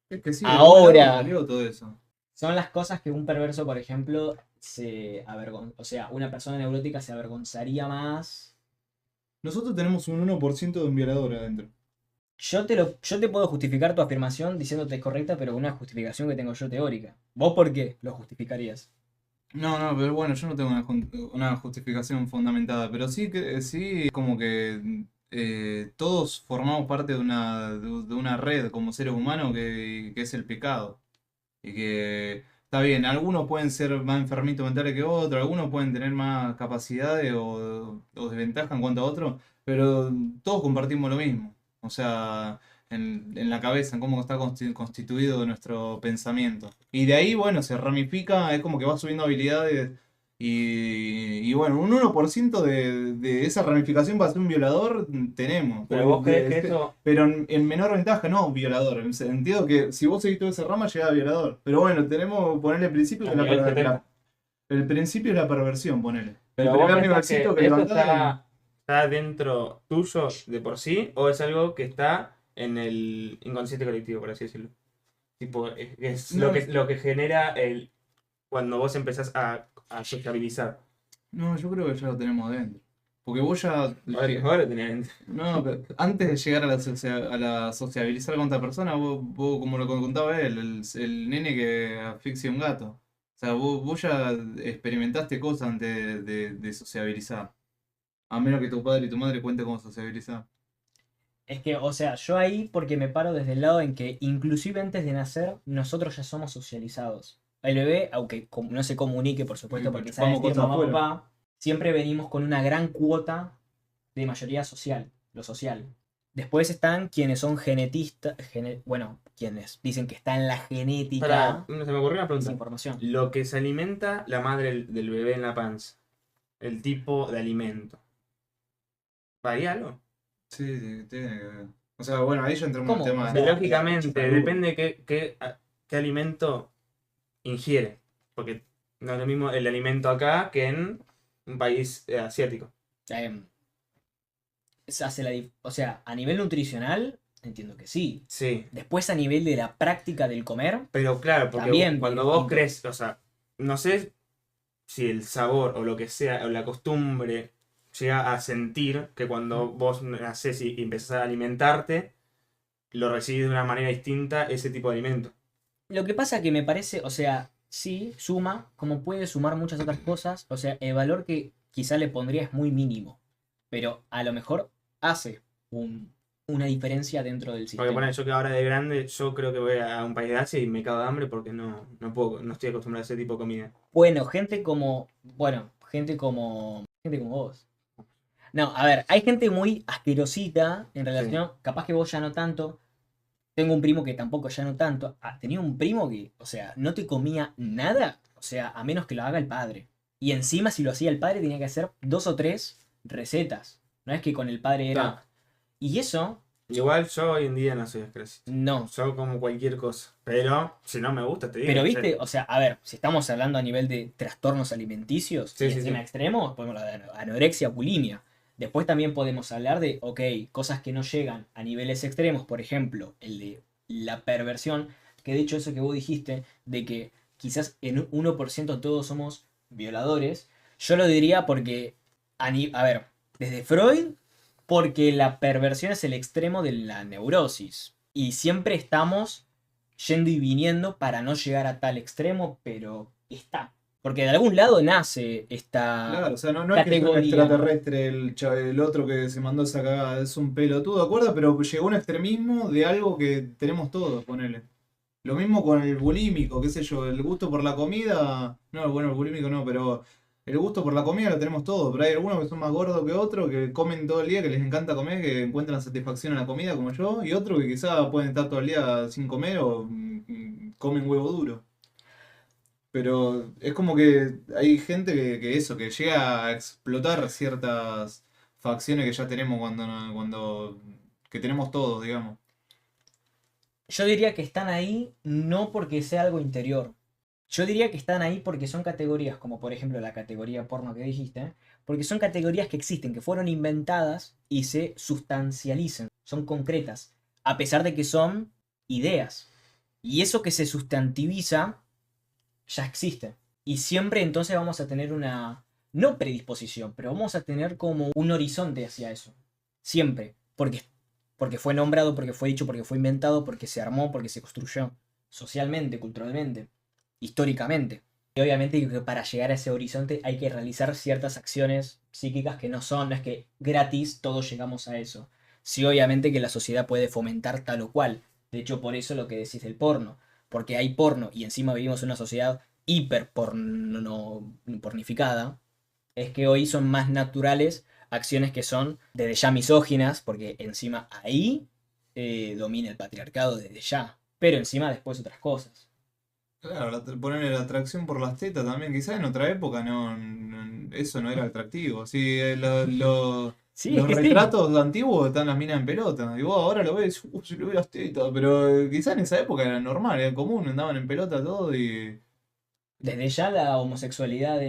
Speaker 9: es que sí.
Speaker 1: Ahora.
Speaker 9: Salió todo eso.
Speaker 1: Son las cosas que un perverso, por ejemplo, o sea, una persona neurótica se avergonzaría más.
Speaker 9: Nosotros tenemos un 1% de un violador adentro.
Speaker 1: Yo te puedo justificar tu afirmación diciéndote es correcta, pero una justificación que tengo yo teórica. ¿Vos por qué lo justificarías?
Speaker 9: No, pero bueno, yo no tengo una justificación fundamentada, pero sí como que todos formamos parte de una red como seres humanos que es el pecado. Y que está bien, algunos pueden ser más enfermitos mentales que otros, algunos pueden tener más capacidades o desventaja en cuanto a otros, pero todos compartimos lo mismo. O sea, en la cabeza, en cómo está constituido nuestro pensamiento. Y de ahí, bueno, se ramifica, es como que va subiendo habilidades. Y bueno, un 1% de esa ramificación para ser un violador tenemos.
Speaker 2: Pero vos crees que eso.
Speaker 9: Pero en menor ventaja, no violador. En el sentido que si vos seguís toda esa rama, llega a violador. Pero bueno, tenemos que ponerle el principio de
Speaker 2: A nivel 70.
Speaker 9: el principio de la perversión, ponele.
Speaker 2: Pero
Speaker 9: el
Speaker 2: vos
Speaker 9: primer
Speaker 2: pensás
Speaker 9: nivelcito
Speaker 2: que
Speaker 9: que
Speaker 2: eso
Speaker 9: levantás.
Speaker 2: está dentro tuyo de por sí, o es algo que está en el inconsciente colectivo, por así decirlo. Tipo, es
Speaker 9: No.
Speaker 2: lo que genera cuando vos empezás a sociabilizar.
Speaker 9: No, yo creo que ya lo tenemos dentro. Porque vos ya.
Speaker 2: Ahora lo tenés dentro.
Speaker 9: No, pero antes de llegar a la sociabilizar con otra persona, vos como lo contaba él, el nene que asfixia a un gato. O sea, vos ya experimentaste cosas antes de sociabilizar. A menos que tu padre y tu madre cuenten cómo sociabilizar.
Speaker 1: Es que, o sea, yo ahí porque me paro desde el lado en que inclusive antes de nacer, nosotros ya somos socializados. El bebé, aunque no se comunique, por supuesto,
Speaker 9: Sí,
Speaker 1: porque
Speaker 9: pues,
Speaker 1: sabe
Speaker 9: chupamos
Speaker 1: decir
Speaker 9: cosas
Speaker 1: mamá,
Speaker 9: afuera.
Speaker 1: papá, siempre venimos con una gran cuota de mayoría social, lo social. Después están quienes son genetistas, bueno, quienes dicen que está en la genética
Speaker 2: Pará, se me ocurrió una
Speaker 1: esa
Speaker 2: pregunta.
Speaker 1: información.
Speaker 2: Lo que se alimenta la madre del bebé en la panza, el tipo de alimento, ¿varía algo?
Speaker 9: Sí, sí, tiene que ver. O sea, bueno, ahí ya entramos en
Speaker 1: ¿Cómo?
Speaker 9: el tema
Speaker 1: O
Speaker 9: de.
Speaker 1: sea,
Speaker 2: Lógicamente,
Speaker 9: salud.
Speaker 2: depende qué alimento ingiere. Porque no es lo mismo el alimento acá que en un país asiático.
Speaker 1: O sea, a nivel nutricional, entiendo que sí.
Speaker 2: Sí.
Speaker 1: Después a nivel de la práctica del comer,
Speaker 2: Pero claro, porque
Speaker 1: También
Speaker 2: cuando
Speaker 1: tiene
Speaker 2: vos
Speaker 1: distinto.
Speaker 2: crees, o sea, no sé si el sabor o lo que sea, o la costumbre llega a sentir que cuando vos nacés y empezás a alimentarte, lo recibís de una manera distinta ese tipo de alimento.
Speaker 1: lo que pasa que me parece, o sea, sí, suma, como puede sumar muchas otras cosas, o sea, el valor que quizá le pondría es muy mínimo, pero a lo mejor hace una diferencia dentro del
Speaker 2: Porque
Speaker 1: sistema.
Speaker 2: poner, yo que ahora de grande, yo creo que voy a un país de Asia y me cago de hambre porque no estoy acostumbrado a ese tipo de comida.
Speaker 1: Bueno, gente como vos. No, a ver, hay gente muy asquerosita en relación, capaz que vos ya no tanto. Tengo un primo que tampoco ya no tanto. Tenía un primo que, o sea, no te comía nada, o sea, a menos que lo haga el padre. Y encima si lo hacía el padre tenía que hacer 2 o 3 recetas. No es que con el padre era...
Speaker 2: Claro.
Speaker 1: Y eso,
Speaker 2: Igual yo hoy en día no soy asqueroso.
Speaker 1: no.
Speaker 2: Yo como cualquier cosa. Pero si no me gusta, te digo.
Speaker 1: Pero
Speaker 2: che,
Speaker 1: viste, o sea, a ver, si estamos hablando a nivel de trastornos alimenticios
Speaker 2: Sí,
Speaker 1: y
Speaker 2: sí,
Speaker 1: encima
Speaker 2: sí.
Speaker 1: extremos, podemos hablar de anorexia, bulimia. Después también podemos hablar de, ok, cosas que no llegan a niveles extremos, por ejemplo, el de la perversión, que de hecho eso que vos dijiste, de que quizás en un 1% todos somos violadores, yo lo diría porque, a ver, desde Freud, porque la perversión es el extremo de la neurosis. Y siempre estamos yendo y viniendo para no llegar a tal extremo, pero está. Porque de algún lado nace esta
Speaker 9: Claro, o sea, no es que es un
Speaker 1: categoría.
Speaker 9: extraterrestre el otro que se mandó esa cagada, es un pelotudo, ¿de acuerdo? Pero llegó a un extremismo de algo que tenemos todos, ponele. Lo mismo con el bulímico, qué sé yo, el gusto por la comida. No, bueno, el bulímico no, pero el gusto por la comida lo tenemos todos. Pero hay algunos que son más gordos que otros, que comen todo el día, que les encanta comer, que encuentran satisfacción en la comida como yo, y otros que quizás pueden estar todo el día sin comer o comen huevo duro. Pero es como que hay gente que eso, que llega a explotar ciertas facciones que ya tenemos cuando que tenemos todos, digamos.
Speaker 1: Yo diría que están ahí no porque sea algo interior. Yo diría que están ahí porque son categorías, como por ejemplo la categoría porno que dijiste, porque son categorías que existen, que fueron inventadas y se sustancializan, son concretas, a pesar de que son ideas. Y eso que se sustantiviza ya existe. Y siempre entonces vamos a tener una, no predisposición, pero vamos a tener como un horizonte hacia eso. Siempre. Porque fue nombrado, porque fue dicho, porque fue inventado, porque se armó, porque se construyó. Socialmente, culturalmente, históricamente. Y obviamente que para llegar a ese horizonte hay que realizar ciertas acciones psíquicas que no es que gratis todos llegamos a eso. Sí, obviamente que la sociedad puede fomentar tal o cual. De hecho, por eso lo que decís del porno. Porque hay porno y encima vivimos en una sociedad hiper pornificada. Es que hoy son más naturales acciones que son desde ya misóginas, porque encima ahí domina el patriarcado desde ya. Pero encima después otras cosas.
Speaker 9: Claro, ponerle la atracción por las tetas también. Quizás en otra época eso no era atractivo. Sí,
Speaker 1: Sí, es
Speaker 9: los
Speaker 1: que sí.
Speaker 9: retratos antiguos están las minas en pelota. Y vos ahora lo ves, se le ve las tetas. Pero quizás en esa época era normal, era común, andaban en pelota todo y.
Speaker 1: Desde ya la homosexualidad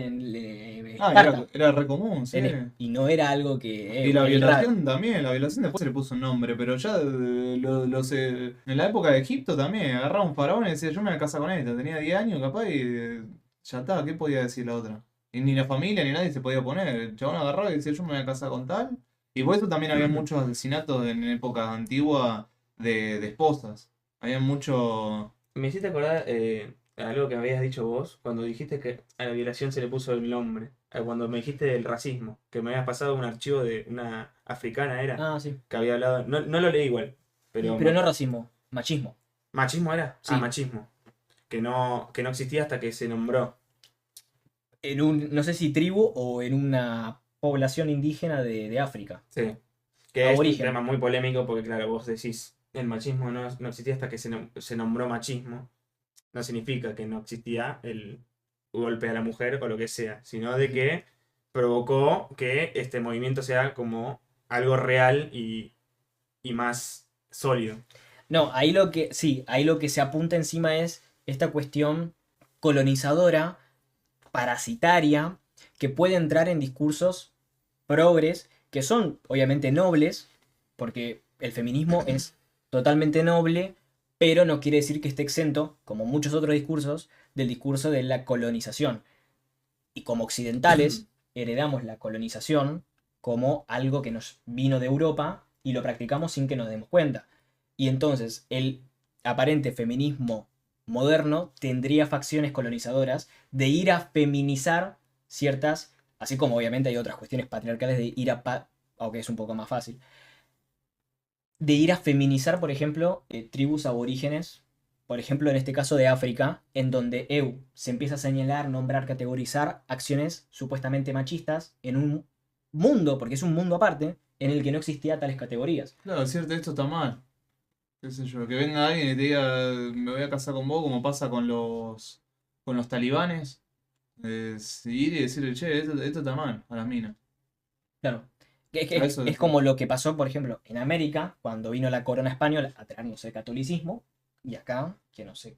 Speaker 9: Era re común, sí.
Speaker 1: y no era algo que...
Speaker 9: Y la
Speaker 1: raro.
Speaker 9: violación también, la violación después se le puso un nombre, pero ya en la época de Egipto también, agarraba un faraón y decía, yo me voy a casar con esta, tenía 10 años capaz y ya está, ¿qué podía decir la otra? Y ni la familia ni nadie se podía oponer, el chabón agarraba y decía, yo me voy a casar con tal. Y por eso también había muchos asesinatos en épocas antiguas de esposas. Había mucho.
Speaker 2: Me hiciste acordar algo que me habías dicho vos cuando dijiste que a la violación se le puso el nombre. Cuando me dijiste del racismo, que me habías pasado un archivo de una africana, era,
Speaker 1: Ah, sí.
Speaker 2: que había hablado. No, no lo leí igual, pero.
Speaker 1: Pero no racismo, machismo.
Speaker 2: ¿Machismo era?
Speaker 1: Sí.
Speaker 2: Ah, machismo. Que no existía hasta que se nombró.
Speaker 1: En un, no sé si tribu o en una población indígena de África.
Speaker 2: Sí. Que es un
Speaker 1: Aborigen.
Speaker 2: tema muy polémico porque, claro, vos decís, el machismo no existía hasta que se nombró machismo. No significa que no existía el golpe a la mujer o lo que sea, sino de que provocó que este movimiento sea como algo real y más sólido.
Speaker 1: No, ahí lo que se apunta encima es esta cuestión colonizadora, parasitaria, que puede entrar en discursos progres, que son obviamente nobles, porque el feminismo es totalmente noble, pero no quiere decir que esté exento, como muchos otros discursos, del discurso de la colonización. Y como occidentales, heredamos la colonización como algo que nos vino de Europa y lo practicamos sin que nos demos cuenta. Y entonces el aparente feminismo moderno tendría facciones colonizadoras de ir a feminizar ciertas, así como obviamente hay otras cuestiones patriarcales de ir aunque es un poco más fácil, de ir a feminizar, por ejemplo, tribus aborígenes, por ejemplo, en este caso de África, en donde se empieza a señalar, nombrar, categorizar acciones supuestamente machistas en un mundo, porque es un mundo aparte, en el que no existía tales categorías.
Speaker 9: Claro, es cierto, esto está mal. Qué sé yo, que venga alguien y te diga, me voy a casar con vos, como pasa con los talibanes. Ir y decirle, che, esto está mal, a las minas.
Speaker 1: Claro.
Speaker 9: A eso
Speaker 1: Es como lo que pasó, por ejemplo, en América, cuando vino la corona española a traernos el catolicismo, y acá, que no sé,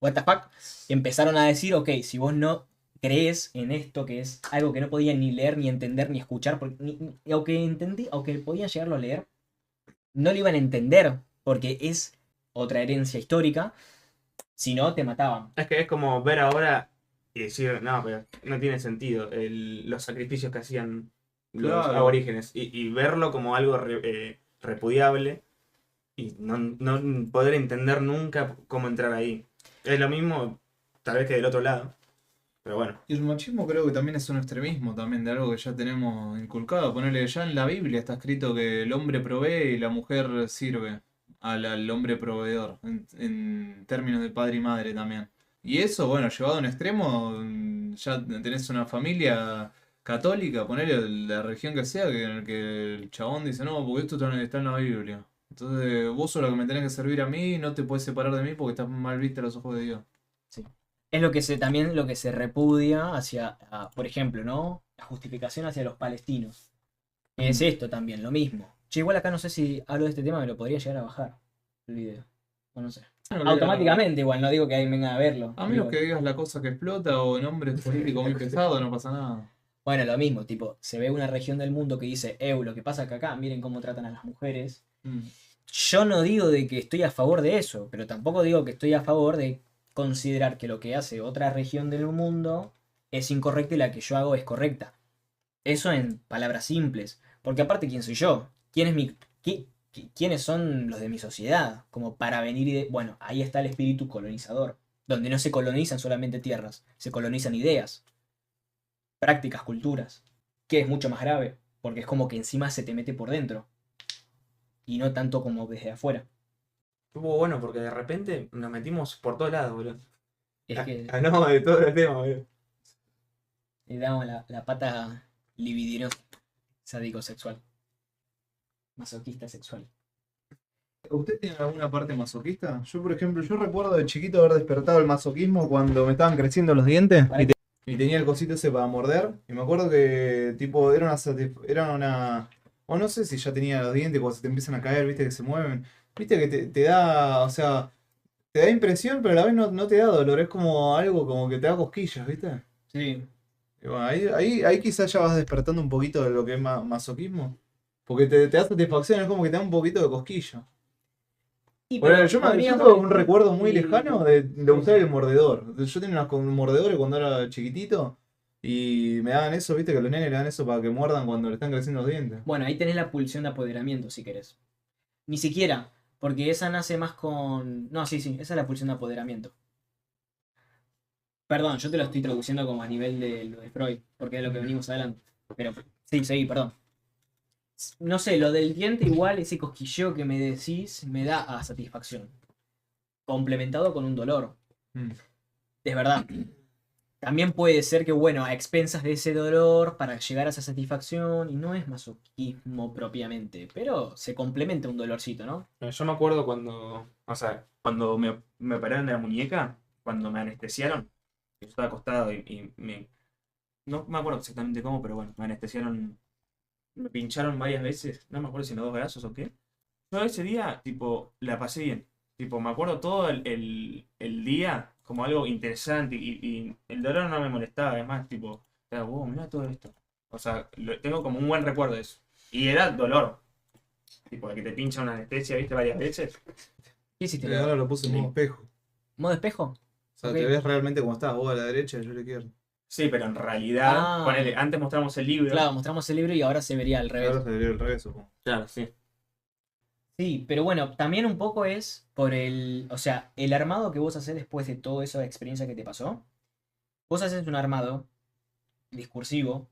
Speaker 1: what the fuck, empezaron a decir, ok, si vos no crees en esto, que es algo que no podían ni leer, ni entender, ni escuchar, porque aunque podían llegarlo a leer, no lo iban a entender, porque es otra herencia histórica, si no, te mataban.
Speaker 2: Es que es como ver ahora y decir, no, pero no tiene sentido los sacrificios que hacían los
Speaker 9: Claro.
Speaker 2: aborígenes. Y verlo como algo repudiable y no poder entender nunca cómo entrar ahí. Es lo mismo, tal vez que del otro lado. Pero bueno,
Speaker 9: Y el machismo creo que también es un extremismo también de algo que ya tenemos inculcado. Ponerle ya en la Biblia está escrito que el hombre provee y la mujer sirve al hombre proveedor, en términos de padre y madre también. Y eso, bueno, llevado a un extremo, ya tenés una familia católica, ponerle la religión que sea, que en el que el chabón dice, no, porque esto está en la Biblia. Entonces vos sos la que me tenés que servir a mí, no te puedes separar de mí porque estás mal vista a los ojos de Dios.
Speaker 1: Sí. Es lo que también lo que se repudia hacia, por ejemplo, ¿no? La justificación hacia los palestinos. Es esto también, lo mismo. Che, igual acá no sé si hablo de este tema, me lo podría llegar a bajar el video. O no sé. Automáticamente, igual, no digo que alguien venga a verlo.
Speaker 9: A menos
Speaker 1: Digo-
Speaker 9: que digas la cosa que explota o nombres políticos muy pesados, no pasa nada.
Speaker 1: Bueno, lo mismo, tipo, se ve una región del mundo que dice, lo que pasa que acá, miren cómo tratan a las mujeres. Yo no digo de que estoy a favor de eso, pero tampoco digo que estoy a favor de considerar que lo que hace otra región del mundo es incorrecta y la que yo hago es correcta. Eso en palabras simples. Porque aparte, ¿quién soy yo? ¿Quién es ¿Quiénes son los de mi sociedad? Como para venir Bueno, ahí está el espíritu colonizador, donde no se colonizan solamente tierras, se colonizan ideas, prácticas, culturas, que es mucho más grave, porque es como que encima se te mete por dentro, y no tanto como desde afuera.
Speaker 2: estuvo bueno porque de repente nos metimos por todos lados, boludo.
Speaker 1: Es que
Speaker 2: Hablamos de todo el tema, boludo.
Speaker 1: le damos la pata libidinosa, sádico sexual, masoquista sexual.
Speaker 9: ¿Usted tiene alguna parte masoquista? Yo, por ejemplo, yo recuerdo de chiquito haber despertado el masoquismo cuando me estaban creciendo los dientes y tenía el cosito ese para morder. Y me acuerdo que, tipo, era una... O no sé si ya tenía los dientes cuando se te empiezan a caer, viste, que se mueven. Viste que te da, o sea, te da impresión, pero a la vez no te da dolor. Es como algo como que te da cosquillas, ¿viste?
Speaker 1: Sí.
Speaker 9: Y bueno, ahí quizás ya vas despertando un poquito de lo que es masoquismo. Porque te da satisfacción, es como que te da un poquito de cosquilla.
Speaker 1: Y
Speaker 9: Bueno,
Speaker 1: pero
Speaker 9: yo
Speaker 1: podríamos
Speaker 9: tengo un
Speaker 1: decir-
Speaker 9: recuerdo muy lejano de usar el mordedor. Yo tenía unos mordedores cuando era chiquitito y me daban eso, viste que a los nenes le dan eso para que muerdan cuando le están creciendo los dientes.
Speaker 1: Bueno, ahí tenés la pulsión de apoderamiento, si querés. Ni siquiera, porque esa nace más con... No, sí, esa es la pulsión de apoderamiento. Perdón, yo te lo estoy traduciendo como a nivel de lo de Freud, porque es lo que venimos adelante. Pero, sí, seguí, perdón. No sé, lo del diente igual, ese cosquilleo que me decís, me da satisfacción. Complementado con un dolor.
Speaker 9: Mm.
Speaker 1: Es verdad. También puede ser que, bueno, a expensas de ese dolor para llegar a esa satisfacción, y no es masoquismo propiamente, pero se complementa un dolorcito, ¿no?
Speaker 2: Yo me acuerdo cuando me operaron de la muñeca, cuando me anestesiaron, yo estaba acostado no me acuerdo exactamente cómo, pero bueno, me anestesiaron, me pincharon varias veces, no me acuerdo si en los 2 brazos o qué. Yo ese día, tipo, la pasé bien. Tipo, me acuerdo todo el día como algo interesante y el dolor no me molestaba, además, tipo, era, wow, mirá todo esto. O sea, tengo como un buen recuerdo de eso. Y era dolor. Tipo, de que te pincha una anestesia, ¿viste? Varias veces.
Speaker 1: ¿Qué hiciste?
Speaker 9: Y ahora lo puse en modo espejo.
Speaker 1: ¿Modo espejo?
Speaker 9: O sea,
Speaker 1: Ok.
Speaker 9: te ves realmente como estás, vos a la derecha y yo a la izquierda.
Speaker 2: Sí, pero en realidad, ponele, antes mostramos el libro.
Speaker 1: Claro, mostramos el libro y ahora se vería al revés.
Speaker 9: Ahora se debería al revés, supongo.
Speaker 2: Claro, sí.
Speaker 1: Sí, pero bueno, también un poco es por o sea, el armado que vos haces después de toda esa experiencia que te pasó. Vos haces un armado discursivo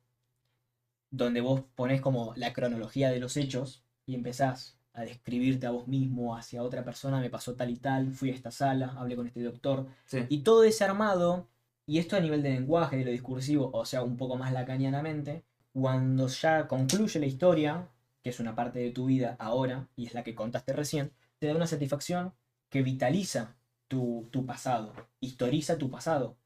Speaker 1: donde vos ponés como la cronología de los hechos y empezás a describirte a vos mismo, hacia otra persona, me pasó tal y tal, fui a esta sala, hablé con este doctor.
Speaker 2: Sí.
Speaker 1: Y todo ese armado, y esto a nivel de lenguaje, de lo discursivo, o sea, un poco más lacanianamente, cuando ya concluye la historia, que es una parte de tu vida ahora, y es la que contaste recién, te da una satisfacción que vitaliza tu pasado, historiza tu pasado.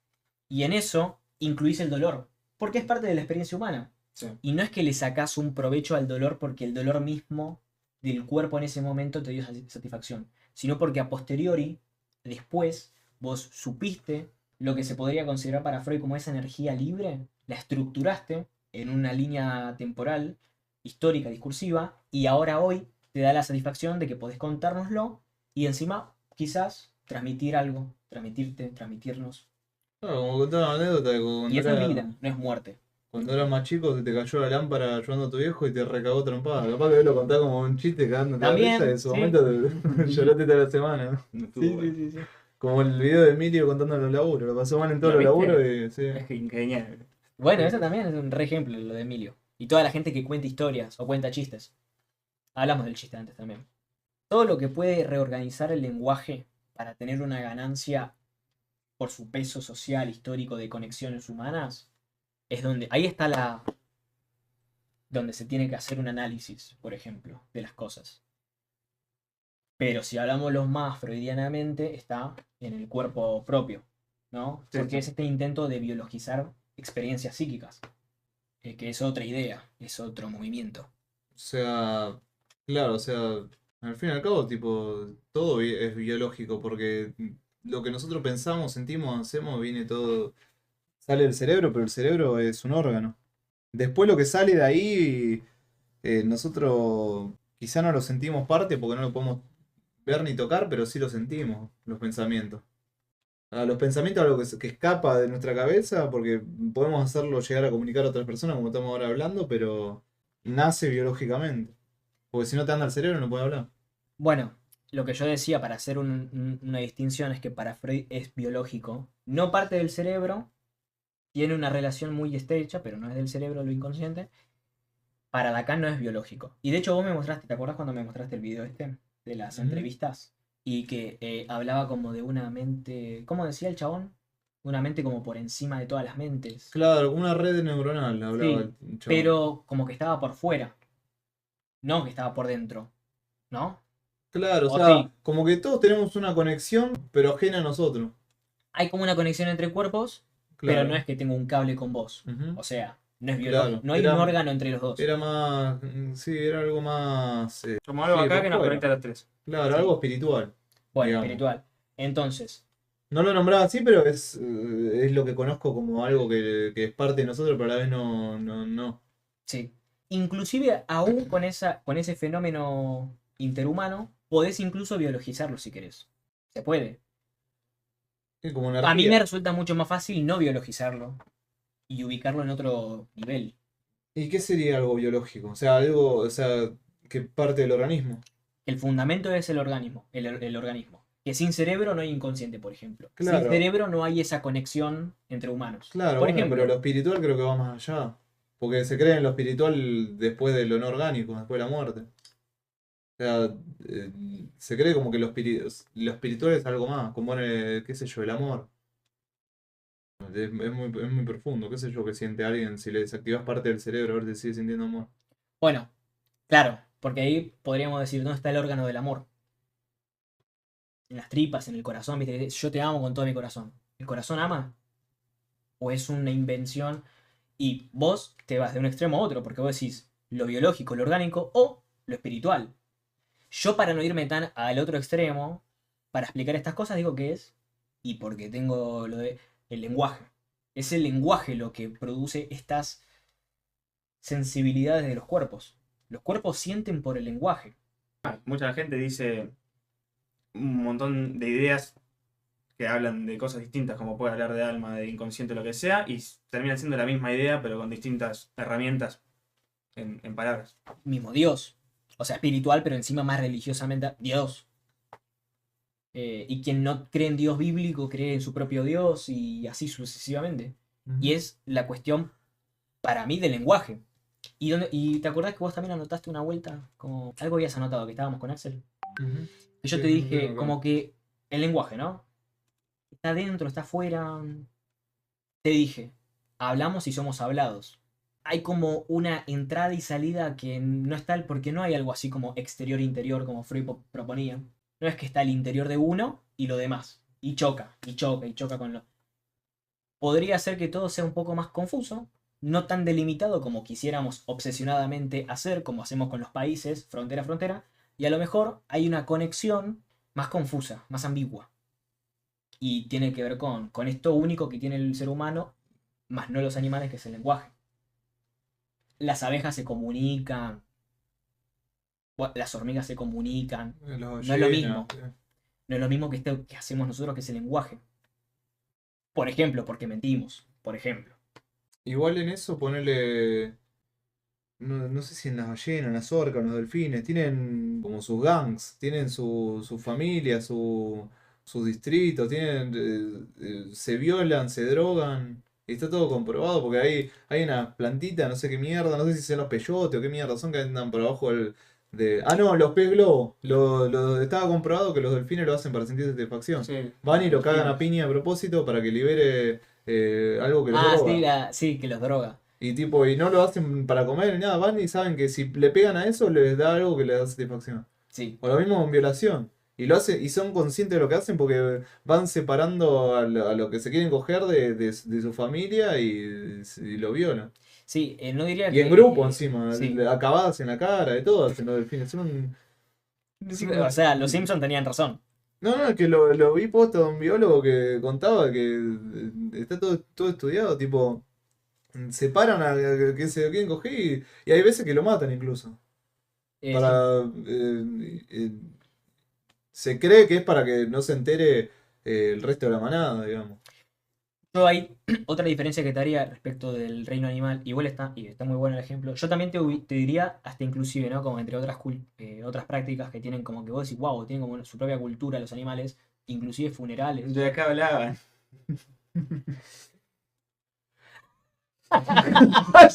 Speaker 1: Y en eso incluís el dolor, porque es parte de la experiencia humana.
Speaker 2: Sí.
Speaker 1: Y no es que le sacás un provecho al dolor porque el dolor mismo del cuerpo en ese momento te dio satisfacción, sino porque a posteriori, después, vos supiste lo que se podría considerar para Freud como esa energía libre, la estructuraste en una línea temporal, histórica, discursiva, y ahora hoy te da la satisfacción de que podés contárnoslo y encima quizás transmitir algo, transmitirnos.
Speaker 9: Claro, como contar una anécdota de cuando
Speaker 1: Y eso
Speaker 9: era,
Speaker 1: es vida, no es muerte.
Speaker 9: cuando eras más chico se te cayó la lámpara ayudando a tu viejo y te recagó trompada. Capaz que vos lo contás como un chiste cagándote la
Speaker 1: También,
Speaker 9: risa y en su
Speaker 1: sí.
Speaker 9: momento te lloraste toda la semana, ¿no?
Speaker 2: No estuvo bueno.
Speaker 1: sí.
Speaker 9: Como el video de Emilio contando los laburos, lo pasó mal en todos
Speaker 2: ¿Lo
Speaker 9: los
Speaker 2: viste?
Speaker 9: laburos y sí.
Speaker 2: Es que genial.
Speaker 1: Bueno, eso también es un re ejemplo, lo de Emilio. Y toda la gente que cuenta historias o cuenta chistes. Hablamos del chiste antes también. Todo lo que puede reorganizar el lenguaje para tener una ganancia por su peso social, histórico, de conexiones humanas, es donde, ahí está donde se tiene que hacer un análisis, por ejemplo, de las cosas. Pero si hablamos lo más freudianamente, está en el cuerpo propio, ¿no?
Speaker 2: Sí,
Speaker 1: Porque
Speaker 2: sí.
Speaker 1: es este intento de biologizar experiencias psíquicas, que es otra idea, es otro movimiento.
Speaker 9: O sea, claro, o sea, al fin y al cabo, tipo, todo es biológico porque lo que nosotros pensamos, sentimos, hacemos, viene todo, sale del cerebro, pero el cerebro es un órgano. Después lo que sale de ahí, nosotros quizá no lo sentimos parte porque no lo podemos ver ni tocar, pero sí lo sentimos, los pensamientos. Los pensamientos es algo que escapa de nuestra cabeza porque podemos hacerlo llegar a comunicar a otras personas como estamos ahora hablando, pero nace biológicamente. Porque si no te anda el cerebro no puede hablar.
Speaker 1: Bueno, lo que yo decía para hacer una distinción es que para Freud es biológico, no parte del cerebro, tiene una relación muy estrecha, pero no es del cerebro lo inconsciente. Para Lacan no es biológico. Y de hecho vos me mostraste, ¿te acordás cuando me mostraste el video este de las
Speaker 9: Ujú.
Speaker 1: entrevistas? Y que hablaba como de una mente, ¿cómo decía el chabón? Una mente como por encima de todas las mentes.
Speaker 9: Claro, una red neuronal hablaba
Speaker 1: Sí,
Speaker 9: el chabón.
Speaker 1: pero como que estaba por fuera, no que estaba por dentro, ¿no?
Speaker 9: Claro, o
Speaker 1: o
Speaker 9: sea,
Speaker 1: sí.
Speaker 9: como que todos tenemos una conexión, pero ajena a nosotros.
Speaker 1: Hay como una conexión entre cuerpos, pero
Speaker 9: Claro.
Speaker 1: no es que tengo un cable con vos.
Speaker 9: Ujú.
Speaker 1: O sea, no es
Speaker 9: Claro,
Speaker 1: biológico, no hay
Speaker 9: era-
Speaker 1: un órgano entre los dos.
Speaker 9: Era más. Sí, era algo más.
Speaker 2: Como algo
Speaker 9: Sí,
Speaker 2: acá
Speaker 9: por
Speaker 2: que nos
Speaker 9: fuera.
Speaker 2: conecta a los tres.
Speaker 9: Claro,
Speaker 1: Sí.
Speaker 9: algo espiritual.
Speaker 1: Bueno,
Speaker 9: digamos.
Speaker 1: espiritual. Entonces,
Speaker 9: No lo nombraba así, pero es lo que conozco como algo que es parte de nosotros, pero a la vez no.
Speaker 1: sí. Inclusive aún con ese fenómeno interhumano, podés incluso biologizarlo si querés. Se puede.
Speaker 9: Es como
Speaker 1: A mí
Speaker 9: energía.
Speaker 1: me resulta mucho más fácil no biologizarlo y ubicarlo en otro nivel.
Speaker 9: ¿Y qué sería algo biológico? O sea, algo, o sea, que parte del organismo.
Speaker 1: El fundamento es el organismo, el organismo. Que sin cerebro no hay inconsciente, por ejemplo.
Speaker 9: Claro.
Speaker 1: Sin cerebro no hay esa conexión entre humanos.
Speaker 9: Claro,
Speaker 1: Por
Speaker 9: bueno,
Speaker 1: ejemplo,
Speaker 9: pero lo espiritual creo que va más allá. Porque se cree en lo espiritual después de lo no orgánico, después de la muerte. O sea, se cree como que lo espiritual es algo más, como qué sé yo, el amor. Es muy profundo, qué sé yo, que siente alguien, si le desactivas parte del cerebro, a ver si sigue sintiendo amor.
Speaker 1: bueno, claro, porque ahí podríamos decir, ¿dónde está el órgano del amor? En las tripas, en el corazón, ¿viste? Yo te amo con todo mi corazón. ¿El corazón ama? ¿O es una invención? Y vos te vas de un extremo a otro, porque vos decís lo biológico, lo orgánico o lo espiritual. Yo para no irme tan al otro extremo, para explicar estas cosas digo que es, y porque tengo lo de el lenguaje. Es el lenguaje lo que produce estas sensibilidades de los cuerpos. Los cuerpos sienten por el lenguaje.
Speaker 2: Mucha gente dice un montón de ideas que hablan de cosas distintas, como puede hablar de alma, de inconsciente, lo que sea, y termina siendo la misma idea, pero con distintas herramientas en palabras.
Speaker 1: Mismo Dios. O sea, espiritual, pero encima más religiosamente Dios. Y quien no cree en Dios bíblico cree en su propio Dios y así sucesivamente. Y es la cuestión, para mí, del lenguaje. ¿Y te acordás que vos también anotaste una vuelta? Como algo habías anotado, que estábamos con Axel.
Speaker 9: Ujú.
Speaker 1: Y yo
Speaker 9: Sí,
Speaker 1: te
Speaker 9: lo
Speaker 1: dije,
Speaker 9: tengo acá.
Speaker 1: como que el lenguaje, ¿no? Está dentro, está afuera. Te dije, hablamos y somos hablados. Hay como una entrada y salida que no está, porque no hay algo así como exterior-interior, como Freud proponía. No es que está el interior de uno y lo demás. Y choca, y choca, y choca con lo. Podría ser que todo sea un poco más confuso, no tan delimitado como quisiéramos obsesionadamente hacer, como hacemos con los países, frontera a frontera, y a lo mejor hay una conexión más confusa, más ambigua. Y tiene que ver con esto único que tiene el ser humano, más no los animales, que es el lenguaje. Las abejas se comunican, las hormigas se comunican,
Speaker 9: Las
Speaker 1: no es lo
Speaker 9: ballenas,
Speaker 1: mismo. No es lo mismo que esto que hacemos nosotros, que es el lenguaje. Por ejemplo, porque mentimos. Por ejemplo.
Speaker 9: Igual en eso ponerle. No sé si en las ballenas, en las orcas, en los delfines, tienen como sus gangs, tienen su familia, sus distritos, se violan, se drogan. Y está todo comprobado porque hay unas plantitas, no sé qué mierda, no sé si son los peyotes o qué mierda son que andan por abajo Ah, no, los pez globo. Estaba comprobado que los delfines lo hacen para sentir satisfacción.
Speaker 2: Sí.
Speaker 9: Van y lo cagan a piña a propósito para que libere algo que los droga.
Speaker 1: Sí, que los droga.
Speaker 9: Y tipo, y no lo hacen para comer ni nada, van y saben que si le pegan a eso les da algo que les da satisfacción.
Speaker 1: Sí.
Speaker 9: O lo mismo con violación. Y lo hace, y son conscientes de lo que hacen porque van separando a lo que se quieren coger de su familia y lo violan.
Speaker 1: Sí, no diría
Speaker 9: Y
Speaker 1: que...
Speaker 9: en grupo encima,
Speaker 1: Sí.
Speaker 9: acabadas en la cara, de todo hacen los delfines.
Speaker 1: Sí, o sea, los Simpsons tenían razón.
Speaker 9: No, es que lo vi posto de un biólogo que contaba que está todo estudiado, tipo, separan a que se quieren coger y hay veces que lo matan incluso.
Speaker 1: Sí.
Speaker 9: Se cree que es para que no se entere el resto de la manada, digamos.
Speaker 1: Yo hay otra diferencia que te haría respecto del reino animal, igual está muy bueno el ejemplo. Yo también te diría, hasta inclusive, ¿no? Como entre otras prácticas que tienen como que vos decís, wow, tienen como su propia cultura los animales, inclusive funerales.
Speaker 2: De acá hablaban.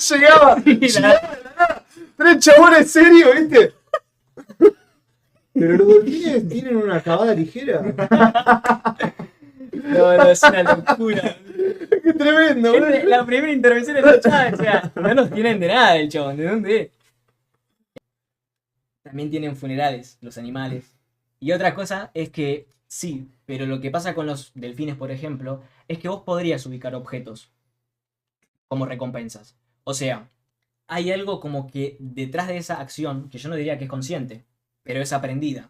Speaker 9: Llegaba de la nada, 3 chabones serios, ¿viste? Pero los delfines tienen una acabada ligera.
Speaker 1: No, es una locura.
Speaker 9: Qué tremendo, boludo.
Speaker 1: La primera intervención es escuchada, o sea, no nos tienen de nada el chabón, ¿de dónde es? También tienen funerales, los animales. Y otra cosa es que, sí, pero lo que pasa con los delfines, por ejemplo, es que vos podrías ubicar objetos como recompensas. O sea, hay algo como que detrás de esa acción, que yo no diría que es consciente, pero es aprendida.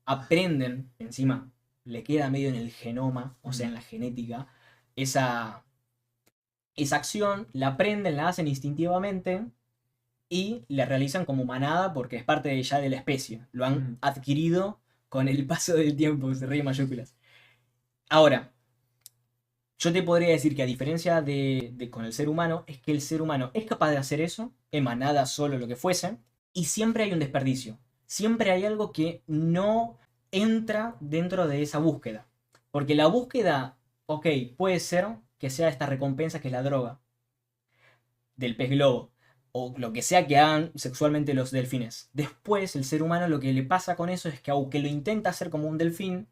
Speaker 1: Aprenden, encima, le queda medio en el genoma, o sea, en la genética, esa acción, la aprenden, la hacen instintivamente y la realizan como manada porque es parte ya de la especie. Lo han adquirido con el paso del tiempo, se ríe en mayúsculas. Ahora, yo te podría decir que a diferencia de con el ser humano, es que el ser humano es capaz de hacer eso, en manada solo lo que fuese, y siempre hay un desperdicio. Siempre hay algo que no entra dentro de esa búsqueda. Porque la búsqueda, ok, puede ser que sea esta recompensa que es la droga del pez globo, o lo que sea que hagan sexualmente los delfines. Después, el ser humano lo que le pasa con eso es que aunque lo intenta hacer como un delfín,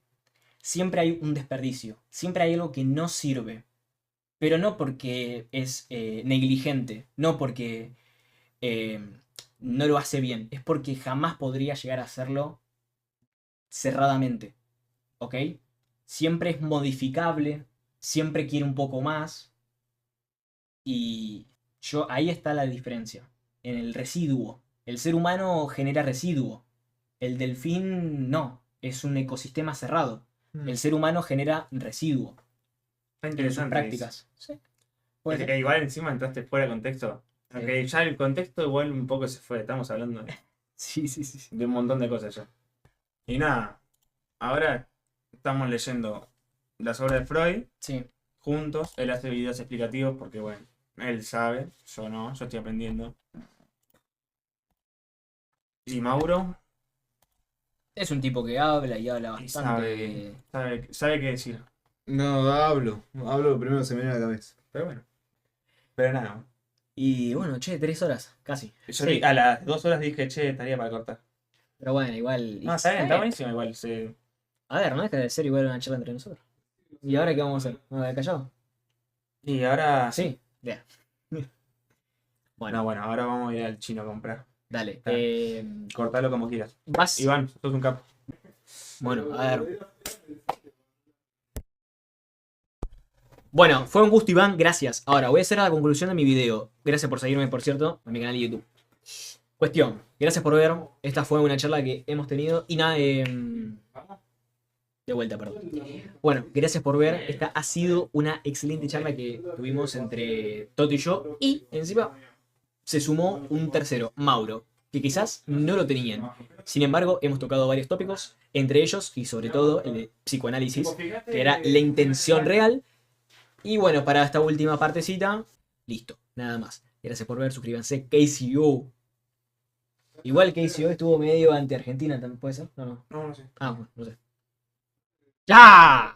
Speaker 1: siempre hay un desperdicio, siempre hay algo que no sirve. Pero no porque es negligente, no porque no lo hace bien, es porque jamás podría llegar a hacerlo cerradamente. ¿Ok? Siempre es modificable, siempre quiere un poco más. Y ahí está la diferencia, en el residuo. El ser humano genera residuo, el delfín no, es un ecosistema cerrado. El ser humano genera residuo.
Speaker 2: Está
Speaker 1: En sus
Speaker 2: interesante.
Speaker 1: prácticas. Sí. Puede ser.
Speaker 2: Igual encima entraste fuera de contexto. Aunque ya el contexto igual un poco se fue. Estamos hablando
Speaker 1: Sí.
Speaker 2: de un montón de cosas ya. Y nada, ahora estamos leyendo las obras de Freud
Speaker 1: Sí.
Speaker 2: juntos. Él hace videos explicativos porque, bueno, él sabe, yo no, yo estoy aprendiendo. Y Mauro
Speaker 1: Es un tipo que habla y habla bastante.
Speaker 2: sabe qué decir.
Speaker 9: No, hablo lo primero que se me viene a la cabeza.
Speaker 2: Pero bueno. Pero nada.
Speaker 1: Y bueno, 3 horas, casi.
Speaker 2: Yo
Speaker 1: Sí.
Speaker 2: a las 2 horas dije, che, estaría para cortar.
Speaker 1: Pero bueno, igual.
Speaker 2: No, está buenísimo igual. Sí.
Speaker 1: A ver, no deja de ser igual una charla entre nosotros. ¿Y ahora qué vamos a hacer? ¿Vamos a quedar callados?
Speaker 2: Y ahora
Speaker 1: Sí, ya.
Speaker 2: Bueno, ahora vamos a ir al chino a comprar.
Speaker 1: Dale.
Speaker 2: Cortalo como quieras.
Speaker 1: Vas.
Speaker 2: Iván, sos un capo.
Speaker 1: Bueno, a ver. Bueno, fue un gusto, Iván, gracias. Ahora, voy a hacer la conclusión de mi video. Gracias por seguirme, por cierto, en mi canal de YouTube. Cuestión, gracias por ver. Esta fue una charla que hemos tenido. Y nada, de vuelta, perdón. Bueno, gracias por ver. Esta ha sido una excelente charla que tuvimos entre Toto y yo. Y encima se sumó un tercero, Mauro, que quizás no lo tenían. Sin embargo, hemos tocado varios tópicos, entre ellos y sobre todo el de psicoanálisis, que era la intención real. Y bueno, para esta última partecita, listo, nada más. Gracias por ver, suscríbanse, KCO. Igual KCO estuvo medio ante Argentina, ¿también puede ser? No, no.
Speaker 2: No, no sé.
Speaker 1: Ah, bueno, no sé. ¡Ya!